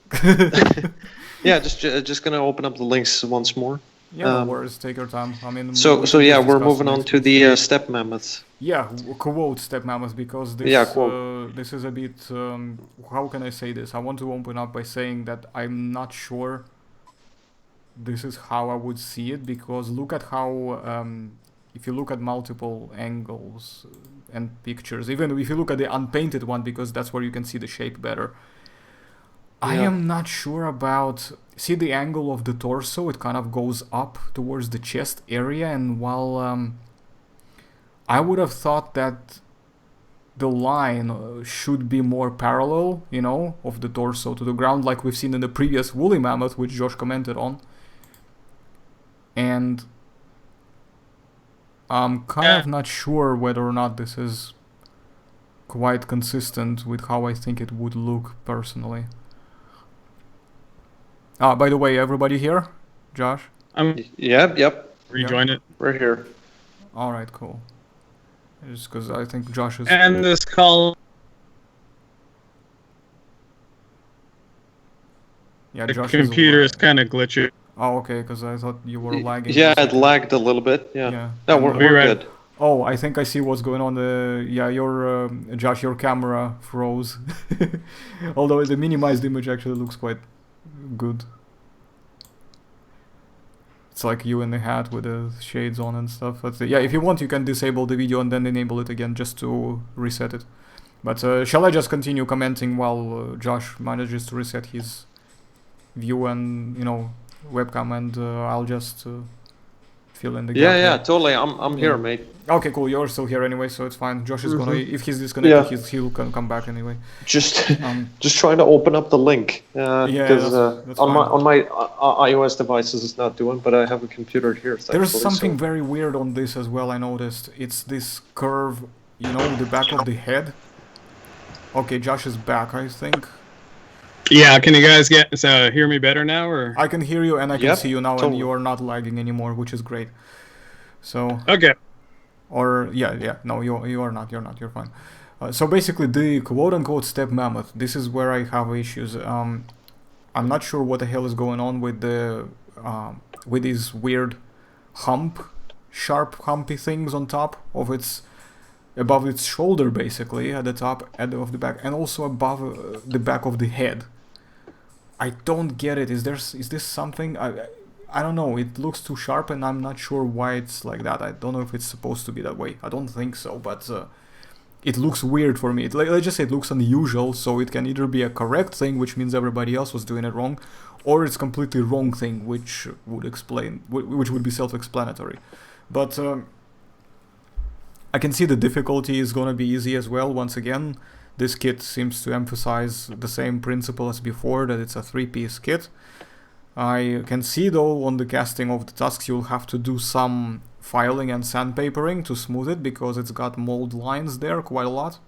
Yeah, just gonna open up the links once more. Yeah, no worries. Take your time. I mean. So yeah, we're moving on to the steppe mammoth. Yeah, quote steppe mammoth because this. This is a bit. How can I say this? I want to open up by saying that I'm not sure. This is how I would see it because look at how. If you look at multiple angles and pictures, even if you look at the unpainted one, because that's where you can see the shape better. Yeah. I am not sure about... See the angle of the torso? It kind of goes up towards the chest area, and while I would have thought that the line should be more parallel, you know, of the torso to the ground, like we've seen in the previous woolly mammoth, which Josh commented on. And I'm kind of not sure whether or not this is quite consistent with how I think it would look personally. By the way, everybody here? Josh? Yep. Rejoin it. We're here. Alright, cool. Just because I think Josh is... And this call... Yeah, the Josh computer is kind of glitchy. Oh, okay, because I thought you were lagging. Yeah, it lagged a little bit. Yeah. No, we're good. Oh, I think I see what's going on. Yeah, your Josh, your camera froze. Although the minimized image actually looks quite good. It's like you in the hat with the shades on and stuff. But yeah, if you want, you can disable the video and then enable it again just to reset it. But shall I just continue commenting while Josh manages to reset his view and, you know, webcam, and I'll just fill in the Yeah, gap. yeah, totally. I'm here, mate. Okay, cool. You're still here anyway, so it's fine. Josh is gonna, if he's disconnected, Yeah. he'll come back anyway. Just Um, just trying to open up the link Yeah, because that's on fine. my iOS devices it's not doing, but I have a computer here. There's thankfully, something so- very weird on this as well. I noticed it's this curve, you know, the back of the head. Okay, Josh is back, I think. Yeah, can you guys hear me better now, or? I can hear you and I can Yep, see you now, and totally. you are not lagging anymore, which is great. So, Okay. or yeah, no, you are not. You're fine. So basically, the quote-unquote Steppe Mammoth. This is where I have issues. I'm not sure what the hell is going on with the with these weird sharp humpy things on top of its, above its shoulder, basically at the top of the back, and also above the back of the head. I don't get it. Is this something? I don't know. It looks too sharp, and I'm not sure why it's like that. I don't know if it's supposed to be that way. I don't think so, but it looks weird for me. Let's just say it looks unusual, so it can either be a correct thing, which means everybody else was doing it wrong, or it's completely wrong thing, which would be self-explanatory. But I can see the difficulty is gonna be easy as well. Once again, this kit seems to emphasize the same principle as before, that it's a 3-piece kit. I can see though on the casting of the Tusks you'll have to do some filing and sandpapering to smooth it, because it's got mold lines there quite a lot.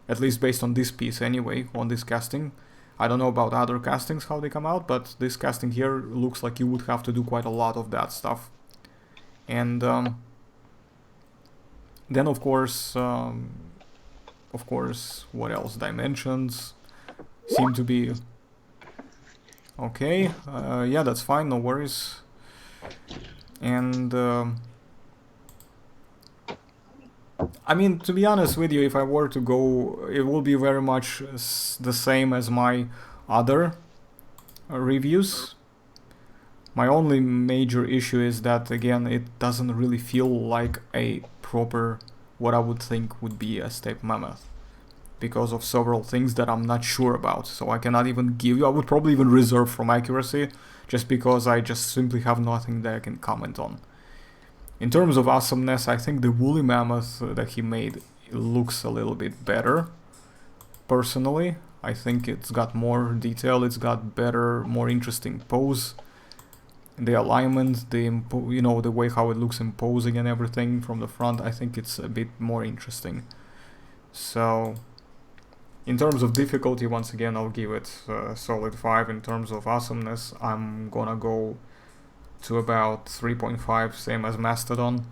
At least based on this piece anyway, on this casting. I don't know about other castings how they come out, but this casting here looks like you would have to do quite a lot of that stuff. And then of course, what else? Dimensions seem to be okay. Yeah, that's fine, no worries. And I mean, to be honest with you, if I were to go, it will be very much the same as my other reviews. My only major issue is that, again, it doesn't really feel like a proper, what I would think would be a Steppe Mammoth, because of several things that I'm not sure about. So I cannot even give you, I would probably even reserve from accuracy, just because I just simply have nothing that I can comment on. In terms of awesomeness, I think the woolly mammoth that he made looks a little bit better. Personally, I think it's got more detail, it's got better, more interesting pose. The alignment, the way how it looks imposing and everything from the front, I think it's a bit more interesting. So, in terms of difficulty, once again, I'll give it a solid 5. In terms of awesomeness, I'm gonna go to about 3.5, same as Mastodon.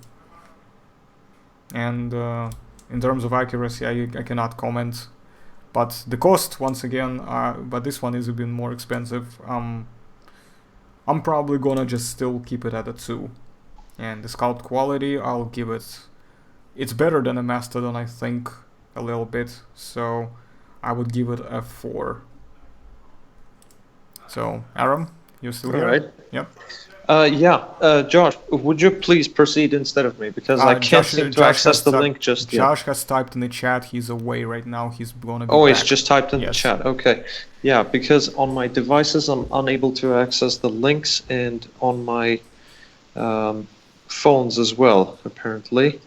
And in terms of accuracy, I cannot comment. But the cost, once again, but this one is a bit more expensive. I'm probably gonna just still keep it at a 2. And the Sculpt Quality, I'll give it... It's better than a Mastodon, I think, a little bit. So I would give it a 4. So, Aram, you still here? Alright. Yep. Josh, would you please proceed instead of me, because I can't seem to access the link just yet. Josh has typed in the chat, he's away right now, he's gonna be Oh, back. it's just typed in the chat, okay. Yeah, because on my devices I'm unable to access the links, and on my phones as well, apparently.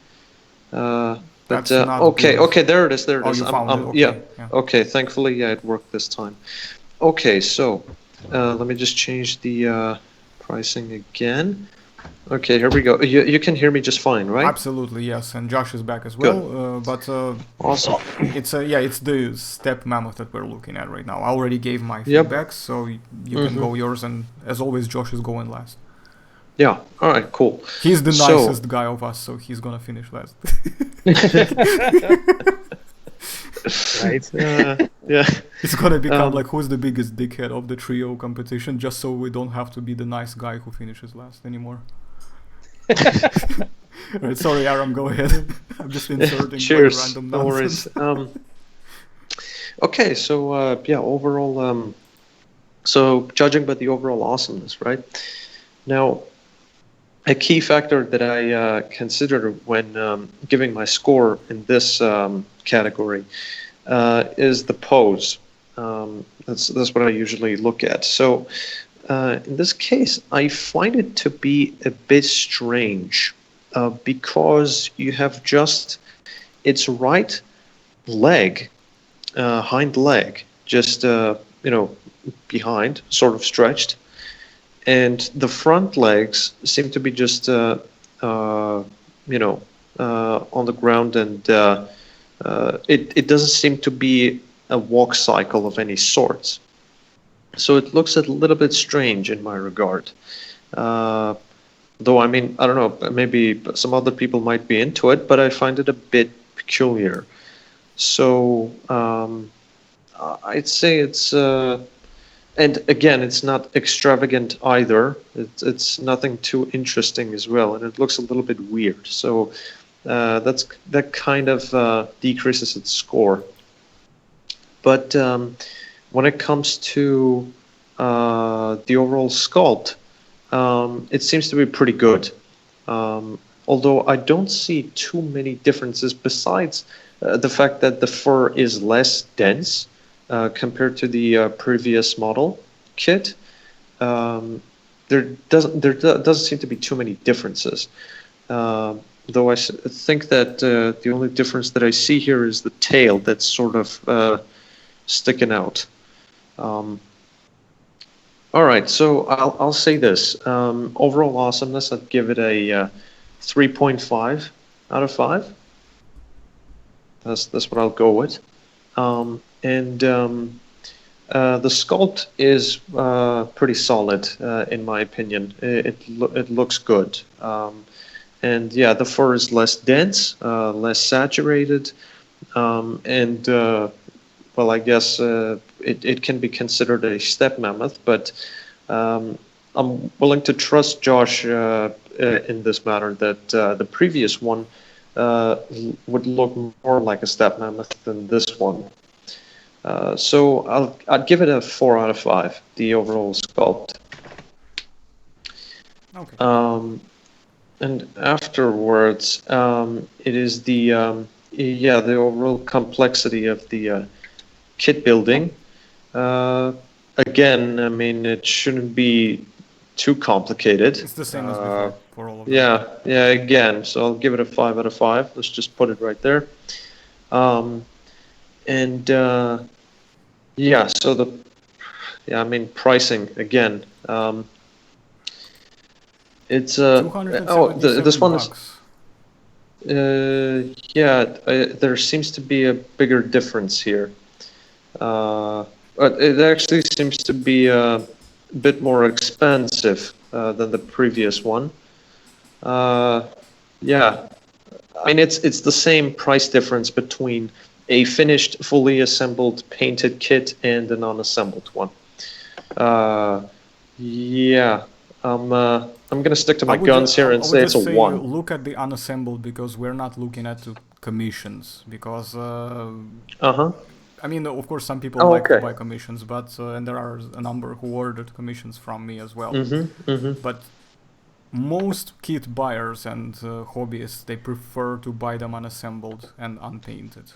That's not okay, good. okay, there it is, Oh, you found it, okay. yeah, okay, thankfully, yeah, it worked this time. Okay, so, let me just change the pricing again. Okay, here we go. You can hear me just fine, right? Absolutely, yes, and Josh is back as well. But Awesome. it's the Steppe Mammoth that we're looking at right now. I already gave my feedback, so you can go yours, and as always, Josh is going last. Yeah. All right. Cool. He's the nicest guy of us, so he's gonna finish last. Right. Yeah. It's gonna become like who's the biggest dickhead of the trio competition, just so we don't have to be the nice guy who finishes last anymore. Right, sorry, Aram, go ahead. I'm just inserting Cheers. random No nonsense. worries. Okay. So yeah. Overall. So judging by the overall awesomeness, right? Now, a key factor that I consider when giving my score in this category is the pose. That's what I usually look at. So in this case, I find it to be a bit strange because you have just its right leg, hind leg, just behind, sort of stretched, and the front legs seem to be just on the ground, and it doesn't seem to be a walk cycle of any sorts. So it looks a little bit strange in my regard. Though, I mean, I don't know, maybe some other people might be into it, but I find it a bit peculiar. So I'd say it's, and again, it's not extravagant either. It's nothing too interesting as well, and it looks a little bit weird. So that kind of decreases its score. But when it comes to the overall sculpt, it seems to be pretty good. Although I don't see too many differences besides the fact that the fur is less dense compared to the previous model kit. There doesn't seem to be too many differences. Though I think that the only difference that I see here is the tail that's sort of sticking out. All right, so I'll say this. Overall awesomeness, I'd give it a 3.5 out of 5. That's what I'll go with. And the sculpt is pretty solid, in my opinion. It looks good. And yeah, the fur is less dense, less saturated, and well, I guess it can be considered a steppe mammoth, but I'm willing to trust Josh in this matter that the previous one would look more like a steppe mammoth than this one. So I'd give it a 4 out of 5, the overall sculpt. Okay. And afterwards, it is the overall complexity of the kit building. Again, I mean, it shouldn't be too complicated. It's the same as before for all of them. Yeah, again, so I'll give it a 5 out of 5. Let's just put it right there. I mean, pricing, again. It's this one is there seems to be a bigger difference here. But it actually seems to be a bit more expensive than the previous one. I mean, it's the same price difference between a finished, fully assembled, painted kit and an unassembled one. I'm gonna stick to my guns here and say it's a 1. Look at the unassembled, because we're not looking at the commissions, because I mean, of course, some people like to buy commissions, but and there are a number who ordered commissions from me as well. But most kit buyers and hobbyists, they prefer to buy them unassembled and unpainted.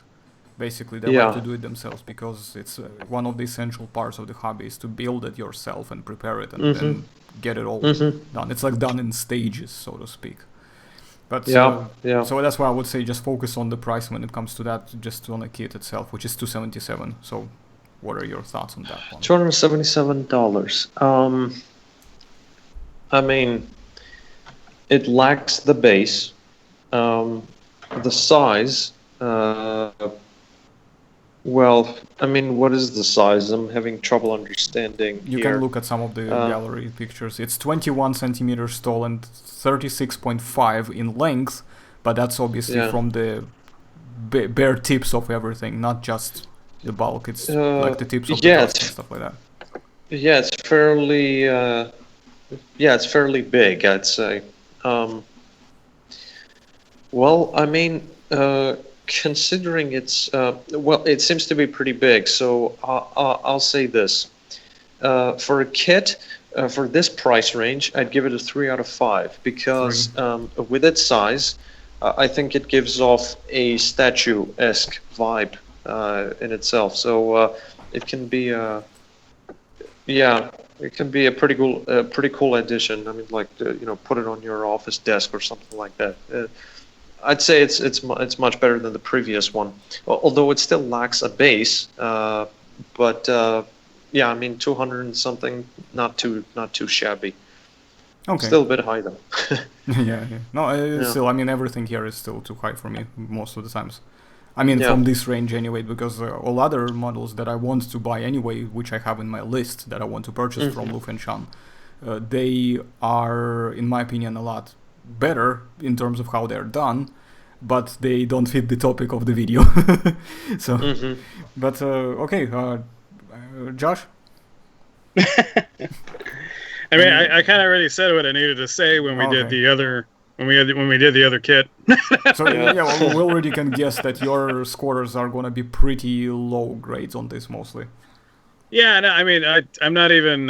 Basically, they like to do it themselves, because it's one of the essential parts of the hobby is to build it yourself and prepare it and get it all done. It's like done in stages, so to speak. But so that's why I would say just focus on the price when it comes to that, just on the kit itself, which is $277. So what are your thoughts on that one? $277. I mean, it lacks the base. The size, well, I mean, what is the size? I'm having trouble understanding. You can look at some of the gallery pictures. It's 21 centimeters tall and 36.5 in length, but that's obviously from the bare tips of everything, not just the bulk. It's like the tips of the tusks and stuff like that. Yeah, it's fairly. It's fairly big, I'd say. Well, I mean, considering it's it seems to be pretty big. So I'll say this: for a kit, for this price range, I'd give it a 3 out of 5 because with its size, I think it gives off a statue-esque vibe in itself. So it can be, it can be a pretty cool addition. I mean, like put it on your office desk or something like that. I'd say it's much better than the previous one, although it still lacks a base. But yeah, I mean 200 and something, not too shabby. Okay. Still a bit high though. Yeah. No, still, I mean, everything here is still too high for me most of the times. I mean, from this range anyway, because all other models that I want to buy anyway, which I have in my list that I want to purchase from Lufenshan, they are, in my opinion, a lot better in terms of how they're done, but they don't fit the topic of the video. So, but okay, Josh? I mean, I kind of already said what I needed to say when we did the other when we did the other kit. So well, we already can guess that your scores are gonna be pretty low grades on this mostly. Yeah, no, I mean, I'm not even.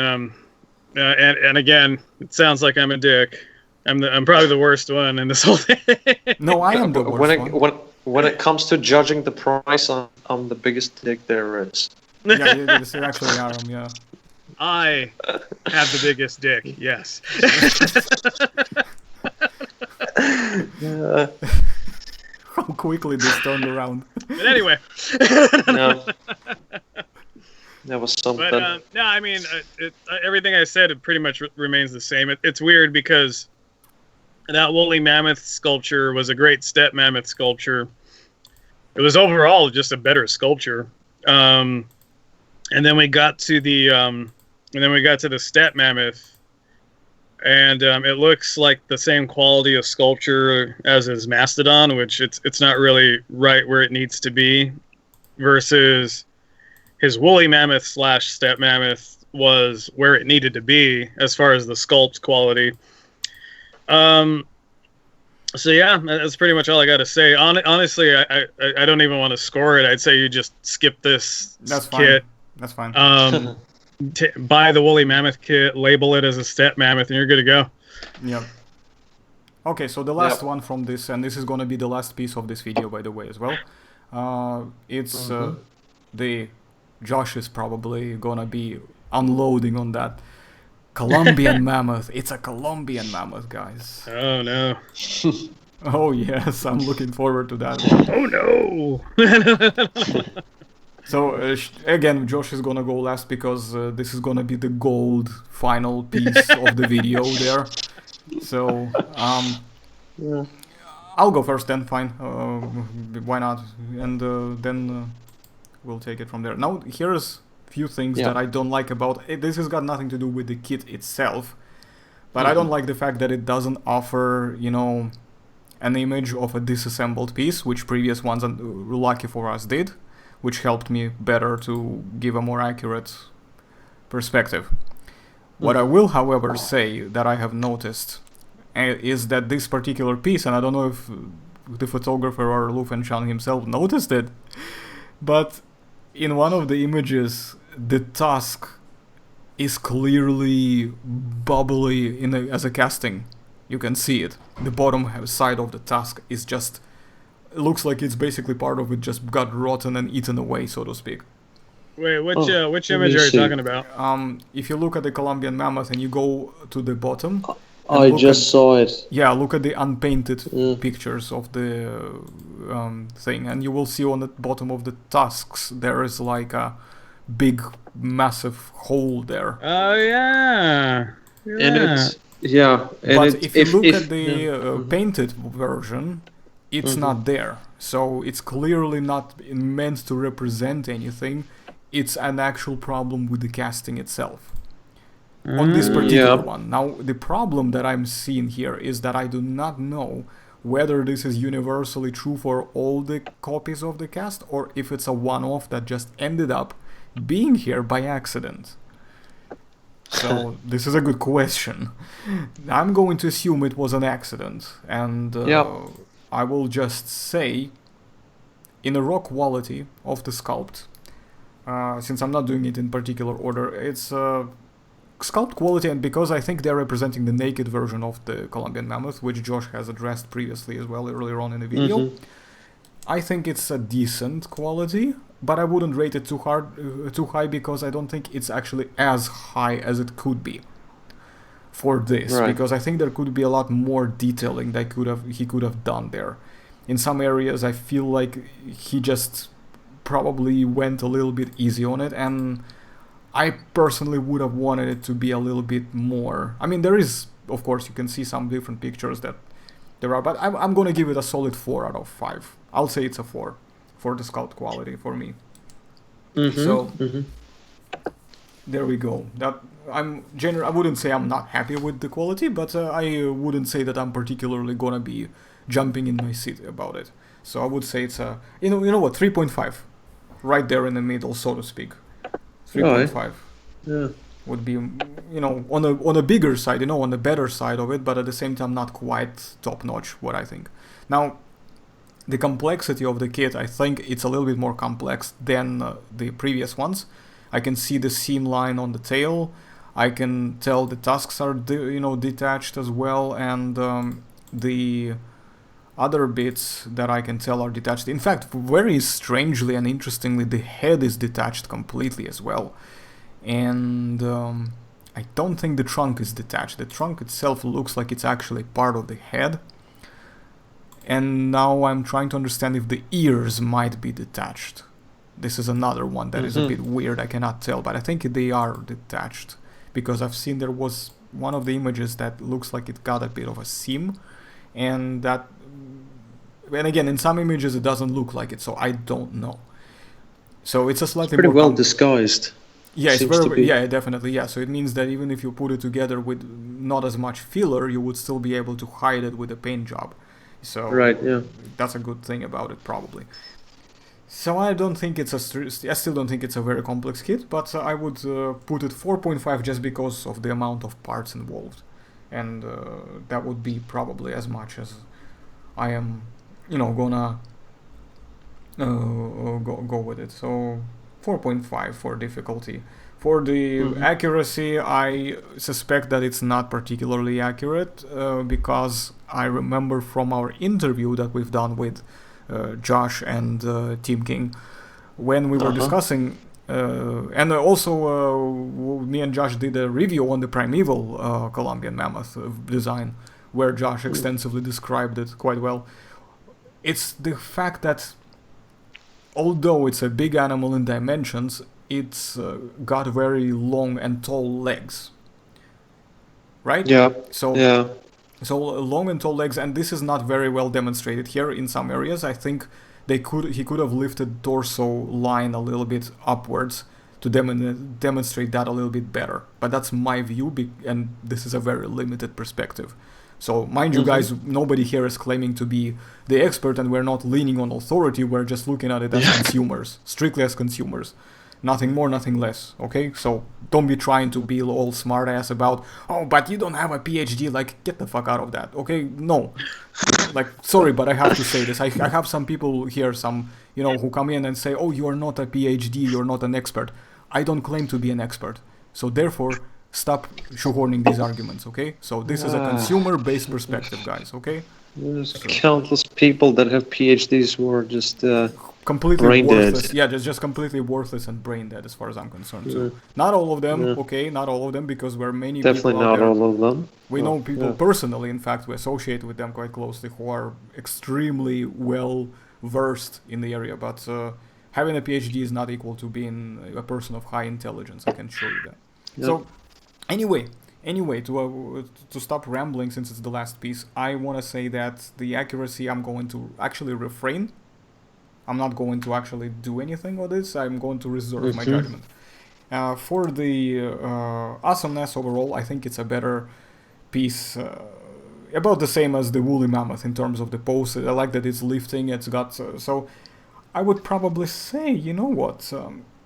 And again, it sounds like I'm a dick. I'm probably the worst one in this whole thing. No, I am the worst one. When it comes to judging the price, I'm the biggest dick there is. Yeah, it's actually Aram, yeah. I have the biggest dick, yes. How quickly this turned around. But anyway. No. That was something. But no, I mean, everything I said, it pretty much remains the same. It's weird because that woolly mammoth sculpture was a great steppe mammoth sculpture. It was overall just a better sculpture. And then we got to the steppe mammoth, and it looks like the same quality of sculpture as his Mastodon, which it's not really right where it needs to be, versus his woolly mammoth / steppe mammoth was where it needed to be as far as the sculpt quality. So yeah, that's pretty much all I got to say. Honestly, I don't even want to score it. I'd say you just skip this kit. That's fine. Buy the woolly mammoth kit, label it as a steppe mammoth, and you're good to go. Yep. Okay, so the last one from this, and this is going to be the last piece of this video, by the way, as well. It's the Josh is probably gonna be unloading on that Columbian Mammoth. It's a Columbian Mammoth, guys. Oh no. Oh yes, I'm looking forward to that one. Oh no. So again, Josh is gonna go last because this is gonna be the gold final piece of the video there. So I'll go first then. Fine, why not? And then we'll take it from there. Now here's a few things that I don't like about it. This has got nothing to do with the kit itself, but I don't like the fact that it doesn't offer, an image of a disassembled piece, which previous ones, lucky for us, did, which helped me better to give a more accurate perspective. What I will, however, say that I have noticed is that this particular piece, and I don't know if the photographer or Lufenshan himself noticed it, but in one of the images, the tusk is clearly bubbly as a casting. You can see it. The bottom side of the tusk is just... It looks like it's basically part of it just got rotten and eaten away, so to speak. Wait, which image are you talking about? If you look at the Columbian Mammoth and you go to the bottom... I just saw it. Yeah, look at the unpainted pictures of the thing, and you will see on the bottom of the tusks there is like a big, massive hole there. Oh yeah. And it's but if you look at the painted version, it's not there. So it's clearly not meant to represent anything. It's an actual problem with the casting itself. On this particular one. Now, the problem that I'm seeing here is that I do not know whether this is universally true for all the copies of the cast, or if it's a one-off that just ended up being here by accident. So, this is a good question. I'm going to assume it was an accident, and I will just say, in the raw quality of the sculpt, since I'm not doing it in particular order, it's... Sculpt Quality, and because I think they're representing the naked version of the Columbian Mammoth, which Josh has addressed previously as well earlier on in the video, I think it's a decent quality. but I wouldn't rate it too high because I don't think it's actually as high as it could be for this. Right. Because I think there could be a lot more detailing that he could have done there. In some areas, I feel like he just probably went a little bit easy on it, and I personally would have wanted it to be a little bit more. I mean, there is, of course, you can see some different pictures that there are, but I'm gonna give it a solid 4 out of 5. I'll say it's a 4 for the sculpt quality for me. So there we go. That I wouldn't say I'm not happy with the quality, but I wouldn't say that I'm particularly gonna be jumping in my seat about it. So I would say it's a you know what 3.5, right there in the middle, so to speak. 3.5 would be on a bigger side, on the better side of it, but at the same time not quite top notch. What I think now. The complexity of the kit, I think it's a little bit more complex than the previous ones. I can see the seam line on the tail. I can tell the tusks are detached as well, and the other bits that I can tell are detached. In fact, very strangely and interestingly, the head is detached completely as well. And I don't think the trunk is detached. The trunk itself looks like it's actually part of the head. And now I'm trying to understand if the ears might be detached. This is another one that is a bit weird. I cannot tell, but I think they are detached. Because I've seen there was one of the images that looks like it got a bit of a seam. And again, in some images it doesn't look like it, so I don't know. So it's a slightly Pretty more well disguised. Yeah, it's Seems to be. yeah, definitely, yeah. So it means that even if you put it together with not as much filler, you would still be able to hide it with a paint job. So Right, yeah. that's a good thing about it, probably. So I don't think I still don't think it's a very complex kit, but I would put it 4.5 just because of the amount of parts involved, and that would be probably as much as I am, gonna go with it. So 4.5 for difficulty. For the accuracy, I suspect that it's not particularly accurate because I remember from our interview that we've done with Josh and Team King when we were discussing, and also me and Josh did a review on the Primeval Columbian Mammoth design where Josh extensively described it quite well. It's the fact that although it's a big animal in dimensions, it's got very long and tall legs, right? Yeah. So long and tall legs, and this is not very well demonstrated here. In some areas, I think he could have lifted torso line a little bit upwards to demonstrate that a little bit better. But that's my view, and this is a very limited perspective. So mind you guys, nobody here is claiming to be the expert, and we're not leaning on authority. We're just looking at it as consumers, strictly as consumers. Nothing more, nothing less, okay? So don't be trying to be all smart ass about, oh, but you don't have a PhD. Like, get the fuck out of that, okay? No. Like, sorry, but I have to say this. I have some people here, who come in and say, oh, you are not a PhD, you're not an expert. I don't claim to be an expert. So therefore, stop shoehorning these arguments, okay? So this is a consumer-based perspective, guys, okay? There's countless people that have PhDs who are just completely brain worthless. dead. Yeah, just completely worthless and brain dead as far as I'm concerned. So not all of them, okay? Not all of them, because we're many Definitely people out not there. all of them. We know people personally, in fact, we associate with them quite closely, who are extremely well versed in the area. But having a PhD is not equal to being a person of high intelligence. I can assure you that. Yep. So, anyway, to stop rambling, since it's the last piece, I want to say that the accuracy, I'm going to actually refrain. I'm not going to actually do anything with this. I'm going to reserve my judgment. For the awesomeness overall, I think it's a better piece, about the same as the woolly mammoth in terms of the pose. I like that it's lifting. It's got so. I would probably say, you know what?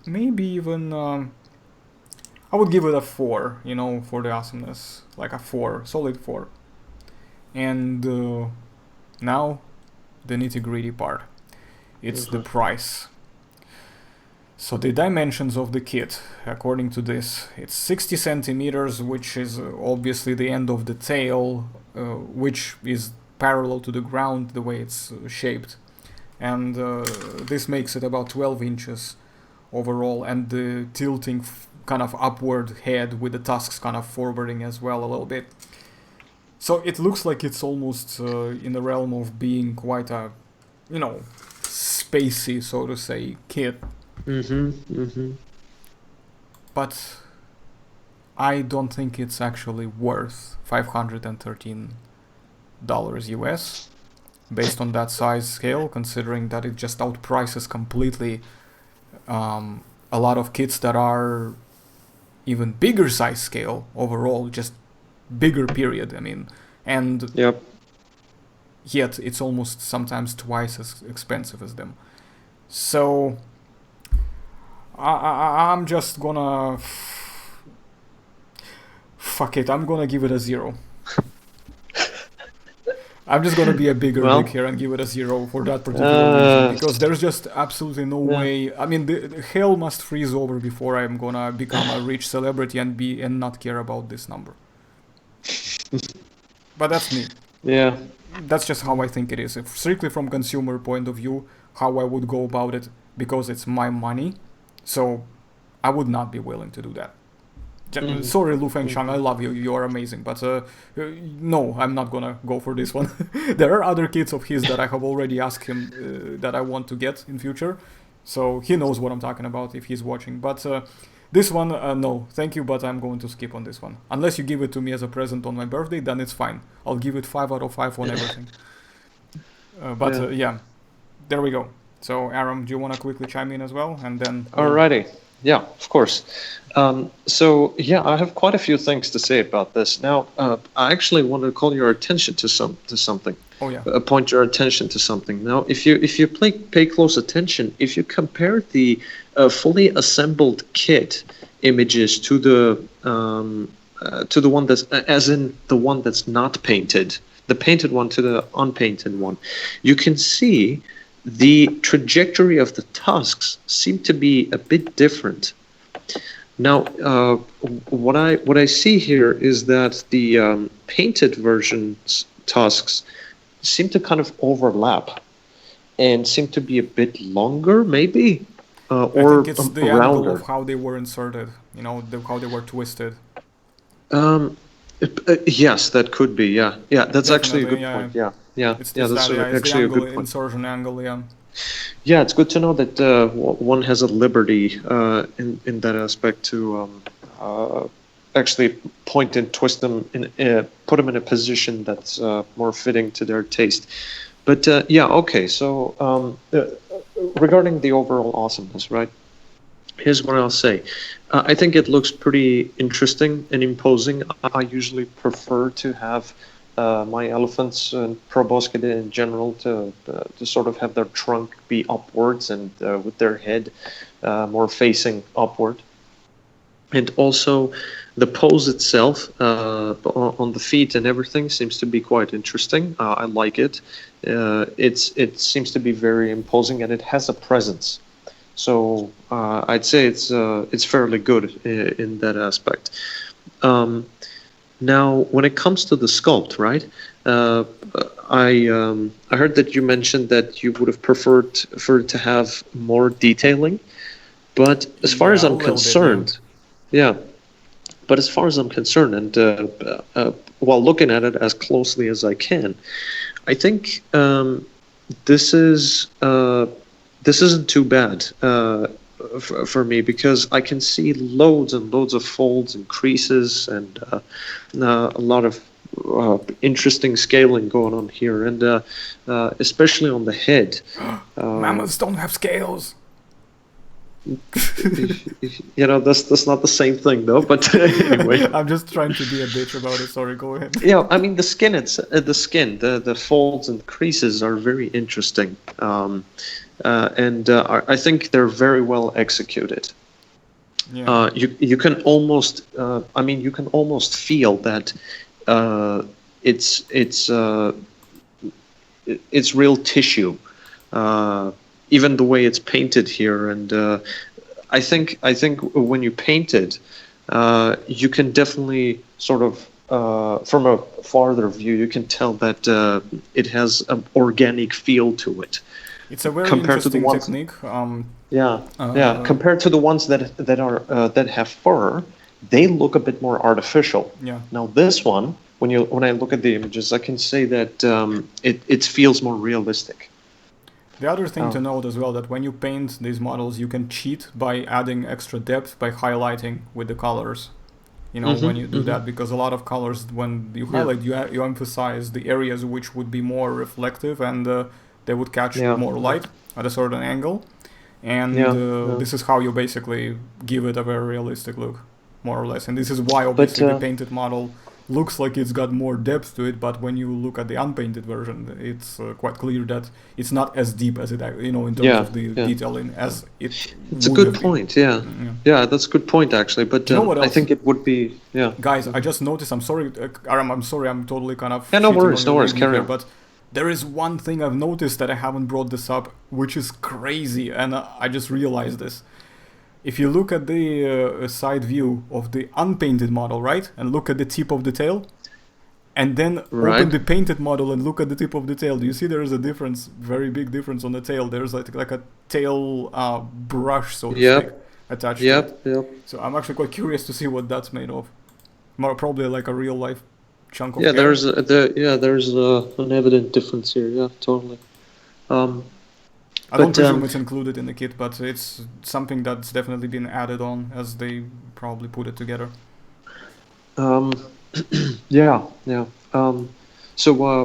Maybe even. I would give it a 4, for the awesomeness. Like a 4, solid 4. And now, the nitty-gritty part. It's the price. So the dimensions of the kit, according to this, it's 60 centimeters, which is obviously the end of the tail, which is parallel to the ground the way it's shaped. and this makes it about 12 inches overall, and the tilting kind of upward head with the tusks kind of forwarding as well a little bit. So it looks like it's almost in the realm of being quite a, spacey, so to say, kit. But I don't think it's actually worth $513 US based on that size scale, considering that it just outprices completely a lot of kits that are even bigger size scale overall, just bigger period, and yet it's almost sometimes twice as expensive as them. So I'm just gonna fuck it, I'm gonna give it a 0. I'm just gonna be a bigger dick here and give it a 0 for that particular reason, because there's just absolutely no way. The hell must freeze over before I'm gonna become a rich celebrity and not care about this number. But that's me. Yeah. That's just how I think it is. If strictly from consumer point of view, how I would go about it, because it's my money, so I would not be willing to do that. Sorry, Lu Fengshang, I love you. You are amazing, but no, I'm not gonna go for this one. There are other kits of his that I have already asked him that I want to get in future, so he knows what I'm talking about if he's watching. But this one, no, thank you, but I'm going to skip on this one. Unless you give it to me as a present on my birthday, then it's fine. I'll give it 5 out of 5 on everything. Yeah, there we go. So, Aram, do you want to quickly chime in as well, and then? Alrighty. Yeah, of course. So I have quite a few things to say about this. Now, I actually want to call your attention to something. Oh yeah. Point your attention to something. Now, if you pay close attention, if you compare the fully assembled kit images to the one that's, as in the one that's not painted, the painted one to the unpainted one, you can see the trajectory of the tusks seem to be a bit different. Now, what I see here is that the painted version's tusks seem to kind of overlap and seem to be a bit longer, maybe, I or think it's the rounder. angle of how they were inserted, how they were twisted. Yes, that could be. Yeah, that's actually a good Definitely, point. Yeah, It's that's it's actually a the good angle, point. insertion angle, yeah. Yeah, it's good to know that one has a liberty in that aspect to actually point and twist them, put them in a position that's more fitting to their taste. But okay. So regarding the overall awesomeness, right? Here's what I'll say. I think it looks pretty interesting and imposing. I usually prefer to have my elephants and Proboscidae in general to sort of have their trunk be upwards and with their head more facing upward. And also the pose itself on the feet and everything seems to be quite interesting. I like it. It seems to be very imposing, and it has a presence. So I'd say it's fairly good in that aspect. Now, when it comes to the sculpt, right? I heard that you mentioned that you would have preferred for it to have more detailing, but as far as I'm concerned, But as far as I'm concerned, and while looking at it as closely as I can, I think this isn't too bad for me, because I can see loads and loads of folds and creases and a lot of interesting scaling going on here, and especially on the head. Mammoths don't have scales. That's not the same thing though. But anyway, I'm just trying to be a bitch about it. Sorry, go ahead. Yeah, I mean the skin. The folds and creases are very interesting, and I think they're very well executed. Yeah. You can almost, you can almost feel that it's real tissue. Even the way it's painted here, and I think when you paint it, you can definitely sort of from a farther view, you can tell that it has an organic feel to it. It's a very compared to the interesting ones, technique. compared to the ones that have fur, they look a bit more artificial. Yeah. Now this one, when I look at the images, I can say that it feels more realistic. The other thing to note as well, that when you paint these models, you can cheat by adding extra depth by highlighting with the colors. You know, when you do that, because a lot of colors, when you highlight, you emphasize the areas which would be more reflective and they would catch more light at a certain angle. And this is how you basically give it a very realistic look, more or less. And this is why, obviously, the painted model looks like it's got more depth to it, but when you look at the unpainted version, it's quite clear that it's not as deep as it, in terms of the detailing as it. It's a good point. Yeah, that's a good point actually. But I think it would be Guys, I just noticed. I'm sorry, Aram. I'm sorry. I'm totally kind of. No worries. Carry on. But there is one thing I've noticed that I haven't brought this up, which is crazy, and I just realized this. If you look at the side view of the unpainted model, right, and look at the tip of the tail, and then open the painted model and look at the tip of the tail, do you see there is a difference, very big difference on the tail? There's like a tail brush, so to speak, attached to it. Yep. So I'm actually quite curious to see what that's made of. Probably like a real life chunk of hair. There's an evident difference here. Yeah, totally. I don't presume it's included in the kit, but it's something that's definitely been added on as they probably put it together. So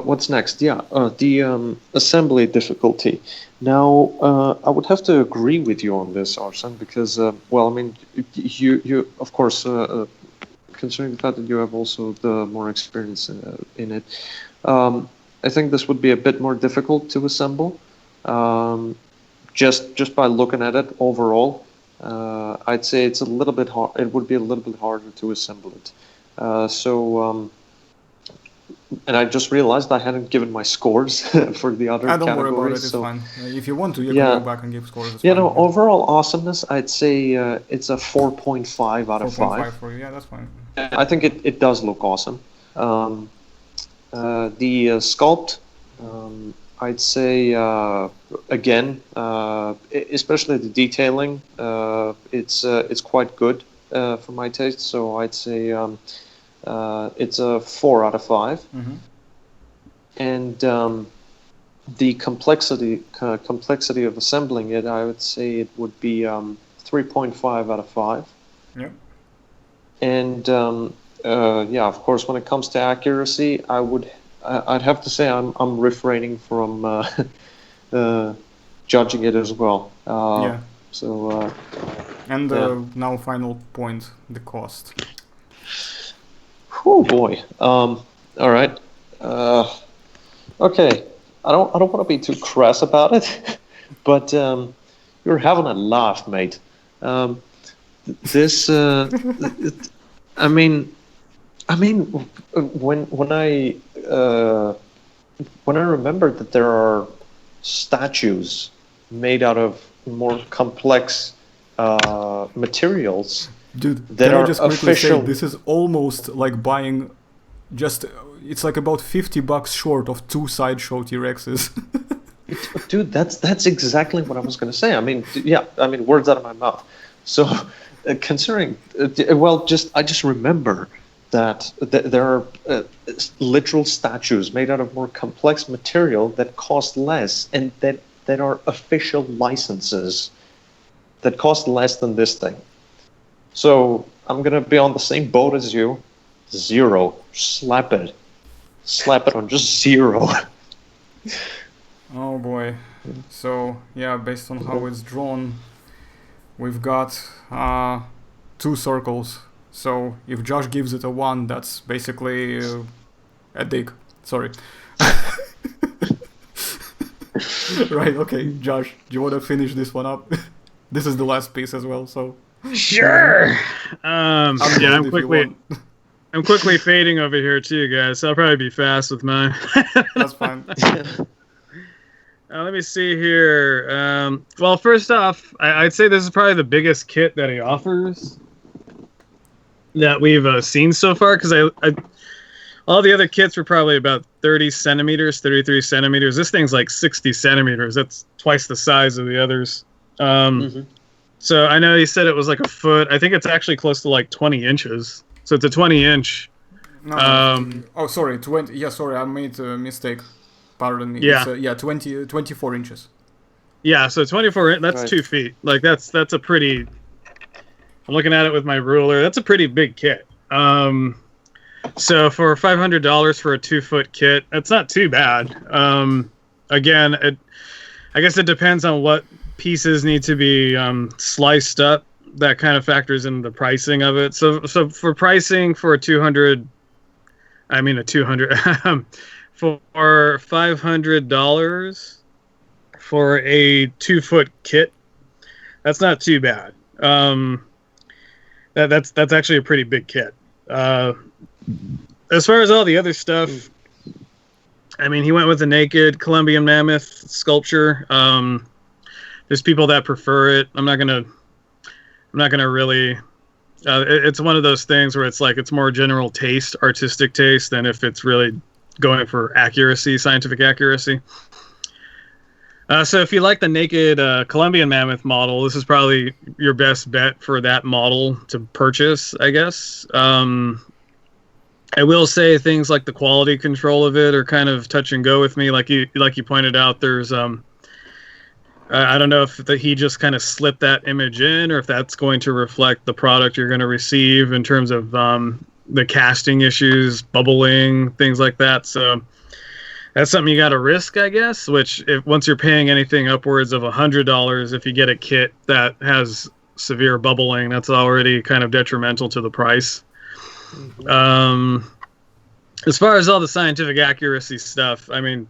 what's next? The assembly difficulty. Now, I would have to agree with you on this, Arsen, because, you of course, considering the fact that you have also the more experience in it, I think this would be a bit more difficult to assemble. Just by looking at it overall, I'd say it's a little bit hard. It would be a little bit harder to assemble it. And I just realized I hadn't given my scores for the other categories. Don't worry about it. It's fine. If you want to, you can go back and give scores. It's fine. Overall awesomeness, I'd say it's a 4.5 out of 5. 4.5 for you. Yeah, that's fine. I think it does look awesome. The sculpt. I'd say again, especially the detailing, it's quite good for my taste. So I'd say it's a 4 out of 5. Mm-hmm. And the complexity of assembling it, I would say it would be 3.5 out of 5. Yeah. And of course, when it comes to accuracy, I'd have to say I'm refraining from judging it as well. So. Now final point, the cost. Oh boy. All right. Okay. I don't want to be too crass about it, but you're having a laugh, mate. This. I mean, when I remember that there are statues made out of more complex materials, dude, that can are I just quickly official. say, this is almost like buying it's like about $50 short of 2 sideshow T-Rexes. Dude, that's exactly what I was going to say. I mean, words out of my mouth. So, considering, I just remember that there are literal statues made out of more complex material that cost less, and that are official licenses that cost less than this thing. So I'm gonna be on the same boat as you. 0. Slap it on just 0. Oh boy. So yeah, based on how it's drawn, we've got 2 circles. So if Josh gives it a 1, that's basically a dig. Sorry. Right, okay, Josh, do you want to finish this one up? This is the last piece as well, so... Sure! I'm quickly fading over here too, guys, so I'll probably be fast with mine. That's fine. Let me see here. Well, first off, I'd say this is probably the biggest kit that he offers that we've seen so far, because all the other kits were probably about 30 centimeters, 33 centimeters. This thing's like 60 centimeters. That's twice the size of the others. So I know you said it was like a foot. I think it's actually close to like 20 inches. So it's a 20-inch. Oh, sorry, 20. Yeah, sorry, I made a mistake. Pardon me. Yeah. It's, 24 inches. Yeah, so 24. That's Right. 2 feet. Like that's a pretty. I'm looking at it with my ruler. That's a pretty big kit. So for $500 for a 2-foot kit, that's not too bad. Again, I guess it depends on what pieces need to be sliced up. That kind of factors in the pricing of it. So for pricing for a 200, for $500 for a 2-foot kit, that's not too bad. That's actually a pretty big kit. As far as all the other stuff, I mean, he went with the naked Columbian Mammoth sculpture. There's people that prefer it. I'm not gonna really. It's one of those things where it's like it's more general taste, artistic taste, than if it's really going for accuracy, scientific accuracy. So if you like the naked Columbian Mammoth model, this is probably your best bet for that model to purchase, I guess. I will say things like the quality control of it are kind of touch and go with me. Like you pointed out, there's I don't know if he just kind of slipped that image in, or if that's going to reflect the product you're going to receive in terms of the casting issues, bubbling, things like that. So that's something you got to risk, I guess. Which, once you're paying anything upwards of $100, if you get a kit that has severe bubbling, that's already kind of detrimental to the price. As far as all the scientific accuracy stuff, I mean,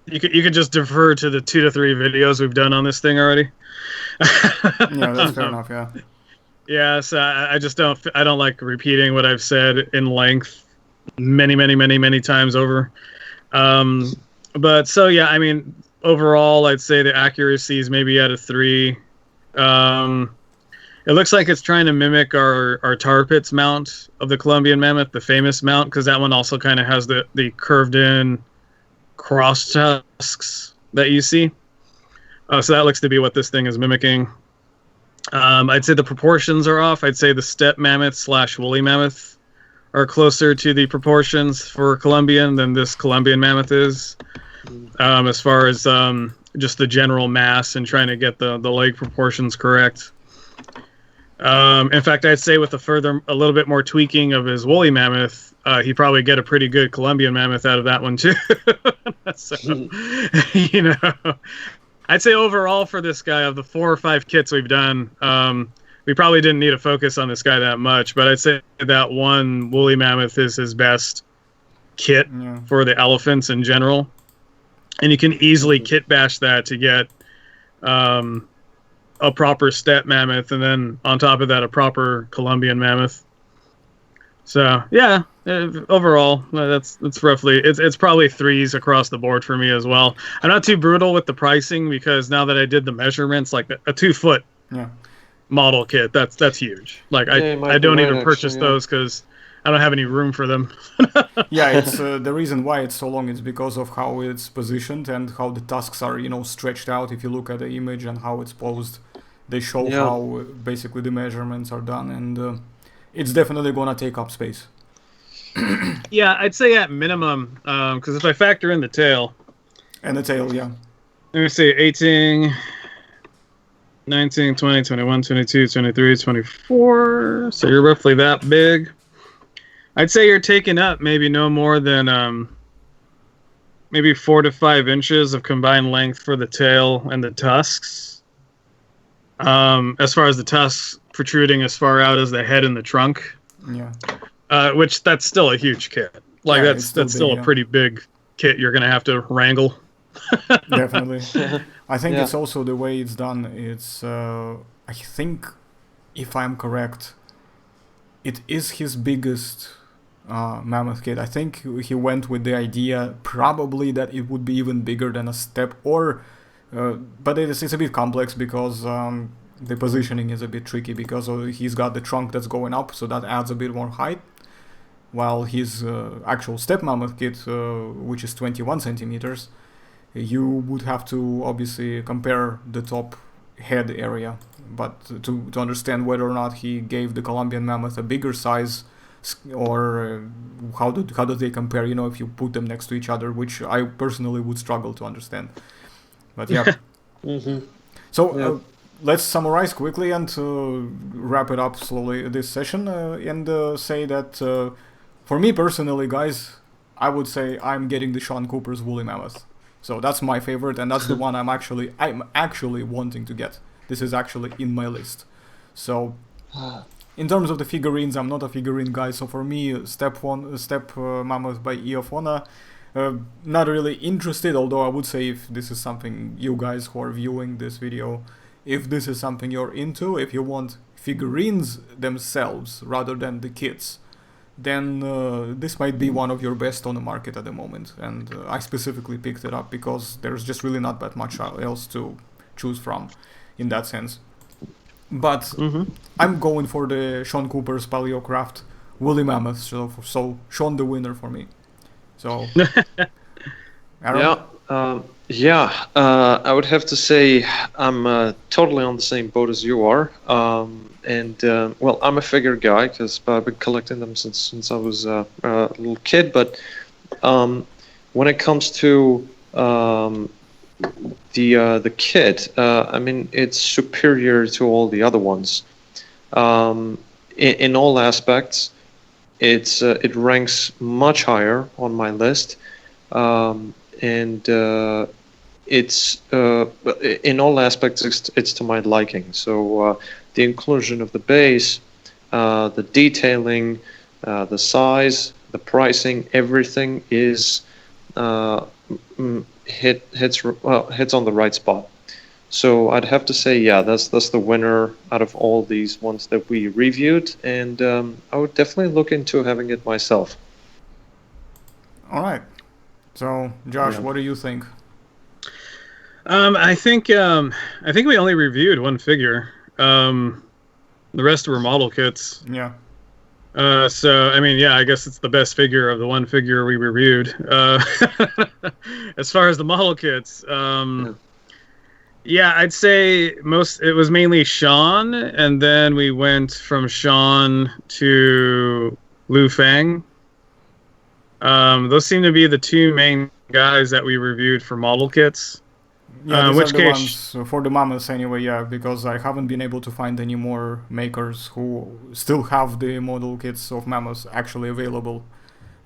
you could just defer to the 2 to 3 videos we've done on this thing already. Yeah, that's fair enough. Yeah. Yeah, so I just don't like repeating what I've said in length many times over. But so yeah, I mean, overall, I'd say the accuracy is maybe at a 3. It looks like it's trying to mimic our tar pits mount of the Columbian Mammoth, the famous mount, because that one also kind of has the curved in cross tusks that you see. So that looks to be what this thing is mimicking. I'd say the proportions are off. I'd say the Steppe Mammoth / woolly mammoth are closer to the proportions for Columbian than this Columbian Mammoth is. As far as just the general mass and trying to get the leg proportions correct. In fact, I'd say with a little bit more tweaking of his woolly mammoth, he'd probably get a pretty good Columbian Mammoth out of that one too. So, I'd say overall for this guy, of the 4 or 5 kits we've done, we probably didn't need to focus on this guy that much, but I'd say that one woolly mammoth is his best kit for the elephants in general. And you can easily kit bash that to get a proper Steppe Mammoth, and then on top of that, a proper Columbian Mammoth. So yeah, overall, that's roughly it's probably 3s across the board for me as well. I'm not too brutal with the pricing because now that I did the measurements, like a 2-foot model kit, that's huge. Like I don't even purchase those because I don't have any room for them. Yeah, it's the reason why it's so long is because of how it's positioned and how the tusks are, stretched out. If you look at the image and how it's posed, they show how basically the measurements are done, and it's definitely gonna take up space. Yeah, I'd say at minimum, because if I factor in the tail. And the tail, yeah. Let me see, 18, 19, 20, 21, 22, 23, 24. So you're roughly that big. I'd say you're taking up maybe no more than maybe 4 to 5 inches of combined length for the tail and the tusks. As far as the tusks protruding as far out as the head and the trunk. Yeah. Which that's still a huge kit. Like that's still a pretty big kit you're gonna have to wrangle. Definitely. I think it's also the way it's done. It's I think, if I'm correct, it is his biggest mammoth kit. I think he went with the idea probably that it would be even bigger than a Steppe, or but it's a bit complex because the positioning is a bit tricky because he's got the trunk that's going up, so that adds a bit more height. while his actual Steppe Mammoth kit, which is 21 centimeters, you would have to obviously compare the top head area, but to understand whether or not he gave the Columbian Mammoth a bigger size, or how do they compare, you know, if you put them next to each other, which I personally would struggle to understand. But yeah. So let's summarize quickly and wrap it up slowly this session, and say that for me personally, guys, I would say I'm getting the Sean Cooper's woolly mammoth. So that's my favorite, and that's the one I'm actually wanting to get. This is actually in my list. So in terms of the figurines, I'm not a figurine guy, so for me, Steppe Mammoth by Eofona, not really interested, although I would say if this is something you guys who are viewing this video, if this is something you're into, if you want figurines themselves rather than the kits, then this might be one of your best on the market at the moment. And I specifically picked it up because there's just really not that much else to choose from in that sense. But I'm going for the Sean Cooper's Paleocraft woolly mammoth, so Sean the winner for me. So Aram? I would have to say I'm totally on the same boat as you are. Well, I'm a figure guy because I've been collecting them since I was a little kid. But when it comes to the kit, I mean, it's superior to all the other ones. In all aspects, it ranks much higher on my list. It's in all aspects it's to my liking. So the inclusion of the base, the detailing, the size, the pricing, everything is hits on the right spot. So I'd have to say, yeah, that's the winner out of all these ones that we reviewed, and I would definitely look into having it myself. All right. So, Josh, what do you think? I think we only reviewed one figure. The rest were model kits. Yeah. So I mean, yeah, I guess it's the best figure of the one figure we reviewed. As far as the model kits, yeah, I'd say it was mainly Sean, and then we went from Sean to Lu Feng. Those seem to be the two main guys that we reviewed for model kits. Yeah, these are the ones for the mammoths anyway, yeah, because I haven't been able to find any more makers who still have the model kits of mammoths actually available.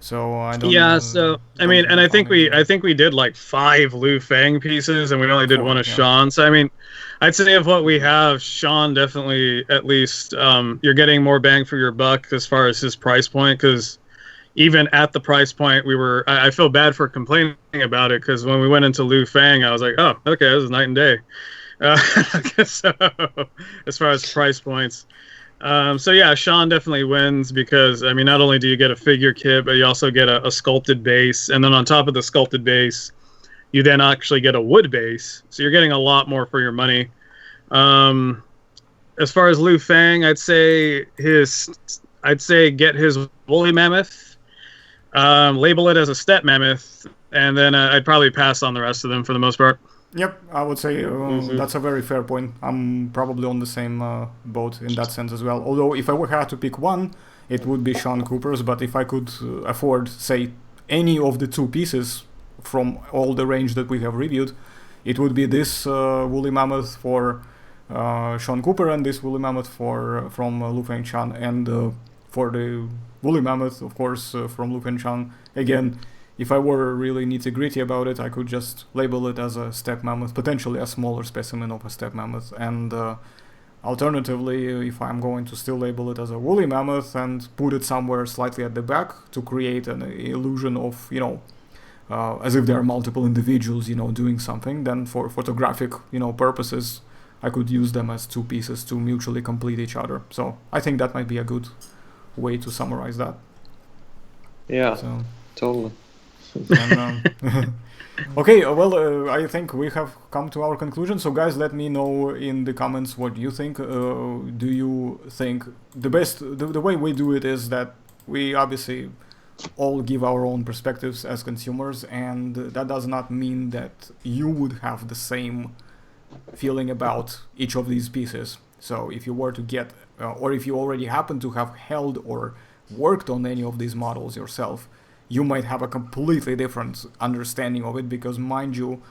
So I don't. Yeah, so I mean, and I think we did like 5 Lu Feng pieces, and we only did 4, one of Sean. So I mean, I'd say of what we have, Sean definitely at least you're getting more bang for your buck as far as his price point, because even at the price point, I feel bad for complaining about it, because when we went into Lu Feng, I was like, oh, okay, this is night and day. So, as far as price points. So yeah, Sean definitely wins, because, I mean, not only do you get a figure kit, but you also get a sculpted base. And then on top of the sculpted base, you then actually get a wood base. So you're getting a lot more for your money. As far as Lu Feng, I'd say get his woolly mammoth. Label it as a Steppe Mammoth, and then I'd probably pass on the rest of them for the most part. Yep, I would say that's a very fair point. I'm probably on the same boat in that sense as well. Although if I had to pick one, it would be Sean Cooper's, but if I could afford, say, any of the 2 pieces from all the range that we have reviewed, it would be this woolly mammoth for Sean Cooper and this woolly mammoth from Lu Feng Chan, and for the woolly mammoth, of course, from Lu Feng Chan. Again, if I were really nitty-gritty about it, I could just label it as a Steppe Mammoth, potentially a smaller specimen of a Steppe Mammoth, and alternatively, if I'm going to still label it as a woolly mammoth and put it somewhere slightly at the back to create an illusion of, you know, as if there are multiple individuals, you know, doing something, then for photographic, you know, purposes, I could use them as 2 pieces to mutually complete each other. So I think that might be a good way to summarize that. Yeah, so, totally. And, okay, well, I think we have come to our conclusion. So guys, let me know in the comments what you think. Do you think the way we do it is that we obviously all give our own perspectives as consumers, and that does not mean that you would have the same feeling about each of these pieces. So if you were to get, or if you already happen to have held or worked on any of these models yourself, you might have a completely different understanding of it, because mind you,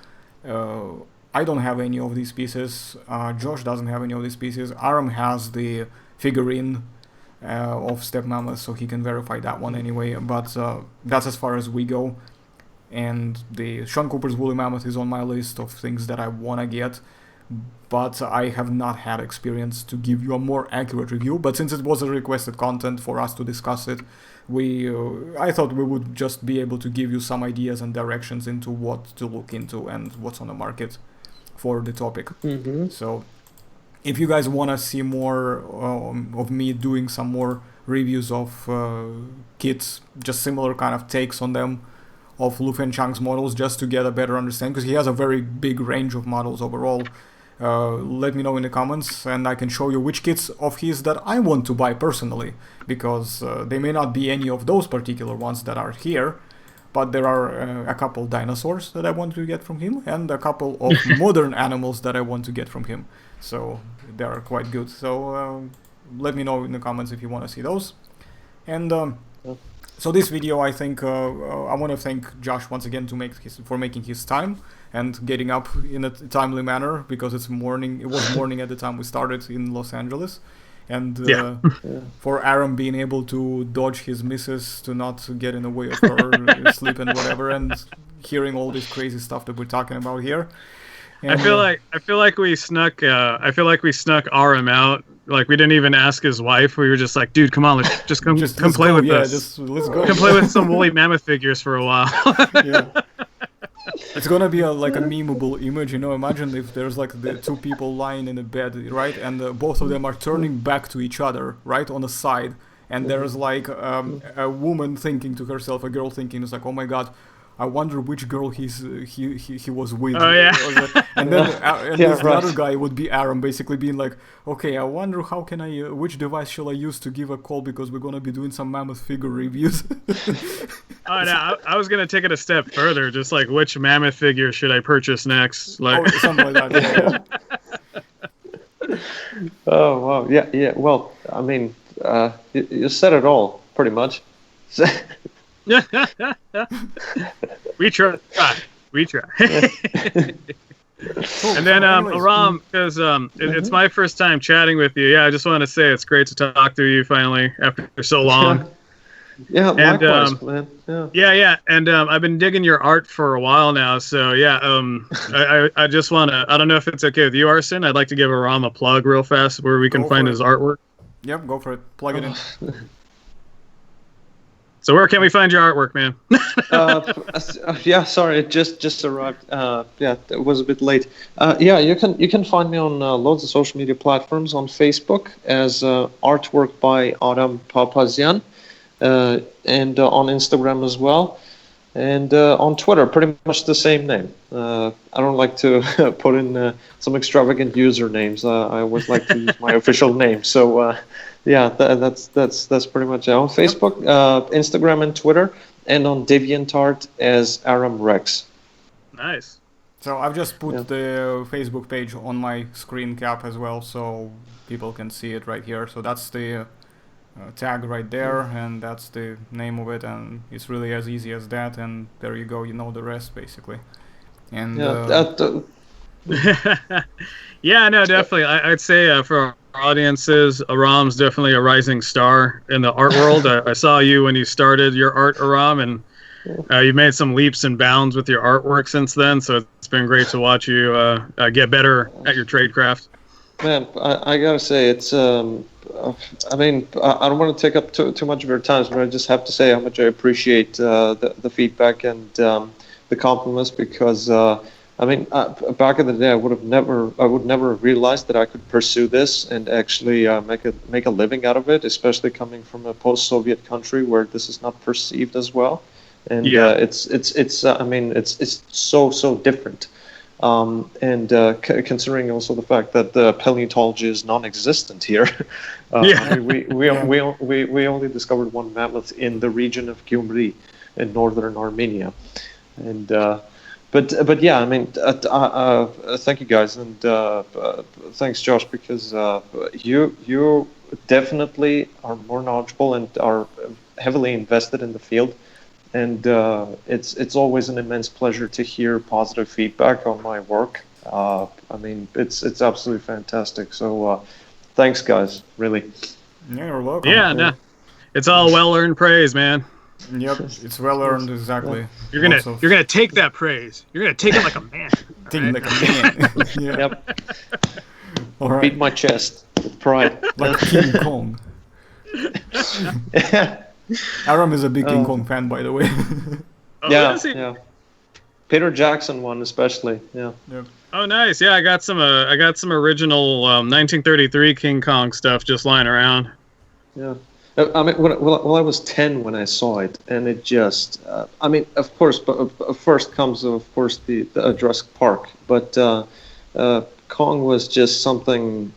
I don't have any of these pieces, Josh doesn't have any of these pieces, Aram has the figurine of Steppe Mammoth, so he can verify that one anyway, but that's as far as we go. And the Sean Cooper's Woolly Mammoth is on my list of things that I want to get, but I have not had experience to give you a more accurate review. But since it was a requested content for us to discuss it, I thought we would just be able to give you some ideas and directions into what to look into and what's on the market for the topic. So if you guys want to see more of me doing some more reviews of kits, just similar kind of takes on them, of Lu Fenchang's models, just to get a better understanding, because he has a very big range of models overall, let me know in the comments, and I can show you which kits of his that I want to buy personally, because they may not be any of those particular ones that are here, but there are a couple dinosaurs that I want to get from him, and a couple of modern animals that I want to get from him. So they are quite good. So let me know in the comments if you want to see those. And so this video, I think I want to thank Josh once again for making his time and getting up in a timely manner, because it's morning. It was morning at the time we started in Los Angeles. And for Aram being able to dodge his missus to not get in the way of her sleep and whatever, and hearing all this crazy stuff that we're talking about here. And, I feel like we snuck Aram out. Like, we didn't even ask his wife. We were just like, dude, come on, let's come play with us. Let's go. Come play with some woolly mammoth figures for a while. Yeah. It's gonna be like a memeable image, you know. Imagine if there's like the two people lying in a bed, right, and both of them are turning back to each other, right, on the side, and there's like a woman thinking to herself, a girl thinking, it's like, oh my god, I wonder which girl he was with. Oh yeah. And then the other guy would be Aram, basically being like, okay, I wonder how can I, which device shall I use to give a call, because we're gonna be doing some mammoth figure reviews. Oh no, I was gonna take it a step further, just like, which mammoth figure should I purchase next? Like something like that. Yeah. Oh wow, yeah. Well, I mean, you said it all pretty much. We try. And then Aram, because it's my first time chatting with you. Yeah, I just want to say it's great to talk to you finally after so long. Yeah, and, likewise, man. Yeah. And I've been digging your art for a while now. So yeah, I just want to. I don't know if it's okay with you, Arsen. I'd like to give Aram a plug real fast where we can find his artwork. Yep, go for it. Plug it in. So where can we find your artwork, man? Yeah, sorry, it just arrived. Yeah, it was a bit late. Yeah, you can find me on loads of social media platforms. On Facebook as artwork by Aram Papazyan, and on Instagram as well, and on Twitter, pretty much the same name. I don't like to put in some extravagant usernames. I always like to use my official name. So. Yeah, that's pretty much it. On Facebook, Instagram, and Twitter, and on DeviantArt as Aram Rex. Nice. So I've just put the Facebook page on my screen cap as well, so people can see it right here. So that's the tag right there, and that's the name of it, and it's really as easy as that. And there you go. You know the rest, basically. And yeah, no, definitely. I'd say for our audiences, Aram's definitely a rising star in the art world. I saw you when you started your art, Aram, and you've made some leaps and bounds with your artwork since then. So it's been great to watch you get better at your trade craft. Man, I gotta say, it's. I mean, I don't want to take up too much of your time, but I just have to say how much I appreciate the feedback and the compliments, because. I mean, back in the day, I would never have realized that I could pursue this and actually make a living out of it, especially coming from a post-Soviet country where this is not perceived as well. And it's I mean, it's so different. And considering also the fact that the paleontology is non-existent here, Yeah. I mean, we only discovered one mammoth in the region of Gyumri in northern Armenia, and but yeah, I mean, thank you guys, and thanks Josh, because you definitely are more knowledgeable and are heavily invested in the field. And it's always an immense pleasure to hear positive feedback on my work. I mean, it's absolutely fantastic. So thanks, guys. Really. Yeah, you're welcome. Yeah, no. It's all well-earned praise, man. Yep, it's well earned, exactly. You're gonna take that praise. You're gonna take it like a man. Think right? like a man. Yeah. Yep. All right. Beat my chest with pride. Like King Kong. Aram is a big King Kong fan, by the way. Oh, Yeah, is he? yeah. Peter Jackson one especially. Yeah. Yep. Oh, nice. Yeah, I got some original 1933 King Kong stuff just lying around. Yeah. I mean, well, I was 10 when I saw it, and it just, I mean, of course, but first comes, of course, the Jurassic Park, but Kong was just something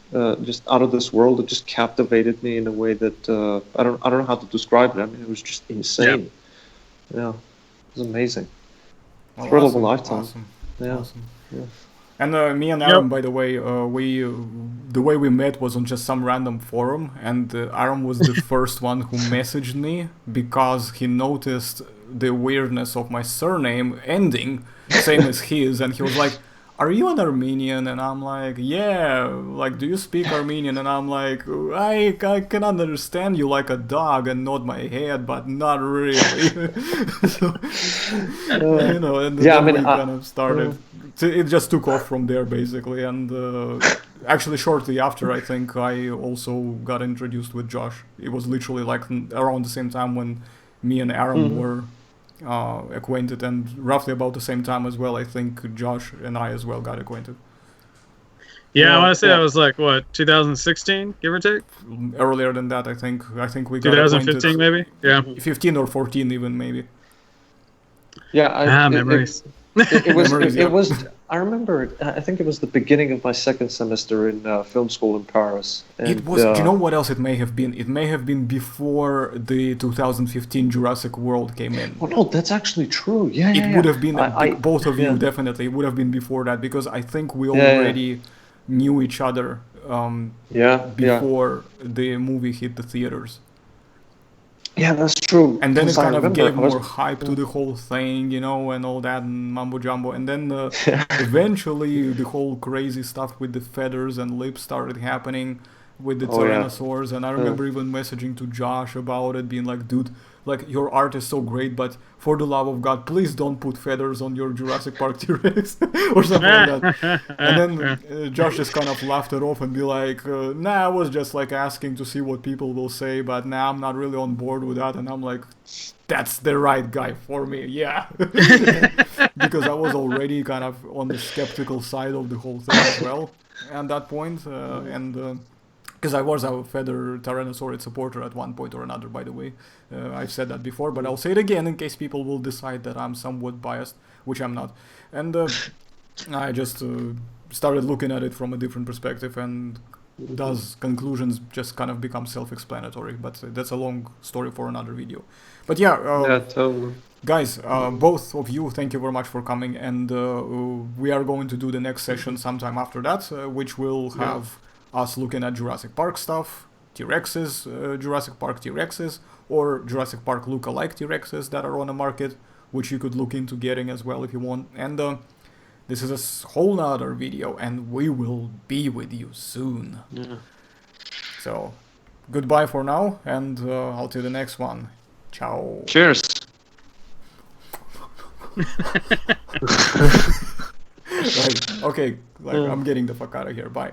just out of this world. It just captivated me in a way that I don't know how to describe it. I mean, it was just insane. Yeah, it was amazing. Well, Thrill of a awesome, lifetime. Awesome. Yeah. Awesome. Yeah. And me and Aram, by the way, the way we met was on just some random forum, and Aram was the first one who messaged me because he noticed the weirdness of my surname ending same as his, and he was like, "Are you an Armenian?" And I'm like, "Yeah." Like, "Do you speak Armenian?" And I'm like, I can understand you like a dog and nod my head, but not really." So, you know, and Yeah, I then mean, we kind of started. It just took off from there, basically. And actually, shortly after, I think I also got introduced with Josh. It was literally like around the same time when me and Aram were acquainted, and roughly about the same time as well, I think Josh and I as well got acquainted. Yeah, I want to say that was like, what, 2016, give or take? Earlier than that, I think we got 2015 maybe? Yeah. 15 or 14 even, maybe. Yeah, memories. It was. Memories, It yeah. was. I remember. I think it was the beginning of my second semester in film school in Paris. And, It was. Do you know what else it may have been? It may have been before the 2015 Jurassic World came in. Oh no, that's actually true. Yeah, It would have been both of you yeah. definitely. It would have been before that, because I think we Yeah, already knew each other before the movie hit the theaters. Yeah, that's true. And then it Because I kind of remember gave I was- more hype to the whole thing, you know, and all that and mumbo jumbo. And then eventually the whole crazy stuff with the feathers and lips started happening with the Oh, yeah. Tyrannosaurus. And I remember even messaging to Josh about it, being like, "Dude, like, your art is so great, but for the love of God, please don't put feathers on your Jurassic Park T-Rex," or something like that. And then Josh just kind of laughed it off and be like, "Nah, I was just like asking to see what people will say, but now I'm not really on board with that." And I'm like, "That's the right guy for me, yeah." Because I was already kind of on the skeptical side of the whole thing as well at that point, because I was a feather Tyrannosaurus supporter at one point or another, by the way. I've said that before, but I'll say it again in case people will decide that I'm somewhat biased, which I'm not. And I just started looking at it from a different perspective, and thus conclusions just kind of become self-explanatory. But that's a long story for another video. But yeah, totally. guys, both of you, thank you very much for coming, and we are going to do the next session sometime after that, which will have us looking at Jurassic Park stuff, T-Rexes, Jurassic Park T-Rexes, or Jurassic Park look-alike T-Rexes that are on the market, which you could look into getting as well if you want. And this is a whole nother video, and we will be with you soon. Yeah. So, goodbye for now, and I'll see you the next one. Ciao. Cheers. Right. Okay, I'm getting the fuck out of here. Bye.